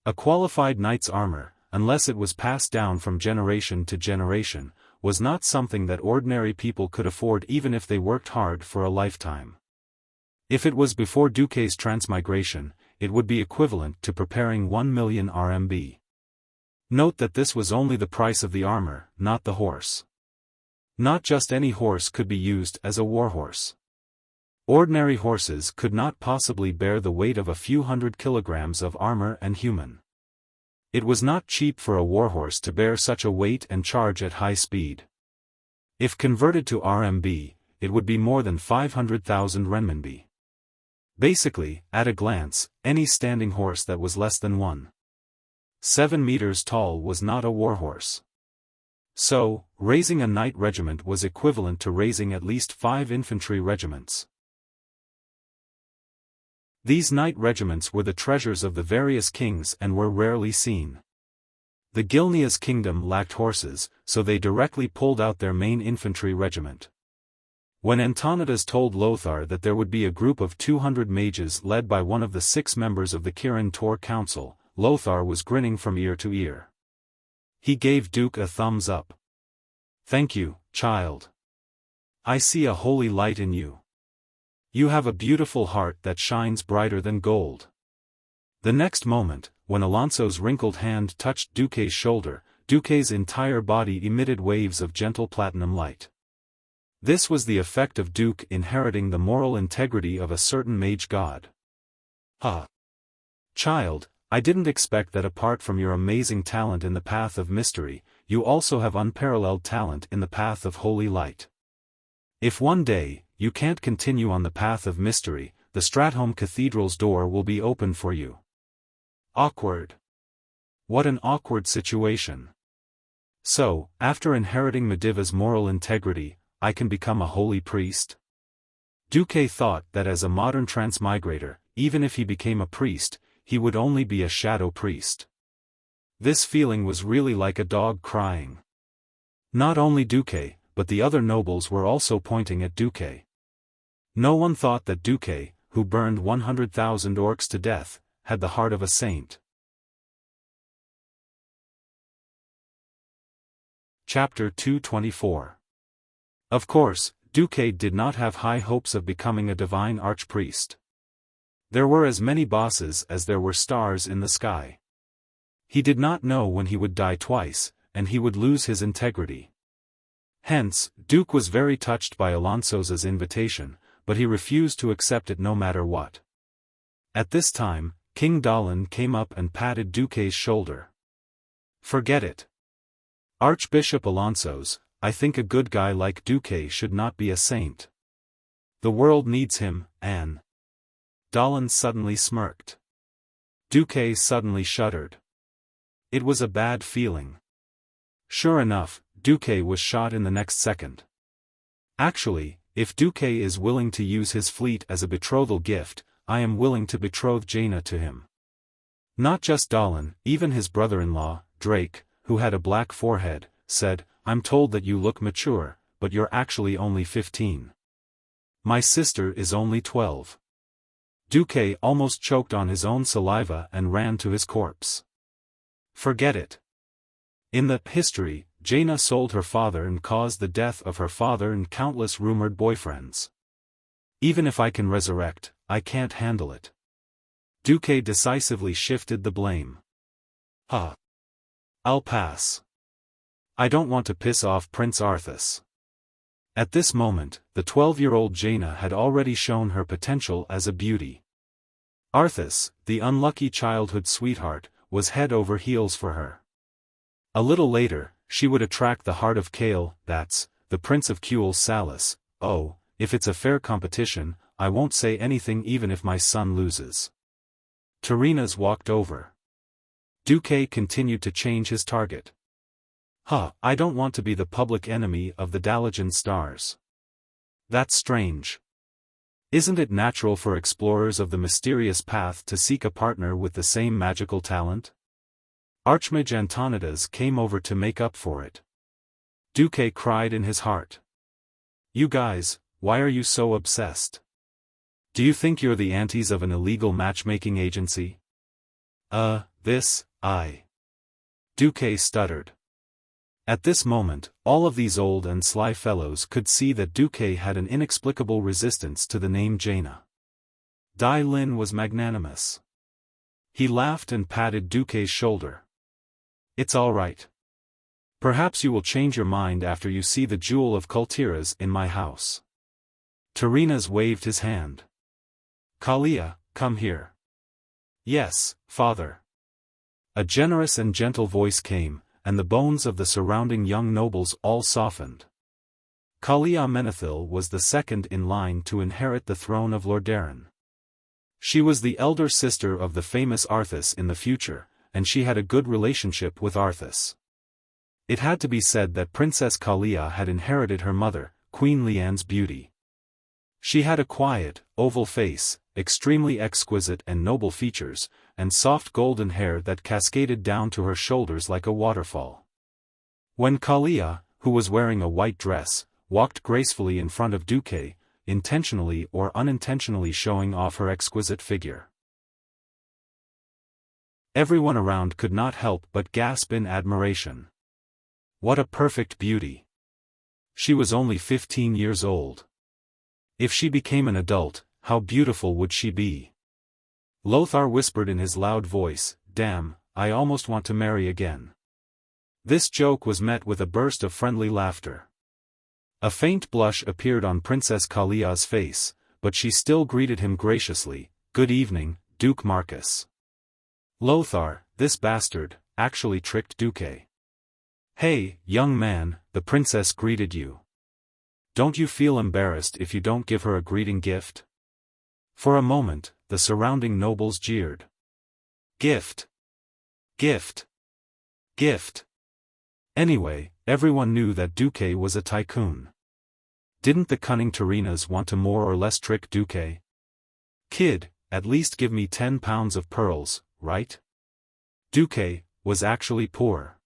A qualified knight's armor, unless it was passed down from generation to generation, was not something that ordinary people could afford even if they worked hard for a lifetime. If it was before Duque's transmigration, it would be equivalent to preparing 1 million RMB. Note that this was only the price of the armor, not the horse. Not just any horse could be used as a warhorse. Ordinary horses could not possibly bear the weight of a few hundred kilograms of armor and human. It was not cheap for a warhorse to bear such a weight and charge at high speed. If converted to RMB, it would be more than 500,000 renminbi. Basically, at a glance, any standing horse that was less than 1.7 meters tall was not a warhorse. So, raising a knight regiment was equivalent to raising at least 5 infantry regiments. These knight regiments were the treasures of the various kings and were rarely seen. The Gilneas kingdom lacked horses, so they directly pulled out their main infantry regiment. When Antonidas told Lothar that there would be a group of 200 mages led by one of the 6 members of the Kirin Tor Council, Lothar was grinning from ear to ear. He gave Duke a thumbs up. "Thank you, child. I see a holy light in you. You have a beautiful heart that shines brighter than gold." The next moment, when Alonso's wrinkled hand touched Duque's shoulder, Duque's entire body emitted waves of gentle platinum light. This was the effect of Duke inheriting the moral integrity of a certain mage god. Child, I didn't expect that apart from your amazing talent in the path of mystery, you also have unparalleled talent in the path of holy light. If one day, you can't continue on the path of mystery, the Stratholme Cathedral's door will be open for you. Awkward. What an awkward situation. So, after inheriting Mediva's moral integrity, I can become a holy priest? Duque thought that as a modern transmigrator, even if he became a priest, he would only be a shadow priest. This feeling was really like a dog crying. Not only Duque, but the other nobles were also pointing at Duque. No one thought that Duque, who burned 100,000 orcs to death, had the heart of a saint. Chapter 224. Of course, Duque did not have high hopes of becoming a divine archpriest. There were as many bosses as there were stars in the sky. He did not know when he would die twice, and he would lose his integrity. Hence, Duke was very touched by Alonso's invitation, but he refused to accept it no matter what. At this time, King Dahlin came up and patted Duque's shoulder. "Forget it. Archbishop Alonso's, I think a good guy like Duque should not be a saint. The world needs him, Anne." Dahlin suddenly smirked. Duque suddenly shuddered. It was a bad feeling. Sure enough, Duque was shot in the next second. Actually, if Duque is willing to use his fleet as a betrothal gift, I am willing to betroth Jaina to him. Not just Dahlin, even his brother-in-law, Drake, who had a black forehead, said, "I'm told that you look mature, but you're actually only 15. My sister is only 12. Duque almost choked on his own saliva and ran to his corpse. Forget it. In the history, Jaina sold her father and caused the death of her father and countless rumored boyfriends. Even if I can resurrect, I can't handle it. Duque decisively shifted the blame. I'll pass. I don't want to piss off Prince Arthas. At this moment, the 12-year-old Jaina had already shown her potential as a beauty. Arthas, the unlucky childhood sweetheart, was head over heels for her. A little later, she would attract the heart of Kale, that's, the Prince of Kuel Salis. Oh, if it's a fair competition, I won't say anything even if my son loses. Tarinas walked over. Duque continued to change his target. I don't want to be the public enemy of the Dalajan stars. That's strange. Isn't it natural for explorers of the mysterious path to seek a partner with the same magical talent? Archmage Antonidas came over to make up for it. Duque cried in his heart. You guys, why are you so obsessed? Do you think you're the aunties of an illegal matchmaking agency? Duque stuttered. At this moment, all of these old and sly fellows could see that Duque had an inexplicable resistance to the name Jaina. Dai Lin was magnanimous. He laughed and patted Duque's shoulder. It's all right. Perhaps you will change your mind after you see the Jewel of Kultiras in my house. Tarinas waved his hand. Kalia, come here. Yes, father. A generous and gentle voice came, and the bones of the surrounding young nobles all softened. Kalia Menethil was the second in line to inherit the throne of Lordaeron. She was the elder sister of the famous Arthas in the future, and she had a good relationship with Arthas. It had to be said that Princess Kalia had inherited her mother, Queen Lian's beauty. She had a quiet, oval face, extremely exquisite and noble features, and soft golden hair that cascaded down to her shoulders like a waterfall. When Kalia, who was wearing a white dress, walked gracefully in front of Duque, intentionally or unintentionally showing off her exquisite figure, everyone around could not help but gasp in admiration. What a perfect beauty! She was only 15 years old. If she became an adult, how beautiful would she be? Lothar whispered in his loud voice, "Damn, I almost want to marry again." This joke was met with a burst of friendly laughter. A faint blush appeared on Princess Kalia's face, but she still greeted him graciously, "Good evening, Duke Marcus." Lothar, this bastard, actually tricked Duque. "Hey, young man," the princess greeted you. "Don't you feel embarrassed if you don't give her a greeting gift?" For a moment, the surrounding nobles jeered. Gift! Gift! Gift! Anyway, everyone knew that Duque was a tycoon. Didn't the cunning Tarinas want to more or less trick Duque? "Kid, at least give me 10 pounds of pearls, right?" Duque was actually poor.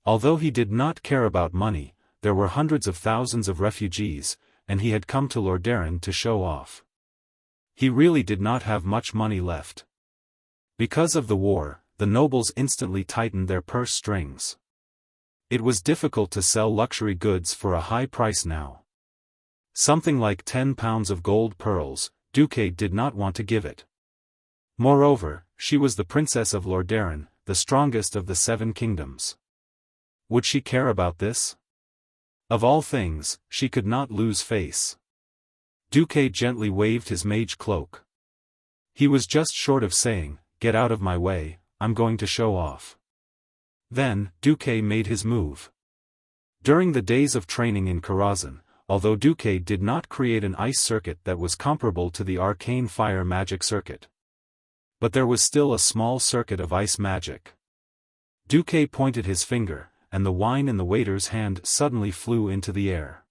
Although he did not care about money, there were hundreds of thousands of refugees, and he had come to Lordaeron to show off. He really did not have much money left. Because of the war, the nobles instantly tightened their purse strings. It was difficult to sell luxury goods for a high price now. Something like 10 pounds of gold pearls, Duque did not want to give it. Moreover, she was the princess of Lordaeron, the strongest of the 7 kingdoms. Would she care about this? Of all things, she could not lose face. Duque gently waved his mage cloak. He was just short of saying, "Get out of my way, I'm going to show off." Then, Duque made his move. During the days of training in Karazhan, although Duque did not create an ice circuit that was comparable to the arcane fire magic circuit, but there was still a small circuit of ice magic. Duque pointed his finger, and the wine in the waiter's hand suddenly flew into the air.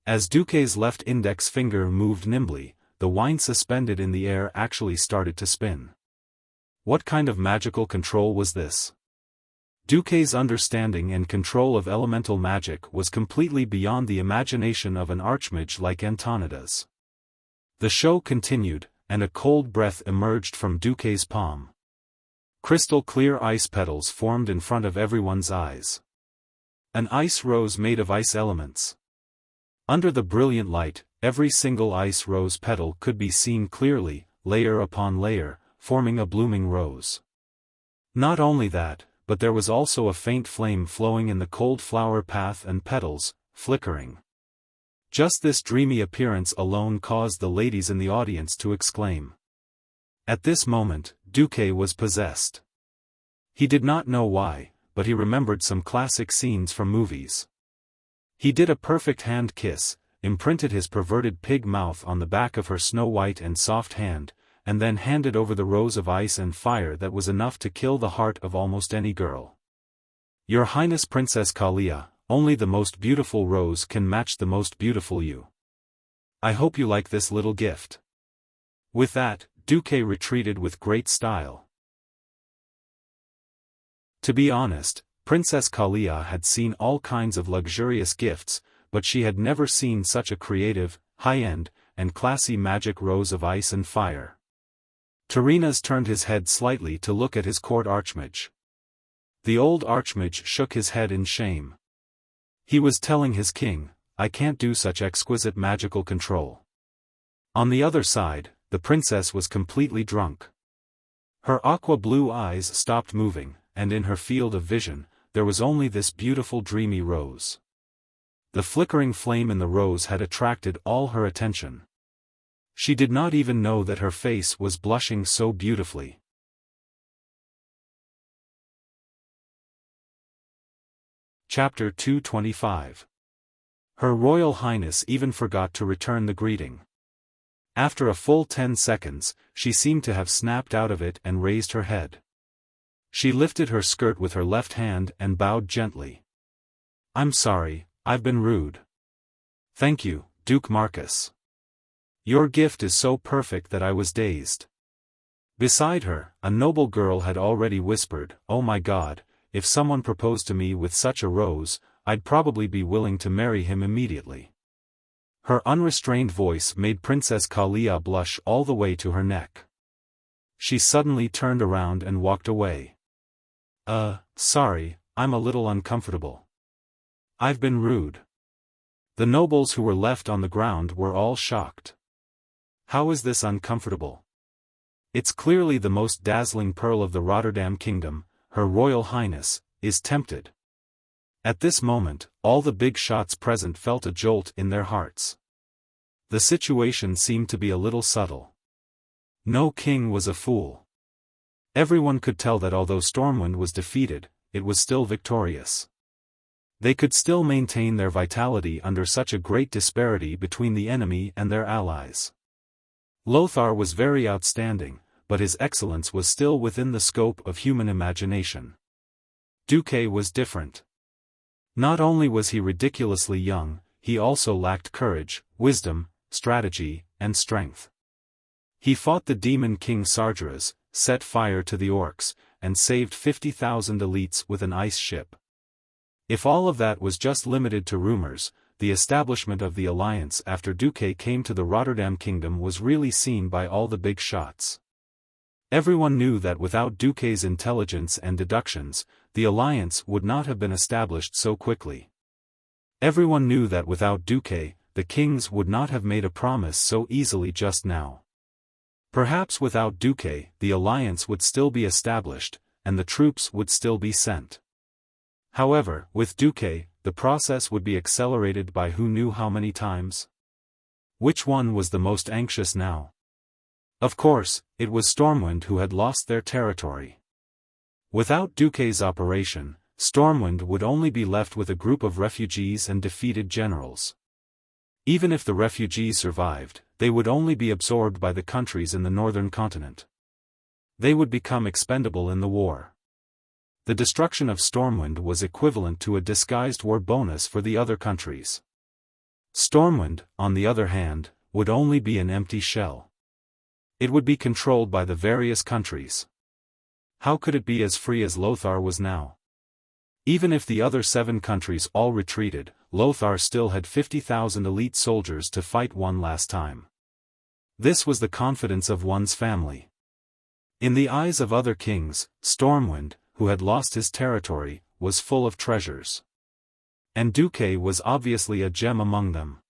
As Duque's left index finger moved nimbly, the wine suspended in the air actually started to spin. What kind of magical control was this? Duque's understanding and control of elemental magic was completely beyond the imagination of an archmage like Antonida's. The show continued, and a cold breath emerged from Duque's palm. Crystal clear ice petals formed in front of everyone's eyes. An ice rose made of ice elements. Under the brilliant light, every single ice rose petal could be seen clearly, layer upon layer, forming a blooming rose. Not only that, but there was also a faint flame flowing in the cold flower path and petals, flickering. Just this dreamy appearance alone caused the ladies in the audience to exclaim. At this moment, Duque was possessed. He did not know why, but he remembered some classic scenes from movies. He did a perfect hand kiss, imprinted his perverted pig mouth on the back of her snow-white and soft hand, and then handed over the rose of ice and fire that was enough to kill the heart of almost any girl. Your Highness Princess Kalia, only the most beautiful rose can match the most beautiful you. I hope you like this little gift. With that, Duque retreated with great style. To be honest, Princess Kalia had seen all kinds of luxurious gifts, but she had never seen such a creative, high-end, and classy magic rose of ice and fire. Tyrrhenas turned his head slightly to look at his court archmage. The old archmage shook his head in shame. He was telling his king, I can't do such exquisite magical control. On the other side, the princess was completely drunk. Her aqua-blue eyes stopped moving, and in her field of vision, there was only this beautiful dreamy rose. The flickering flame in the rose had attracted all her attention. She did not even know that her face was blushing so beautifully. Chapter 225. Her Royal Highness even forgot to return the greeting. After a full 10 seconds, she seemed to have snapped out of it and raised her head. She lifted her skirt with her left hand and bowed gently. I'm sorry, I've been rude. Thank you, Duke Marcus. Your gift is so perfect that I was dazed. Beside her, a noble girl had already whispered, oh my God, if someone proposed to me with such a rose, I'd probably be willing to marry him immediately. Her unrestrained voice made Princess Kalia blush all the way to her neck. She suddenly turned around and walked away. Sorry, I'm a little uncomfortable. I've been rude. The nobles who were left on the ground were all shocked. How is this uncomfortable? It's clearly the most dazzling pearl of the Rotterdam Kingdom, Her Royal Highness, is tempted. At this moment, all the big shots present felt a jolt in their hearts. The situation seemed to be a little subtle. No king was a fool. Everyone could tell that although Stormwind was defeated, it was still victorious. They could still maintain their vitality under such a great disparity between the enemy and their allies. Lothar was very outstanding, but his excellence was still within the scope of human imagination. Duque was different. Not only was he ridiculously young, he also lacked courage, wisdom, strategy, and strength. He fought the demon king Sargeras, set fire to the orcs, and saved 50,000 elites with an ice ship. If all of that was just limited to rumors, the establishment of the alliance after Duque came to the Rotterdam Kingdom was really seen by all the big shots. Everyone knew that without Duque's intelligence and deductions, the alliance would not have been established so quickly. Everyone knew that without Duque, the kings would not have made a promise so easily just now. Perhaps without Duque, the alliance would still be established, and the troops would still be sent. However, with Duque, the process would be accelerated by who knew how many times? Which one was the most anxious now? Of course, it was Stormwind who had lost their territory. Without Duque's operation, Stormwind would only be left with a group of refugees and defeated generals. Even if the refugees survived, they would only be absorbed by the countries in the northern continent. They would become expendable in the war. The destruction of Stormwind was equivalent to a disguised war bonus for the other countries. Stormwind, on the other hand, would only be an empty shell. It would be controlled by the various countries. How could it be as free as Lothar was now? Even if the other 7 countries all retreated, Lothar still had 50,000 elite soldiers to fight one last time. This was the confidence of one's family. In the eyes of other kings, Stormwind, who had lost his territory, was full of treasures. And Duque was obviously a gem among them.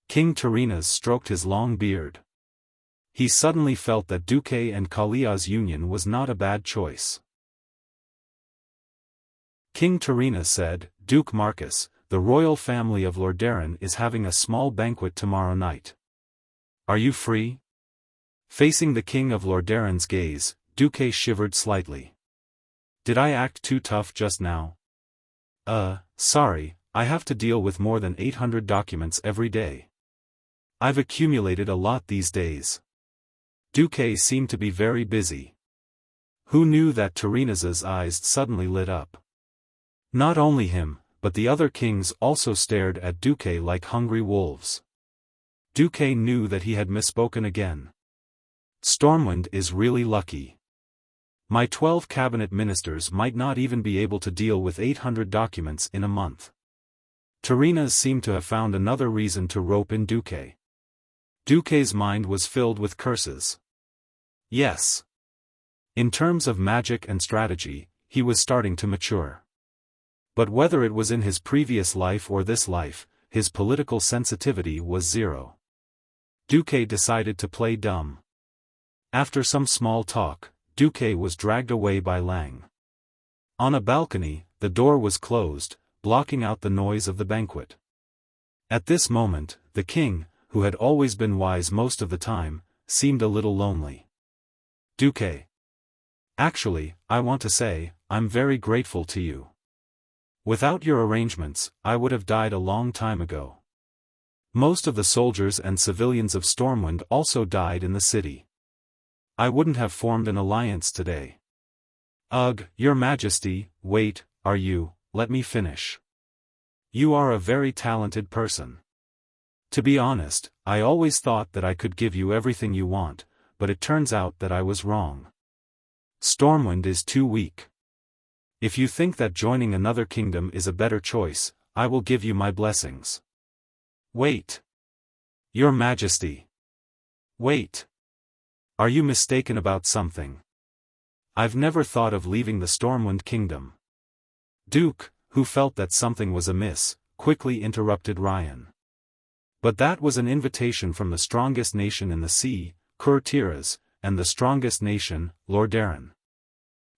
King Tarinas stroked his long beard. He suddenly felt that Duque and Kalia's union was not a bad choice. King Tarinas said, "Duke Marcus, the royal family of Lordaeron is having a small banquet tomorrow night. Are you free?" Facing the king of Lordaeron's gaze, Duque shivered slightly. "Did I act too tough just now?" Sorry, I have to deal with more than 800 documents every day. I've accumulated a lot these days." Duque seemed to be very busy. Who knew that Tarinas's eyes suddenly lit up? Not only him, but the other kings also stared at Duque like hungry wolves. Duque knew that he had misspoken again. Stormwind is really lucky. My 12 cabinet ministers might not even be able to deal with 800 documents in a month. Tarinas seemed to have found another reason to rope in Duque. Duque's mind was filled with curses. Yes. In terms of magic and strategy, he was starting to mature. But whether it was in his previous life or this life, his political sensitivity was zero. Duque decided to play dumb. After some small talk, Duque was dragged away by Lang. On a balcony, the door was closed, blocking out the noise of the banquet. At this moment, the king, who had always been wise most of the time, seemed a little lonely. "Duque. Actually, I want to say, I'm very grateful to you. Without your arrangements, I would have died a long time ago. Most of the soldiers and civilians of Stormwind also died in the city. I wouldn't have formed an alliance today." "Ugh, your majesty, wait, let me finish. You are a very talented person. To be honest, I always thought that I could give you everything you want, but it turns out that I was wrong. Stormwind is too weak. If you think that joining another kingdom is a better choice, I will give you my blessings." "Wait. Your Majesty. Wait. Are you mistaken about something? I've never thought of leaving the Stormwind Kingdom." Duke, who felt that something was amiss, quickly interrupted Ryan. "But that was an invitation from the strongest nation in the sea, Kurtiras, and the strongest nation, Lordaeron."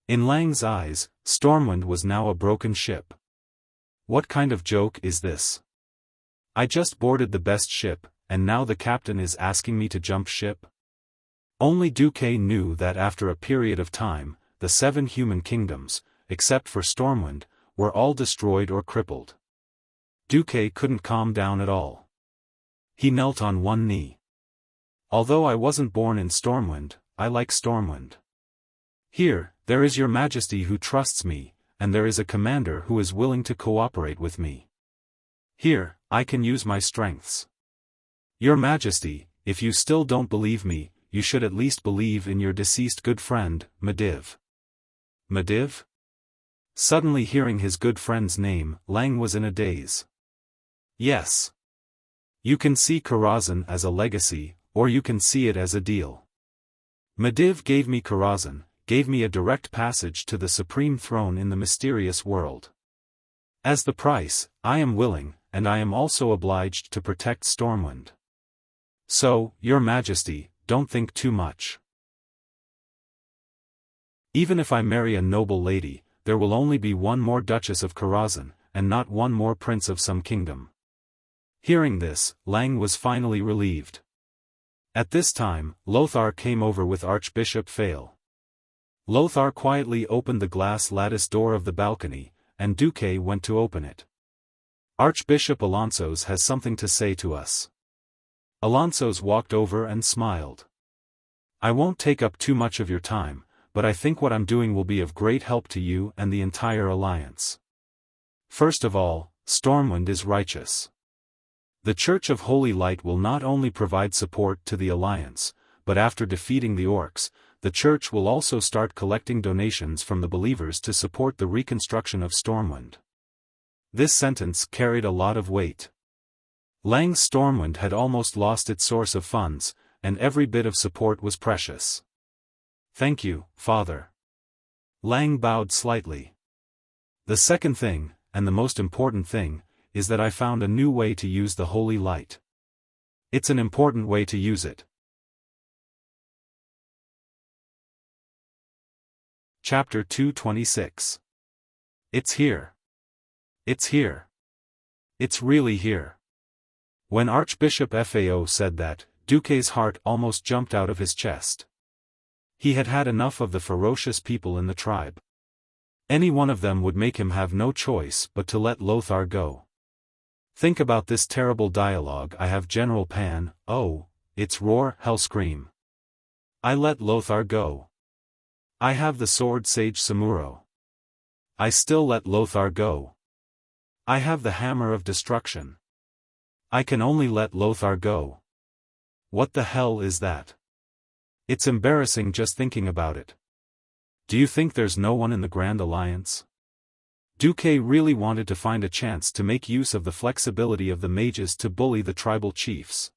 In Lang's eyes, Stormwind was now a broken ship. What kind of joke is this? I just boarded the best ship, and now the captain is asking me to jump ship? Only Duque knew that after a period of time, the 7 human kingdoms, except for Stormwind, were all destroyed or crippled. Duque couldn't calm down at all. He knelt on one knee. "Although I wasn't born in Stormwind, I like Stormwind. Here, there is your Majesty who trusts me, and there is a commander who is willing to cooperate with me. Here, I can use my strengths. Your Majesty, if you still don't believe me, you should at least believe in your deceased good friend, Mediv." Mediv? Suddenly hearing his good friend's name, Lang was in a daze. "Yes. You can see Karazhan as a legacy, or you can see it as a deal. Mediv gave me Karazhan, gave me a direct passage to the supreme throne in the mysterious world. As the price, I am willing, and I am also obliged to protect Stormwind. So, your Majesty, don't think too much. Even if I marry a noble lady, there will only be one more Duchess of Karazhan, and not one more Prince of some kingdom." Hearing this, Lang was finally relieved. At this time, Lothar came over with Archbishop Fail. Lothar quietly opened the glass lattice door of the balcony, and Duque went to open it. "Archbishop Alonsos has something to say to us." Alonsos walked over and smiled. "I won't take up too much of your time, but I think what I'm doing will be of great help to you and the entire alliance. First of all, Stormwind is righteous. The Church of Holy Light will not only provide support to the alliance, but after defeating the orcs, the church will also start collecting donations from the believers to support the reconstruction of Stormwind. This sentence carried a lot of weight. Lang's Stormwind had almost lost its source of funds, and every bit of support was precious. Thank you, Father. Lang bowed slightly. The second thing, and the most important thing, is that I found a new way to use the holy light. It's an important way to use it. Chapter 226. It's here. It's here. It's really here. When Archbishop Fao said that, Duque's heart almost jumped out of his chest. He had had enough of the ferocious people in the tribe. Any one of them would make him have no choice but to let Lothar go. Think about this terrible dialogue I have General Pan, oh, it's roar, hell scream. I let Lothar go. I have the sword Sage Samuro. I still let Lothar go. I have the hammer of destruction. I can only let Lothar go. What the hell is that? It's embarrassing just thinking about it. Do you think there's no one in the Grand Alliance? Duque really wanted to find a chance to make use of the flexibility of the mages to bully the tribal chiefs.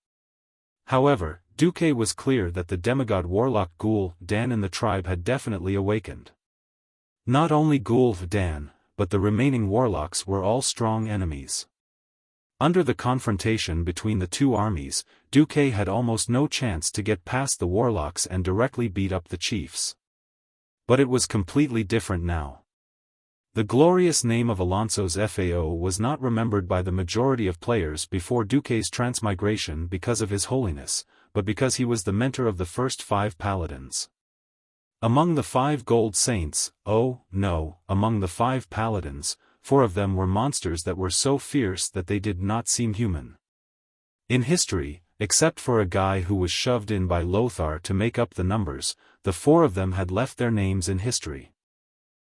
However, Duque was clear that the demigod warlock Ghoul Dan in the tribe had definitely awakened. Not only Ghoul Dan, but the remaining warlocks were all strong enemies. Under the confrontation between the two armies, Duque had almost no chance to get past the warlocks and directly beat up the chiefs. But it was completely different now. The glorious name of Alonso's FAO was not remembered by the majority of players before Duque's transmigration because of his holiness, but because he was the mentor of the first 5 paladins. Among the 5 gold saints, oh, no, among the 5 paladins, 4 of them were monsters that were so fierce that they did not seem human. In history, except for a guy who was shoved in by Lothar to make up the numbers, the 4 of them had left their names in history.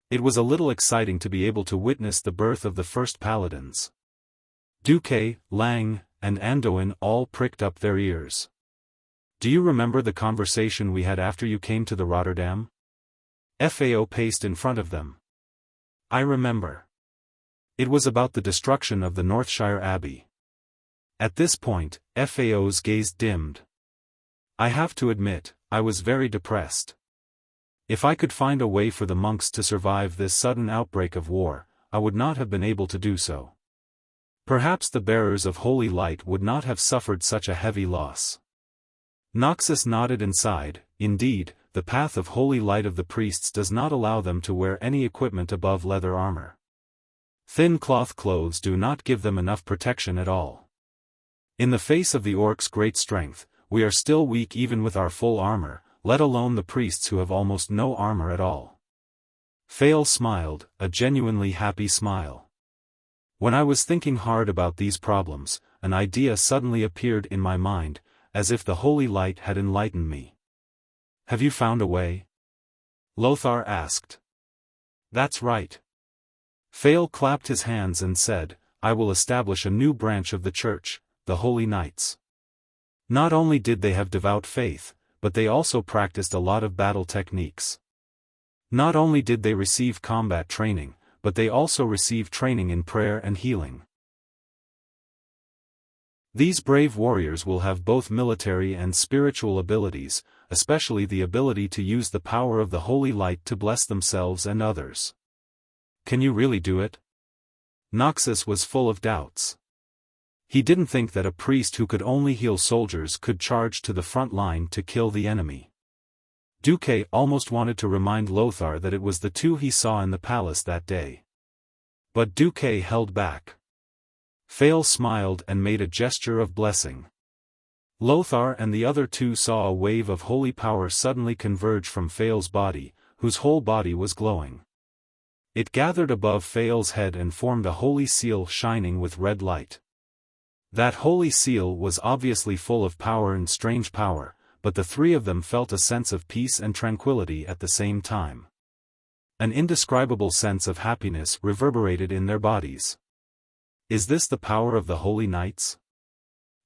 It was a little exciting to be able to witness the birth of the first paladins. Duque, Lang, and Anduin all pricked up their ears. Do you remember the conversation we had after you came to the Rotterdam? Fao paced in front of them. I remember. It was about the destruction of the Northshire Abbey. At this point, Fao's gaze dimmed. I have to admit, I was very depressed. If I could find a way for the monks to survive this sudden outbreak of war, I would not have been able to do so. Perhaps the bearers of holy light would not have suffered such a heavy loss. Noxus nodded and sighed. Indeed, the path of holy light of the priests does not allow them to wear any equipment above leather armor. Thin cloth clothes do not give them enough protection at all. In the face of the orcs' great strength, we are still weak even with our full armor, let alone the priests who have almost no armor at all. Fail smiled, a genuinely happy smile. When I was thinking hard about these problems, an idea suddenly appeared in my mind, as if the holy light had enlightened me. Have you found a way? Lothar asked. That's right. Fail clapped his hands and said, I will establish a new branch of the church, the Holy Knights. Not only did they have devout faith, but they also practiced a lot of battle techniques. Not only did they receive combat training, but they also received training in prayer and healing. These brave warriors will have both military and spiritual abilities, especially the ability to use the power of the holy light to bless themselves and others. Can you really do it? Noxus was full of doubts. He didn't think that a priest who could only heal soldiers could charge to the front line to kill the enemy. Duque almost wanted to remind Lothar that it was the 2 he saw in the palace that day. But Duque held back. Fail smiled and made a gesture of blessing. Lothar and the other 2 saw a wave of holy power suddenly converge from Fail's body, whose whole body was glowing. It gathered above Fail's head and formed a holy seal shining with red light. That holy seal was obviously full of power and strange power, but the 3 of them felt a sense of peace and tranquility at the same time. An indescribable sense of happiness reverberated in their bodies. Is this the power of the Holy Knights?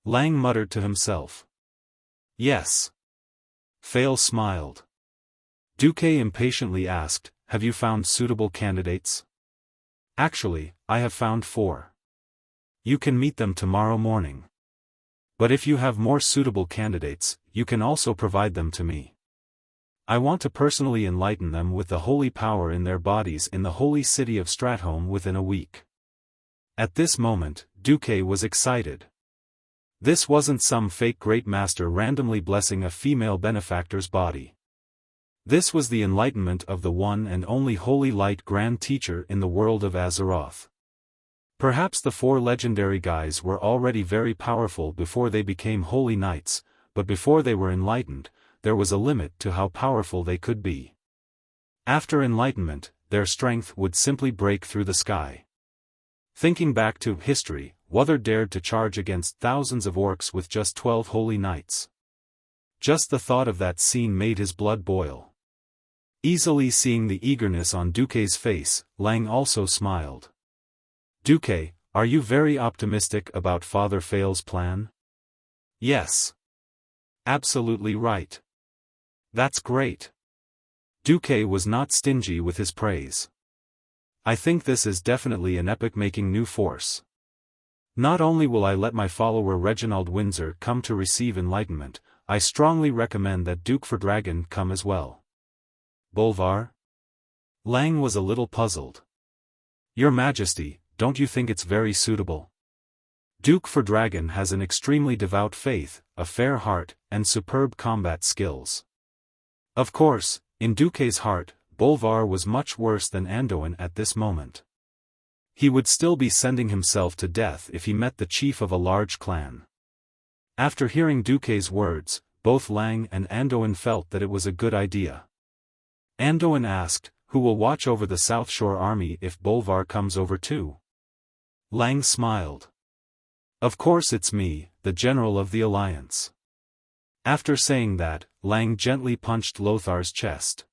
Lang muttered to himself. Yes. Fail smiled. Duque impatiently asked, "Have you found suitable candidates?" "Actually, I have found 4. You can meet them tomorrow morning. But if you have more suitable candidates, you can also provide them to me. I want to personally enlighten them with the holy power in their bodies in the holy city of Stratholme within a week." At this moment, Duque was excited. This wasn't some fake great master randomly blessing a female benefactor's body. This was the enlightenment of the one and only holy light grand teacher in the world of Azeroth. Perhaps the 4 legendary guys were already very powerful before they became holy knights, but before they were enlightened, there was a limit to how powerful they could be. After enlightenment, their strength would simply break through the sky. Thinking back to history, Wuthor dared to charge against thousands of orcs with just 12 holy knights. Just the thought of that scene made his blood boil. Easily seeing the eagerness on Duque's face, Lang also smiled. "Duque, are you very optimistic about Father Fail's plan?" "Yes. Absolutely right." "That's great." Duque was not stingy with his praise. "I think this is definitely an epoch-making new force. Not only will I let my follower Reginald Windsor come to receive enlightenment, I strongly recommend that Duke Fordragon come as well." "Bolvar?" Lang was a little puzzled. "Your Majesty, don't you think it's very suitable? Duke Fordragon has an extremely devout faith, a fair heart, and superb combat skills." Of course, in Duque's heart, Bolvar was much worse than Anduin at this moment. He would still be sending himself to death if he met the chief of a large clan. After hearing Duque's words, both Lang and Anduin felt that it was a good idea. Anduin asked, "Who will watch over the South Shore army if Bolvar comes over too?" Lang smiled. "Of course it's me, the general of the alliance." After saying that, Lang gently punched Lothar's chest.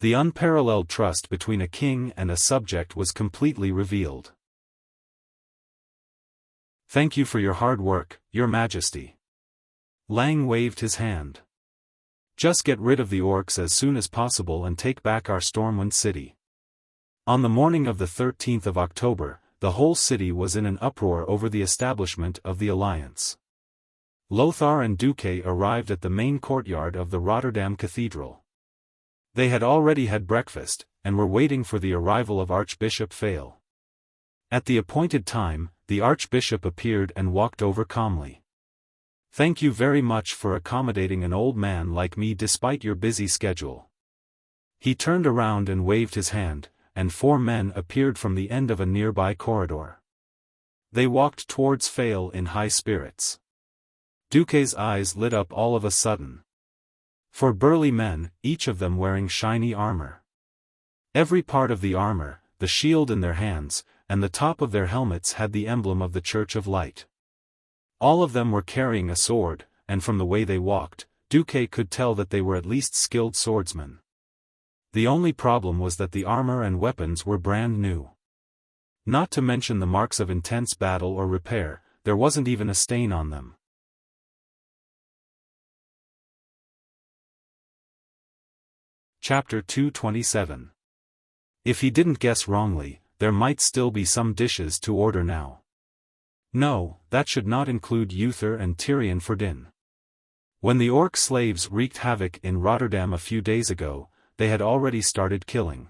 The unparalleled trust between a king and a subject was completely revealed. "Thank you for your hard work, Your Majesty." Lang waved his hand. "Just get rid of the orcs as soon as possible and take back our Stormwind city." On the morning of the 13th of October, the whole city was in an uproar over the establishment of the alliance. Lothar and Duque arrived at the main courtyard of the Rotterdam Cathedral. They had already had breakfast, and were waiting for the arrival of Archbishop Fail. At the appointed time, the Archbishop appeared and walked over calmly. "Thank you very much for accommodating an old man like me despite your busy schedule." He turned around and waved his hand, and 4 men appeared from the end of a nearby corridor. They walked towards Fail in high spirits. Duque's eyes lit up all of a sudden. 4 burly men, each of them wearing shiny armor. Every part of the armor, the shield in their hands, and the top of their helmets had the emblem of the Church of Light. All of them were carrying a sword, and from the way they walked, Duque could tell that they were at least skilled swordsmen. The only problem was that the armor and weapons were brand new. Not to mention the marks of intense battle or repair, there wasn't even a stain on them. Chapter 227. If he didn't guess wrongly, there might still be some dishes to order now. No, that should not include Uther and Tyrion Fordin. When the orc slaves wreaked havoc in Rotterdam a few days ago, they had already started killing.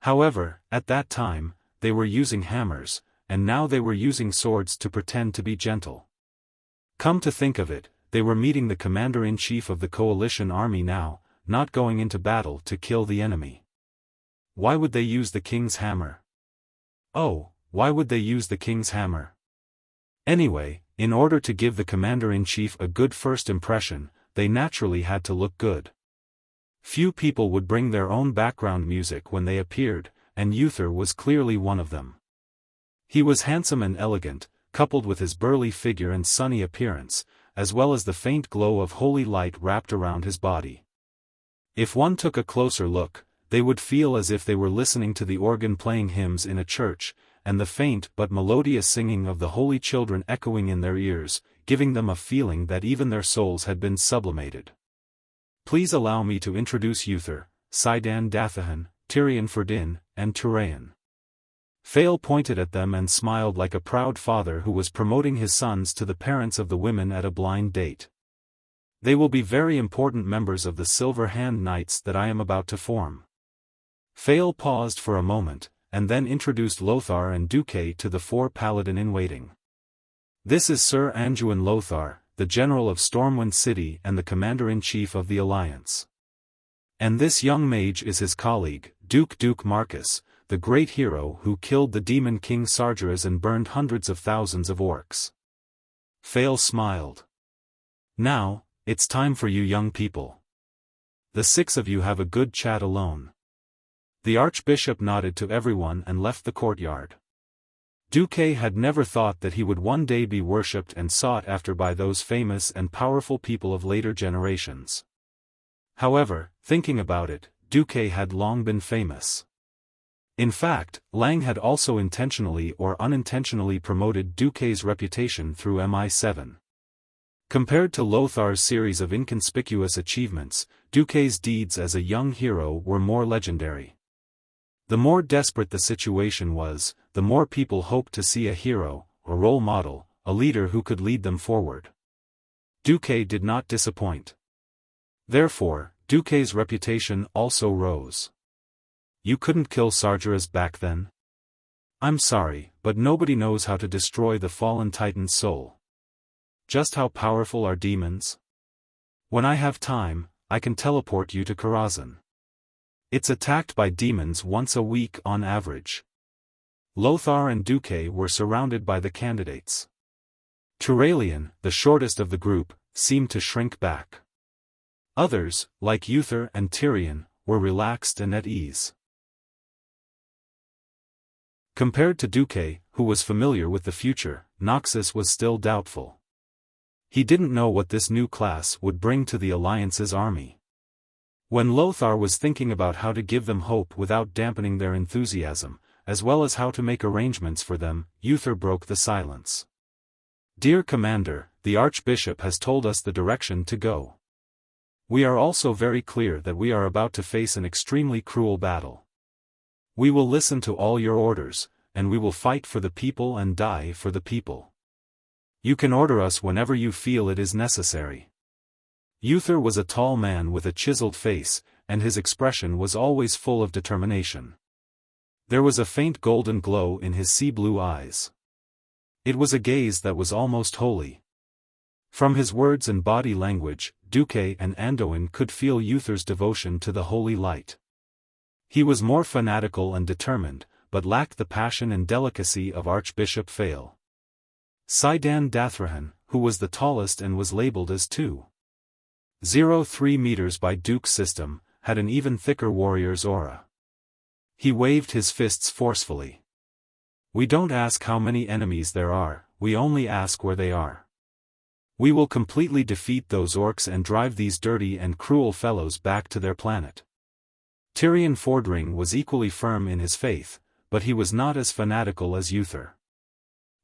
However, at that time, they were using hammers, and now they were using swords to pretend to be gentle. Come to think of it, they were meeting the commander-in-chief of the coalition army now, not going into battle to kill the enemy. Why would they use the king's hammer? Oh, why would they use the king's hammer? Anyway, in order to give the commander-in-chief a good first impression, they naturally had to look good. Few people would bring their own background music when they appeared, and Uther was clearly one of them. He was handsome and elegant, coupled with his burly figure and sunny appearance, as well as the faint glow of holy light wrapped around his body. If one took a closer look, they would feel as if they were listening to the organ playing hymns in a church, and the faint but melodious singing of the holy children echoing in their ears, giving them a feeling that even their souls had been sublimated. Please allow me to introduce Uther, Sidan Dathahan, Tyrion Ferdin, and Turayan. Fael pointed at them and smiled like a proud father who was promoting his sons to the parents of the women at a blind date. They will be very important members of the Silver Hand Knights that I am about to form. Fael paused for a moment, and then introduced Lothar and Duque to the 4 paladin-in-waiting. This is Sir Anduin Lothar, the general of Stormwind City and the commander-in-chief of the Alliance. And this young mage is his colleague, Duke Marcus, the great hero who killed the demon king Sargeras and burned hundreds of thousands of orcs. Fael smiled. Now, it's time for you young people. The 6 of you have a good chat alone. The archbishop nodded to everyone and left the courtyard. Duque had never thought that he would one day be worshipped and sought after by those famous and powerful people of later generations. However, thinking about it, Duque had long been famous. In fact, Lang had also intentionally or unintentionally promoted Duque's reputation through MI7. Compared to Lothar's series of inconspicuous achievements, Duque's deeds as a young hero were more legendary. The more desperate the situation was, the more people hoped to see a hero, a role model, a leader who could lead them forward. Duque did not disappoint. Therefore, Duque's reputation also rose. You couldn't kill Sargeras back then? I'm sorry, but nobody knows how to destroy the fallen Titan's soul. Just how powerful are demons? When I have time, I can teleport you to Karazhan. It's attacked by demons once a week on average. Lothar and Duque were surrounded by the candidates. Turalian, the shortest of the group, seemed to shrink back. Others, like Uther and Tyrion, were relaxed and at ease. Compared to Duque, who was familiar with the future, Noxus was still doubtful. He didn't know what this new class would bring to the Alliance's army. When Lothar was thinking about how to give them hope without dampening their enthusiasm, as well as how to make arrangements for them, Uther broke the silence. Dear Commander, the Archbishop has told us the direction to go. We are also very clear that we are about to face an extremely cruel battle. We will listen to all your orders, and we will fight for the people and die for the people. You can order us whenever you feel it is necessary. Uther was a tall man with a chiseled face, and his expression was always full of determination. There was a faint golden glow in his sea-blue eyes. It was a gaze that was almost holy. From his words and body language, Duque and Anduin could feel Uther's devotion to the holy light. He was more fanatical and determined, but lacked the passion and delicacy of Archbishop Fael. Sidan Dathahan, who was the tallest and was labeled as 2.03 meters by Duke's system, had an even thicker warrior's aura. He waved his fists forcefully. We don't ask how many enemies there are, we only ask where they are. We will completely defeat those orcs and drive these dirty and cruel fellows back to their planet. Tyrion Fordring was equally firm in his faith, but he was not as fanatical as Uther.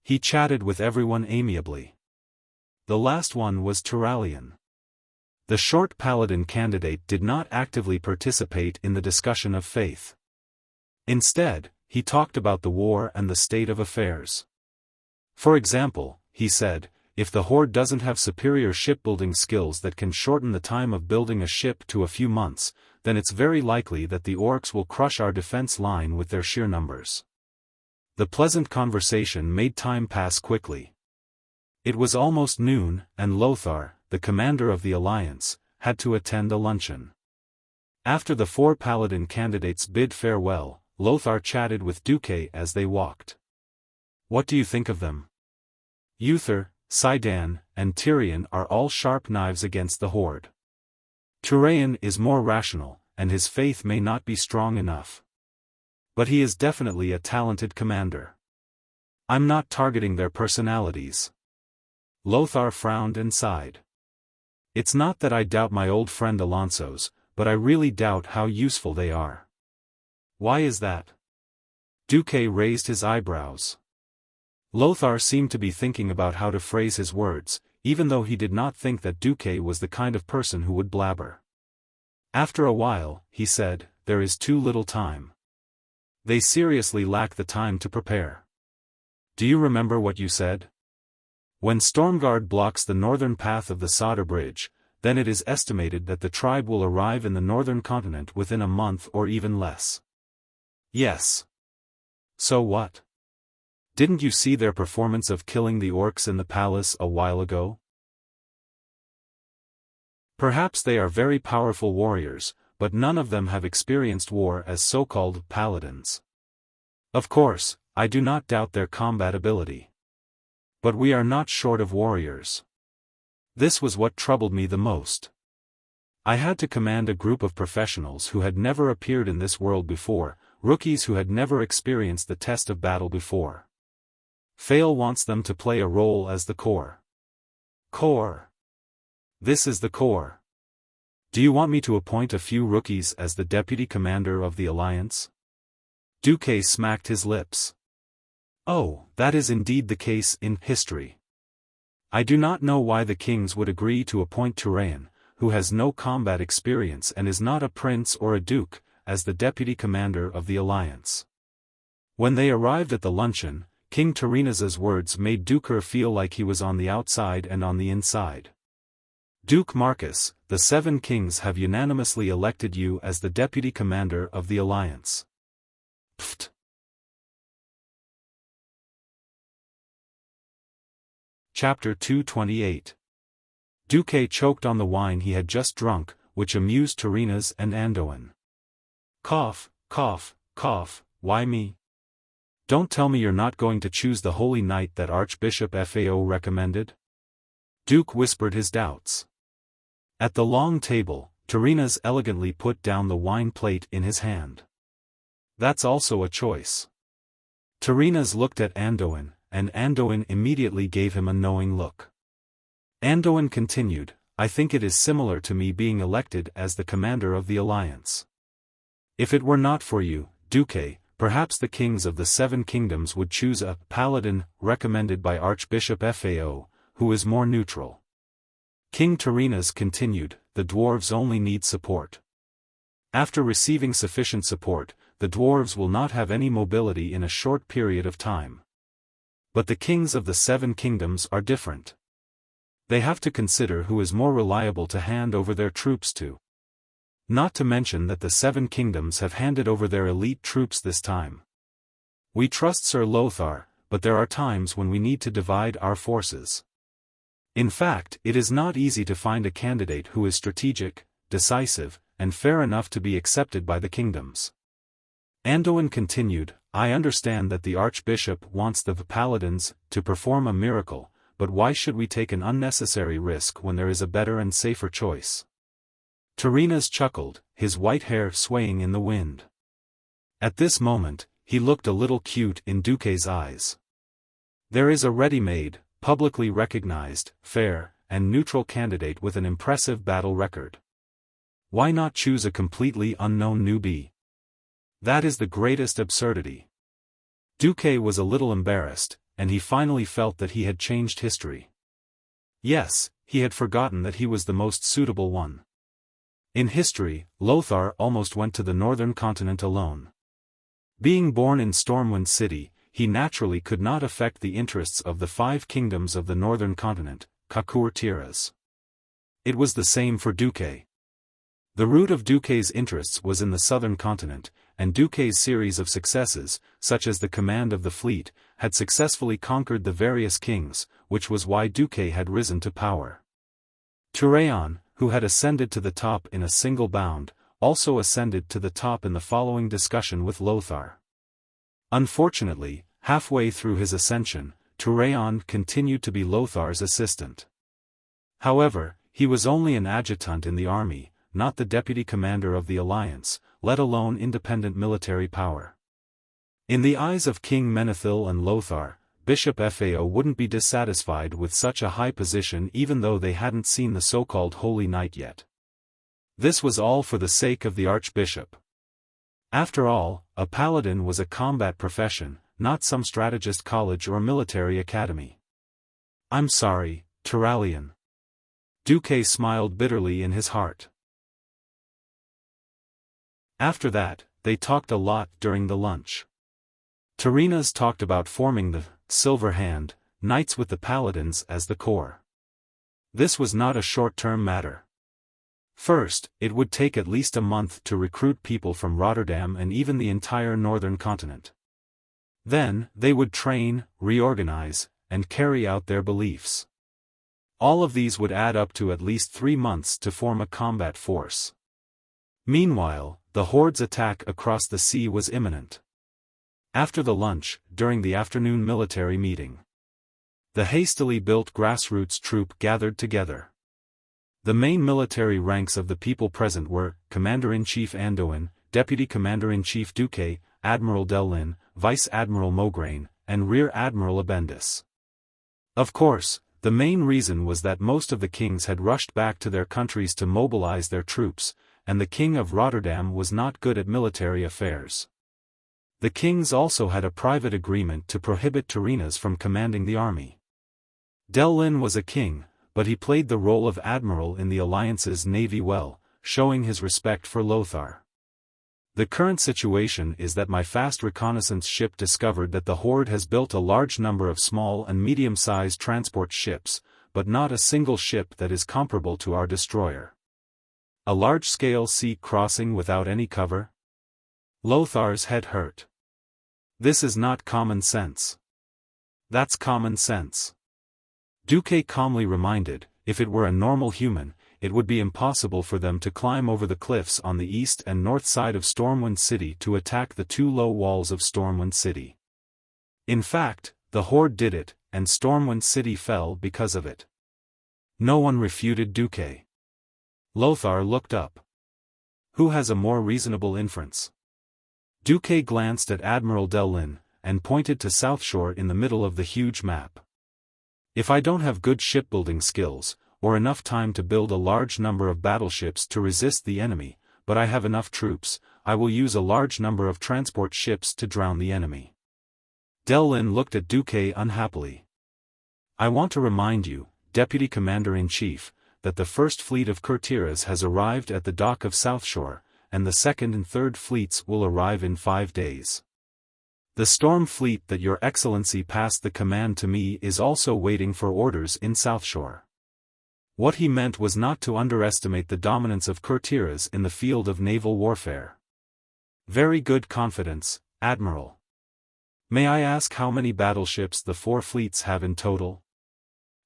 He chatted with everyone amiably. The last one was Turalian. The short paladin candidate did not actively participate in the discussion of faith. Instead, he talked about the war and the state of affairs. For example, he said, if the Horde doesn't have superior shipbuilding skills that can shorten the time of building a ship to a few months, then it's very likely that the orcs will crush our defense line with their sheer numbers. The pleasant conversation made time pass quickly. It was almost noon, and Lothar, the commander of the Alliance, had to attend a luncheon. After the 4 paladin candidates bid farewell, Lothar chatted with Duque as they walked. What do you think of them? Uther, Sidan, and Tyrion are all sharp knives against the Horde. Turayan is more rational, and his faith may not be strong enough. But he is definitely a talented commander. I'm not targeting their personalities. Lothar frowned and sighed. It's not that I doubt my old friend Alonso's, but I really doubt how useful they are. Why is that? Duque raised his eyebrows. Lothar seemed to be thinking about how to phrase his words, even though he did not think that Duque was the kind of person who would blabber. After a while, he said, there is too little time. They seriously lack the time to prepare. Do you remember what you said? When Stormguard blocks the northern path of the Sada Bridge, then it is estimated that the tribe will arrive in the northern continent within a month or even less. Yes. So what? Didn't you see their performance of killing the orcs in the palace a while ago? Perhaps they are very powerful warriors, but none of them have experienced war as so-called paladins. Of course, I do not doubt their combat ability. But we are not short of warriors. This was what troubled me the most. I had to command a group of professionals who had never appeared in this world before, rookies who had never experienced the test of battle before. Fail wants them to play a role as the core. Core. This is the core. Do you want me to appoint a few rookies as the deputy commander of the alliance? Duque smacked his lips. Oh, that is indeed the case in history. I do not know why the kings would agree to appoint Turayan, who has no combat experience and is not a prince or a duke, as the deputy commander of the alliance. When they arrived at the luncheon, King Tyrrhena's words made Duker feel like he was on the outside and on the inside. Duke Marcus, the 7 kings have unanimously elected you as the deputy commander of the alliance. Pfft. Chapter 228. Duque choked on the wine he had just drunk, which amused Tyrrhena's and Andoin. Cough, cough, cough, why me? Don't tell me you're not going to choose the holy knight that Archbishop Fao recommended? Duke whispered his doubts. At the long table, Tyrrhena's elegantly put down the wine plate in his hand. That's also a choice. Tyrrhena's looked at Andoin, and Andoin immediately gave him a knowing look. Andoin continued, I think it is similar to me being elected as the commander of the alliance. If it were not for you, Duque, perhaps the kings of the 7 kingdoms would choose a paladin recommended by Archbishop Fao, who is more neutral. King Tyrrhena's continued, the dwarves only need support. After receiving sufficient support, the dwarves will not have any mobility in a short period of time. But the kings of the 7 kingdoms are different. They have to consider who is more reliable to hand over their troops to. Not to mention that the 7 kingdoms have handed over their elite troops this time. We trust Sir Lothar, but there are times when we need to divide our forces. In fact, it is not easy to find a candidate who is strategic, decisive, and fair enough to be accepted by the kingdoms. Andoin continued, I understand that the Archbishop wants the paladins to perform a miracle, but why should we take an unnecessary risk when there is a better and safer choice? Tyrrhena's chuckled, his white hair swaying in the wind. At this moment, he looked a little cute in Duque's eyes. There is a ready-made, publicly recognized, fair, and neutral candidate with an impressive battle record. Why not choose a completely unknown newbie? That is the greatest absurdity. Duque was a little embarrassed, and he finally felt that he had changed history. Yes, he had forgotten that he was the most suitable one. In history, Lothar almost went to the northern continent alone. Being born in Stormwind City, he naturally could not affect the interests of the 5 kingdoms of the northern continent, Kakur Tiras. It was the same for Duque. The root of Duque's interests was in the southern continent, and Duque's series of successes, such as the command of the fleet, had successfully conquered the various kings, which was why Duque had risen to power. Turayan, who had ascended to the top in a single bound, also ascended to the top in the following discussion with Lothar. Unfortunately, halfway through his ascension, Turayan continued to be Lothar's assistant. However, he was only an adjutant in the army, not the deputy commander of the alliance, let alone independent military power. In the eyes of King Menethil and Lothar, Bishop Fao wouldn't be dissatisfied with such a high position even though they hadn't seen the so-called Holy Knight yet. This was all for the sake of the Archbishop. After all, a paladin was a combat profession, not some strategist college or military academy. I'm sorry, Turalian. Duque smiled bitterly in his heart. After that, they talked a lot during the lunch. Tarinas talked about forming the Silver Hand Knights with the Paladins as the core. This was not a short-term matter. First, it would take at least a month to recruit people from Rotterdam and even the entire northern continent. Then, they would train, reorganize, and carry out their beliefs. All of these would add up to at least 3 months to form a combat force. Meanwhile, the Horde's attack across the sea was imminent. After the lunch, during the afternoon military meeting, the hastily built grassroots troop gathered together. The main military ranks of the people present were Commander-in-Chief Andoin, Deputy Commander-in-Chief Duque, Admiral Delin, Vice Admiral Mograine, and Rear Admiral Abendis. Of course, the main reason was that most of the kings had rushed back to their countries to mobilize their troops, and the King of Rotterdam was not good at military affairs. The kings also had a private agreement to prohibit Tarinas from commanding the army. Delin was a king, but he played the role of admiral in the Alliance's navy well, showing his respect for Lothar. The current situation is that my fast reconnaissance ship discovered that the Horde has built a large number of small and medium-sized transport ships, but not a single ship that is comparable to our destroyer. A large-scale sea crossing without any cover? Lothar's head hurt. This is not common sense. That's common sense. Duque calmly reminded, if it were a normal human, it would be impossible for them to climb over the cliffs on the east and north side of Stormwind City to attack the 2 low walls of Stormwind City. In fact, the Horde did it, and Stormwind City fell because of it. No one refuted Duque. Lothar looked up. Who has a more reasonable inference? Duque glanced at Admiral Delin, and pointed to South Shore in the middle of the huge map. If I don't have good shipbuilding skills, or enough time to build a large number of battleships to resist the enemy, but I have enough troops, I will use a large number of transport ships to drown the enemy. Delin looked at Duque unhappily. I want to remind you, Deputy Commander-in-Chief, that the first fleet of courtiers has arrived at the dock of South Shore, and the second and third fleets will arrive in 5 days. The storm fleet that Your Excellency passed the command to me is also waiting for orders in South Shore. What he meant was not to underestimate the dominance of courtiers in the field of naval warfare. Very good confidence, Admiral. May I ask how many battleships the 4 fleets have in total?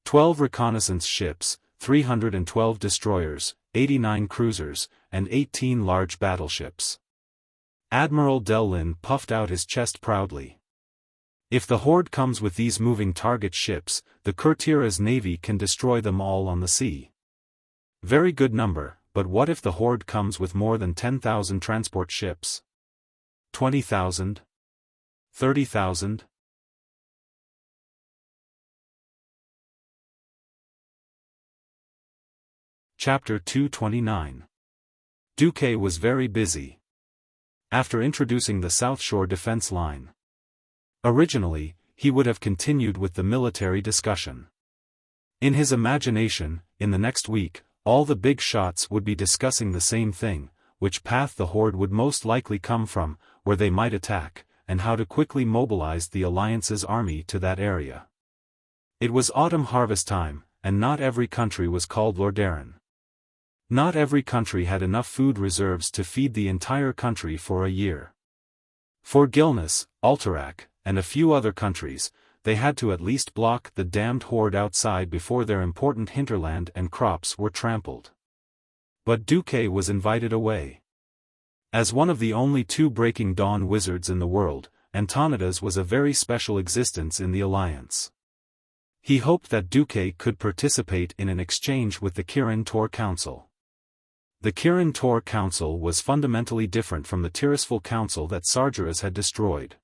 12 reconnaissance ships, 312 destroyers, 89 cruisers, and 18 large battleships. Admiral Delin puffed out his chest proudly. If the Horde comes with these moving target ships, the Courtiera's navy can destroy them all on the sea. Very good number, but what if the Horde comes with more than 10,000 transport ships? 20,000? 30,000? Chapter 229. Duque was very busy. After introducing the South Shore defense line. Originally, he would have continued with the military discussion. In his imagination, in the next week, all the big shots would be discussing the same thing, which path the Horde would most likely come from, where they might attack, and how to quickly mobilize the Alliance's army to that area. It was autumn harvest time, and not every country was called Lordaeron. Not every country had enough food reserves to feed the entire country for a year. For Gilnis, Alterac, and a few other countries, they had to at least block the damned Horde outside before their important hinterland and crops were trampled. But Duque was invited away. As one of the only 2 Breaking Dawn wizards in the world, Antonidas was a very special existence in the Alliance. He hoped that Duque could participate in an exchange with the Kirin Tor Council. The Kirin Tor Council was fundamentally different from the Tirisfal Council that Sargeras had destroyed.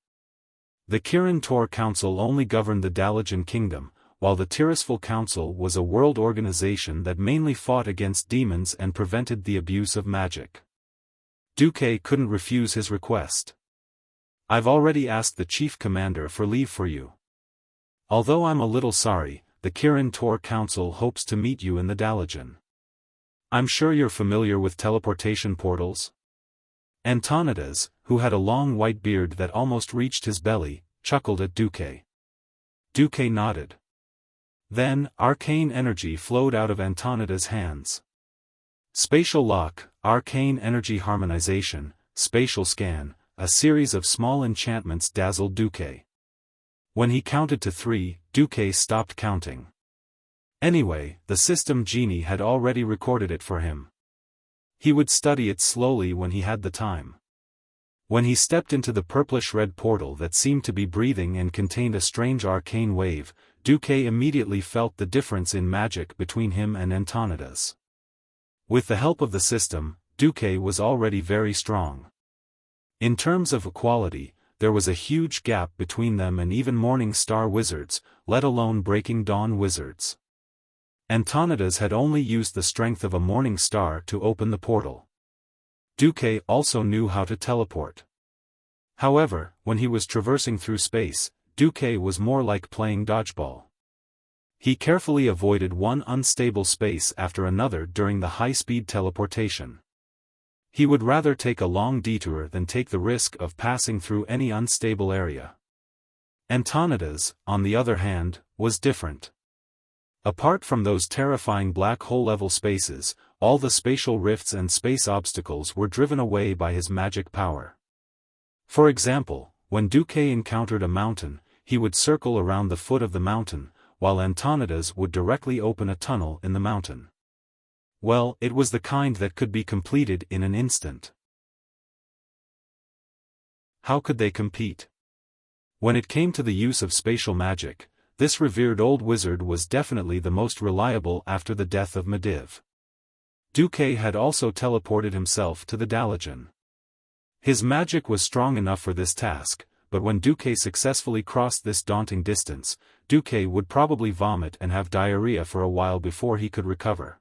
The Kirin Tor Council only governed the Dalajan Kingdom, while the Tirisfal Council was a world organization that mainly fought against demons and prevented the abuse of magic. Duque couldn't refuse his request. I've already asked the Chief Commander for leave for you. Although I'm a little sorry, the Kirin Tor Council hopes to meet you in the Dalajan. I'm sure you're familiar with teleportation portals? Antonidas, who had a long white beard that almost reached his belly, chuckled at Duque. Duque nodded. Then, arcane energy flowed out of Antonidas' hands. Spatial lock, arcane energy harmonization, spatial scan, a series of small enchantments dazzled Duque. When he counted to 3, Duque stopped counting. Anyway, the system genie had already recorded it for him. He would study it slowly when he had the time. When he stepped into the purplish-red portal that seemed to be breathing and contained a strange arcane wave, Duque immediately felt the difference in magic between him and Antonidas. With the help of the system, Duque was already very strong. In terms of equality, there was a huge gap between them and even Morning Star wizards, let alone Breaking Dawn wizards. Antonidas had only used the strength of a Morning Star to open the portal. Duque also knew how to teleport. However, when he was traversing through space, Duque was more like playing dodgeball. He carefully avoided one unstable space after another during the high-speed teleportation. He would rather take a long detour than take the risk of passing through any unstable area. Antonidas, on the other hand, was different. Apart from those terrifying black hole-level spaces, all the spatial rifts and space obstacles were driven away by his magic power. For example, when Duque encountered a mountain, he would circle around the foot of the mountain, while Antonidas would directly open a tunnel in the mountain. Well, it was the kind that could be completed in an instant. How could they compete? When it came to the use of spatial magic, this revered old wizard was definitely the most reliable after the death of Medivh. Duque had also teleported himself to the Dalajan. His magic was strong enough for this task, but when Duque successfully crossed this daunting distance, Duque would probably vomit and have diarrhea for a while before he could recover.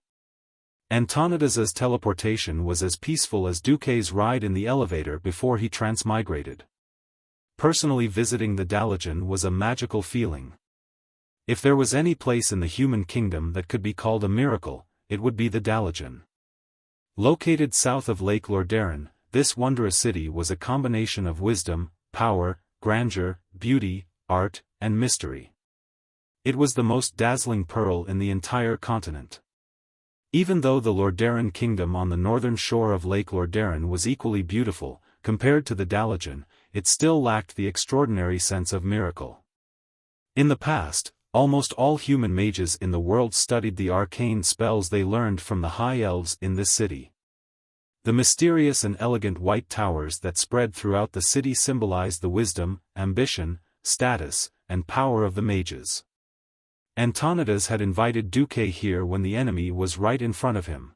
Antonidas's teleportation was as peaceful as Duque's ride in the elevator before he transmigrated. Personally visiting the Dalajan was a magical feeling. If there was any place in the human kingdom that could be called a miracle, it would be the Dalajan. Located south of Lake Lordaeron, this wondrous city was a combination of wisdom, power, grandeur, beauty, art, and mystery. It was the most dazzling pearl in the entire continent. Even though the Lordaeron kingdom on the northern shore of Lake Lordaeron was equally beautiful, compared to the Dalajan, it still lacked the extraordinary sense of miracle. In the past, almost all human mages in the world studied the arcane spells they learned from the high elves in this city. The mysterious and elegant white towers that spread throughout the city symbolized the wisdom, ambition, status, and power of the mages. Antonidas had invited Duque here when the enemy was right in front of him.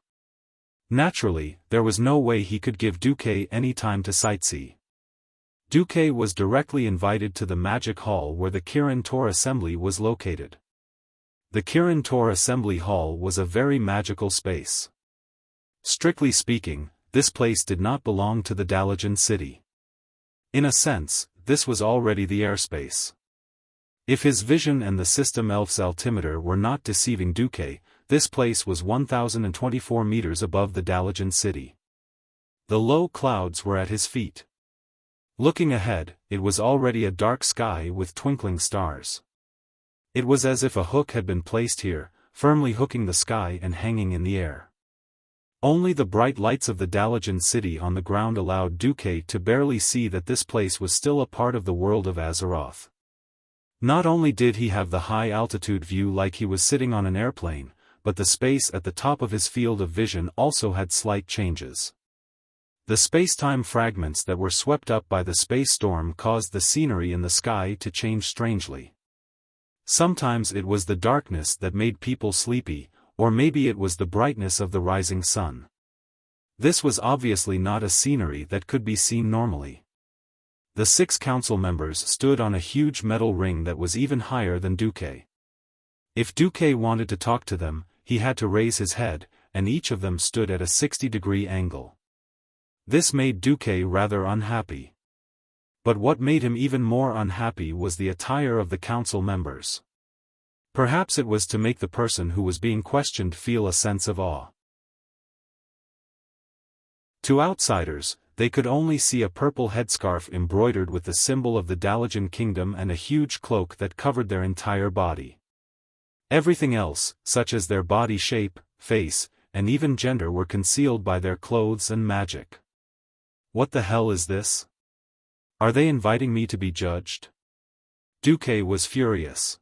Naturally, there was no way he could give Duque any time to sightsee. Duque was directly invited to the Magic Hall where the Kirin Tor Assembly was located. The Kirin Tor Assembly Hall was a very magical space. Strictly speaking, this place did not belong to the Dalajan city. In a sense, this was already the airspace. If his vision and the system elf's altimeter were not deceiving Duque, this place was 1,024 meters above the Dalajan city. The low clouds were at his feet. Looking ahead, it was already a dark sky with twinkling stars. It was as if a hook had been placed here, firmly hooking the sky and hanging in the air. Only the bright lights of the Dalajan city on the ground allowed Duque to barely see that this place was still a part of the world of Azeroth. Not only did he have the high-altitude view like he was sitting on an airplane, but the space at the top of his field of vision also had slight changes. The space-time fragments that were swept up by the space storm caused the scenery in the sky to change strangely. Sometimes it was the darkness that made people sleepy, or maybe it was the brightness of the rising sun. This was obviously not a scenery that could be seen normally. The 6 council members stood on a huge metal ring that was even higher than Duque. If Duque wanted to talk to them, he had to raise his head, and each of them stood at a 60-degree angle. This made Duque rather unhappy. But what made him even more unhappy was the attire of the council members. Perhaps it was to make the person who was being questioned feel a sense of awe. To outsiders, they could only see a purple headscarf embroidered with the symbol of the Dalijan kingdom and a huge cloak that covered their entire body. Everything else, such as their body shape, face, and even gender, were concealed by their clothes and magic. What the hell is this? Are they inviting me to be judged? Duque was furious.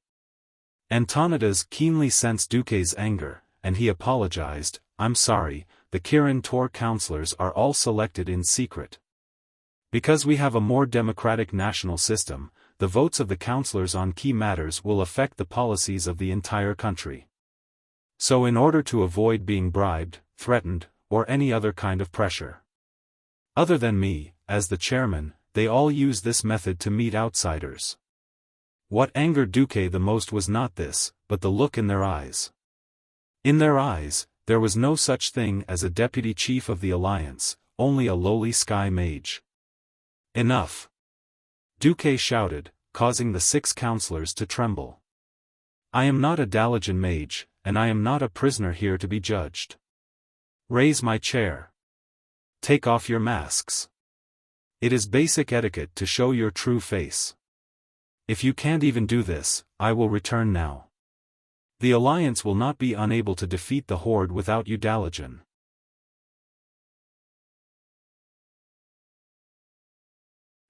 Antonidas keenly sensed Duque's anger, and he apologized. I'm sorry, the Kirin Tor counselors are all selected in secret. Because we have a more democratic national system, the votes of the counselors on key matters will affect the policies of the entire country. So in order to avoid being bribed, threatened, or any other kind of pressure. Other than me, as the chairman, they all use this method to meet outsiders. What angered Duque the most was not this, but the look in their eyes. In their eyes, there was no such thing as a deputy chief of the alliance, only a lowly sky mage. Enough! Duque shouted, causing the 6 counselors to tremble. I am not a Dalijan mage, and I am not a prisoner here to be judged. Raise my chair. Take off your masks. It is basic etiquette to show your true face. If you can't even do this, I will return now. The Alliance will not be unable to defeat the Horde without you, Dalijan.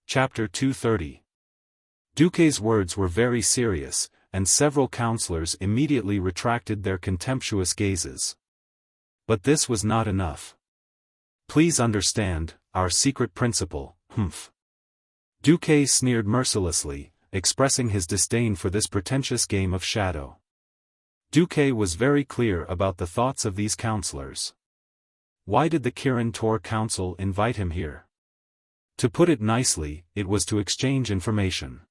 Chapter 230. Duque's words were very serious, and several counselors immediately retracted their contemptuous gazes. But this was not enough. Please understand, our secret principle, humph. Duque sneered mercilessly, expressing his disdain for this pretentious game of shadow. Duque was very clear about the thoughts of these counselors. Why did the Kirin Tor Council invite him here? To put it nicely, it was to exchange information.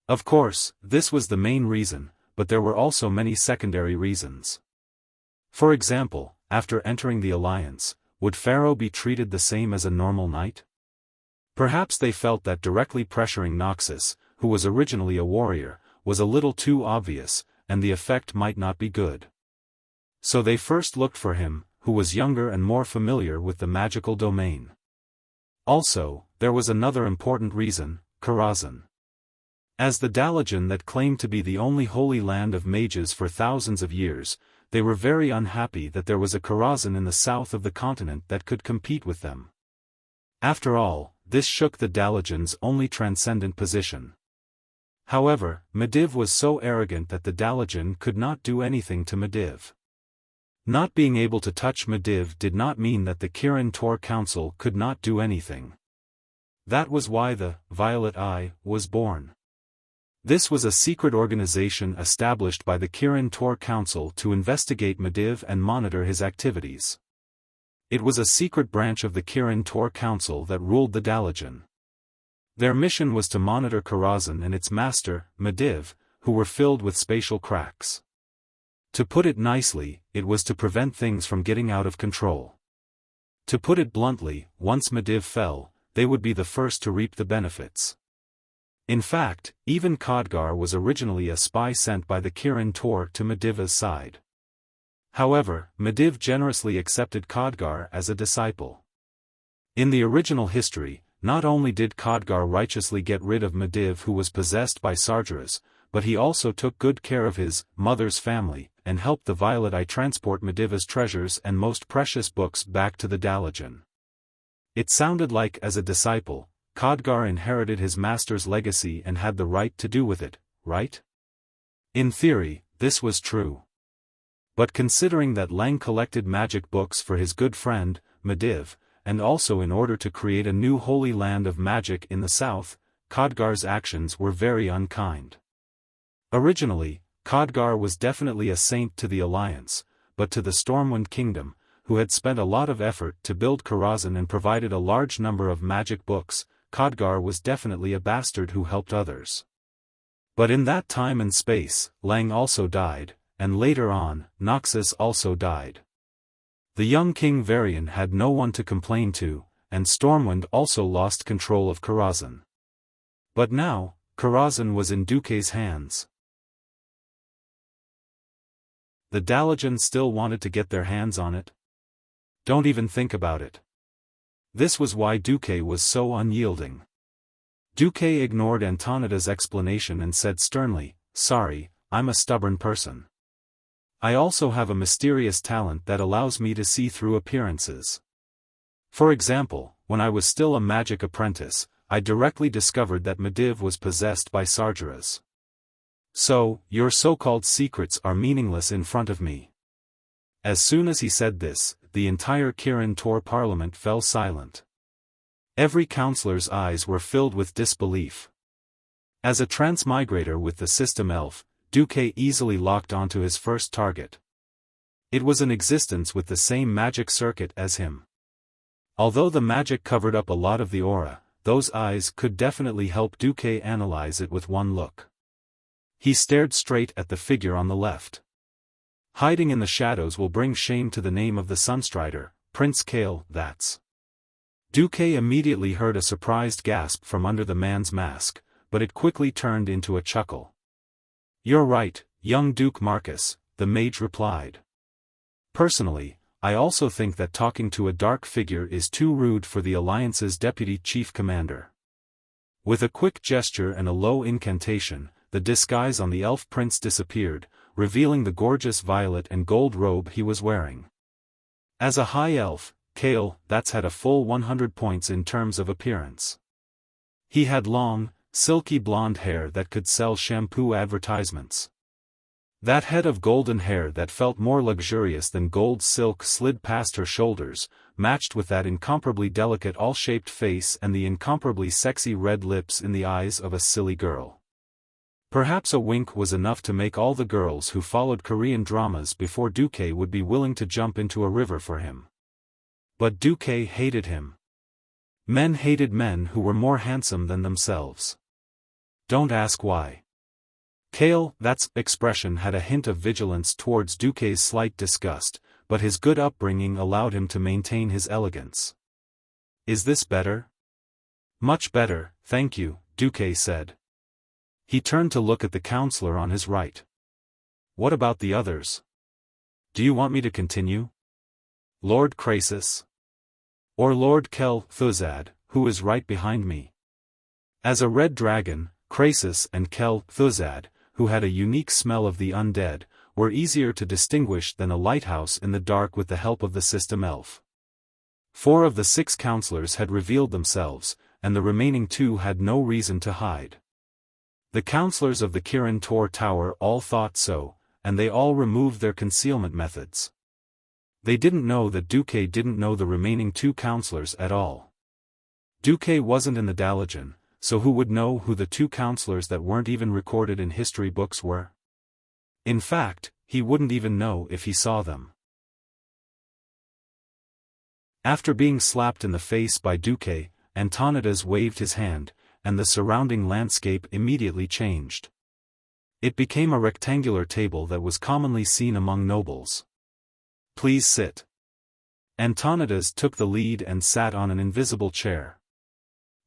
Of course, this was the main reason, but there were also many secondary reasons. For example, after entering the Alliance, would Pharaoh be treated the same as a normal knight? Perhaps they felt that directly pressuring Noxus, who was originally a warrior, was a little too obvious, and the effect might not be good. So they first looked for him, who was younger and more familiar with the magical domain. Also, there was another important reason, Karazhan. As the Dalijan that claimed to be the only holy land of mages for thousands of years, they were very unhappy that there was a Karazhan in the south of the continent that could compete with them. After all, this shook the Dalijan's only transcendent position. However, Medivh was so arrogant that the Dalijan could not do anything to Medivh. Not being able to touch Medivh did not mean that the Kirin Tor Council could not do anything. That was why the Violet Eye was born. This was a secret organization established by the Kirin Tor Council to investigate Medivh and monitor his activities. It was a secret branch of the Kirin Tor Council that ruled the Dalijan. Their mission was to monitor Karazhan and its master, Medivh, who were filled with spatial cracks. To put it nicely, it was to prevent things from getting out of control. To put it bluntly, once Medivh fell, they would be the first to reap the benefits. In fact, even Khadgar was originally a spy sent by the Kirin Tor to Medivh's side. However, Medivh generously accepted Khadgar as a disciple. In the original history, not only did Khadgar righteously get rid of Medivh, who was possessed by Sargeras, but he also took good care of his mother's family, and helped the Violet Eye transport Medivh's treasures and most precious books back to the Dalijan. It sounded like, as a disciple, Khadgar inherited his master's legacy and had the right to do with it, right? In theory, this was true. But considering that Lang collected magic books for his good friend, Medivh, and also in order to create a new holy land of magic in the south, Khadgar's actions were very unkind. Originally, Khadgar was definitely a saint to the Alliance, but to the Stormwind Kingdom, who had spent a lot of effort to build Karazhan and provided a large number of magic books, Khadgar was definitely a bastard who helped others. But in that time and space, Lang also died, and later on, Noxus also died. The young King Varian had no one to complain to, and Stormwind also lost control of Karazhan. But now, Karazhan was in Duque's hands. The Dalijan still wanted to get their hands on it? Don't even think about it. This was why Duque was so unyielding. Duque ignored Antonida's explanation and said sternly, "Sorry, I'm a stubborn person. I also have a mysterious talent that allows me to see through appearances. For example, when I was still a magic apprentice, I directly discovered that Medivh was possessed by Sargeras. So, your so-called secrets are meaningless in front of me." As soon as he said this, the entire Kirin Tor parliament fell silent. Every counselor's eyes were filled with disbelief. As a transmigrator with the system elf, Duque easily locked onto his first target. It was an existence with the same magic circuit as him. Although the magic covered up a lot of the aura, those eyes could definitely help Duque analyze it with one look. He stared straight at the figure on the left. "Hiding in the shadows will bring shame to the name of the Sunstrider, Prince Kale, that's." Duque immediately heard a surprised gasp from under the man's mask, but it quickly turned into a chuckle. "You're right, young Duke Marcus," the mage replied. "Personally, I also think that talking to a dark figure is too rude for the Alliance's deputy chief commander." With a quick gesture and a low incantation, the disguise on the elf prince disappeared, revealing the gorgeous violet and gold robe he was wearing. As a high elf, Kale, that's had a full 100 points in terms of appearance. He had long, silky blonde hair that could sell shampoo advertisements. That head of golden hair that felt more luxurious than gold silk slid past her shoulders, matched with that incomparably delicate all-shaped face and the incomparably sexy red lips in the eyes of a silly girl. Perhaps a wink was enough to make all the girls who followed Korean dramas before Duque would be willing to jump into a river for him. But Duque hated him. Men hated men who were more handsome than themselves. Don't ask why. Kale, that's expression had a hint of vigilance towards Duque's slight disgust, but his good upbringing allowed him to maintain his elegance. "Is this better?" "Much better, thank you," Duque said. He turned to look at the counselor on his right. "What about the others? Do you want me to continue? Lord Krasis? Or Lord Kel Thuzad, who is right behind me?" As a red dragon, Krasis and Kel Thuzad, who had a unique smell of the undead, were easier to distinguish than a lighthouse in the dark with the help of the system elf. 4 of the 6 counselors had revealed themselves, and the remaining 2 had no reason to hide. The counselors of the Kirin Tor Tower all thought so, and they all removed their concealment methods. They didn't know that Duque didn't know the remaining 2 counselors at all. Duque wasn't in the Dalajan, so who would know who the 2 counselors that weren't even recorded in history books were? In fact, he wouldn't even know if he saw them. After being slapped in the face by Duque, Antonidas waved his hand, and the surrounding landscape immediately changed. It became a rectangular table that was commonly seen among nobles. "Please sit." Antonidas took the lead and sat on an invisible chair.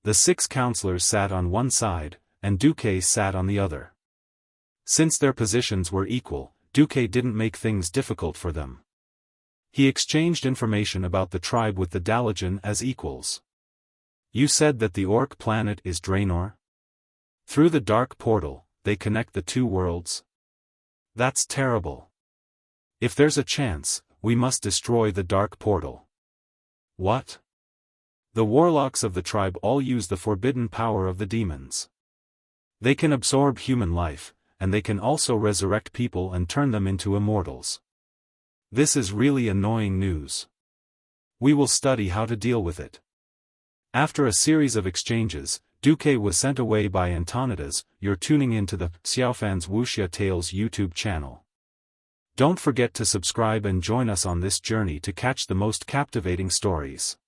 The 6 counselors sat on one side, and Duque sat on the other. Since their positions were equal, Duque didn't make things difficult for them. He exchanged information about the tribe with the Dalajan as equals. "You said that the orc planet is Draenor? Through the dark portal, they connect the 2 worlds? That's terrible. If there's a chance, we must destroy the dark portal." "What?" "The warlocks of the tribe all use the forbidden power of the demons. They can absorb human life, and they can also resurrect people and turn them into immortals. This is really annoying news. We will study how to deal with it." After a series of exchanges, Duque was sent away by Antonidas. You're tuning into the Xiaofan's Wuxia Tales YouTube channel. Don't forget to subscribe and join us on this journey to catch the most captivating stories.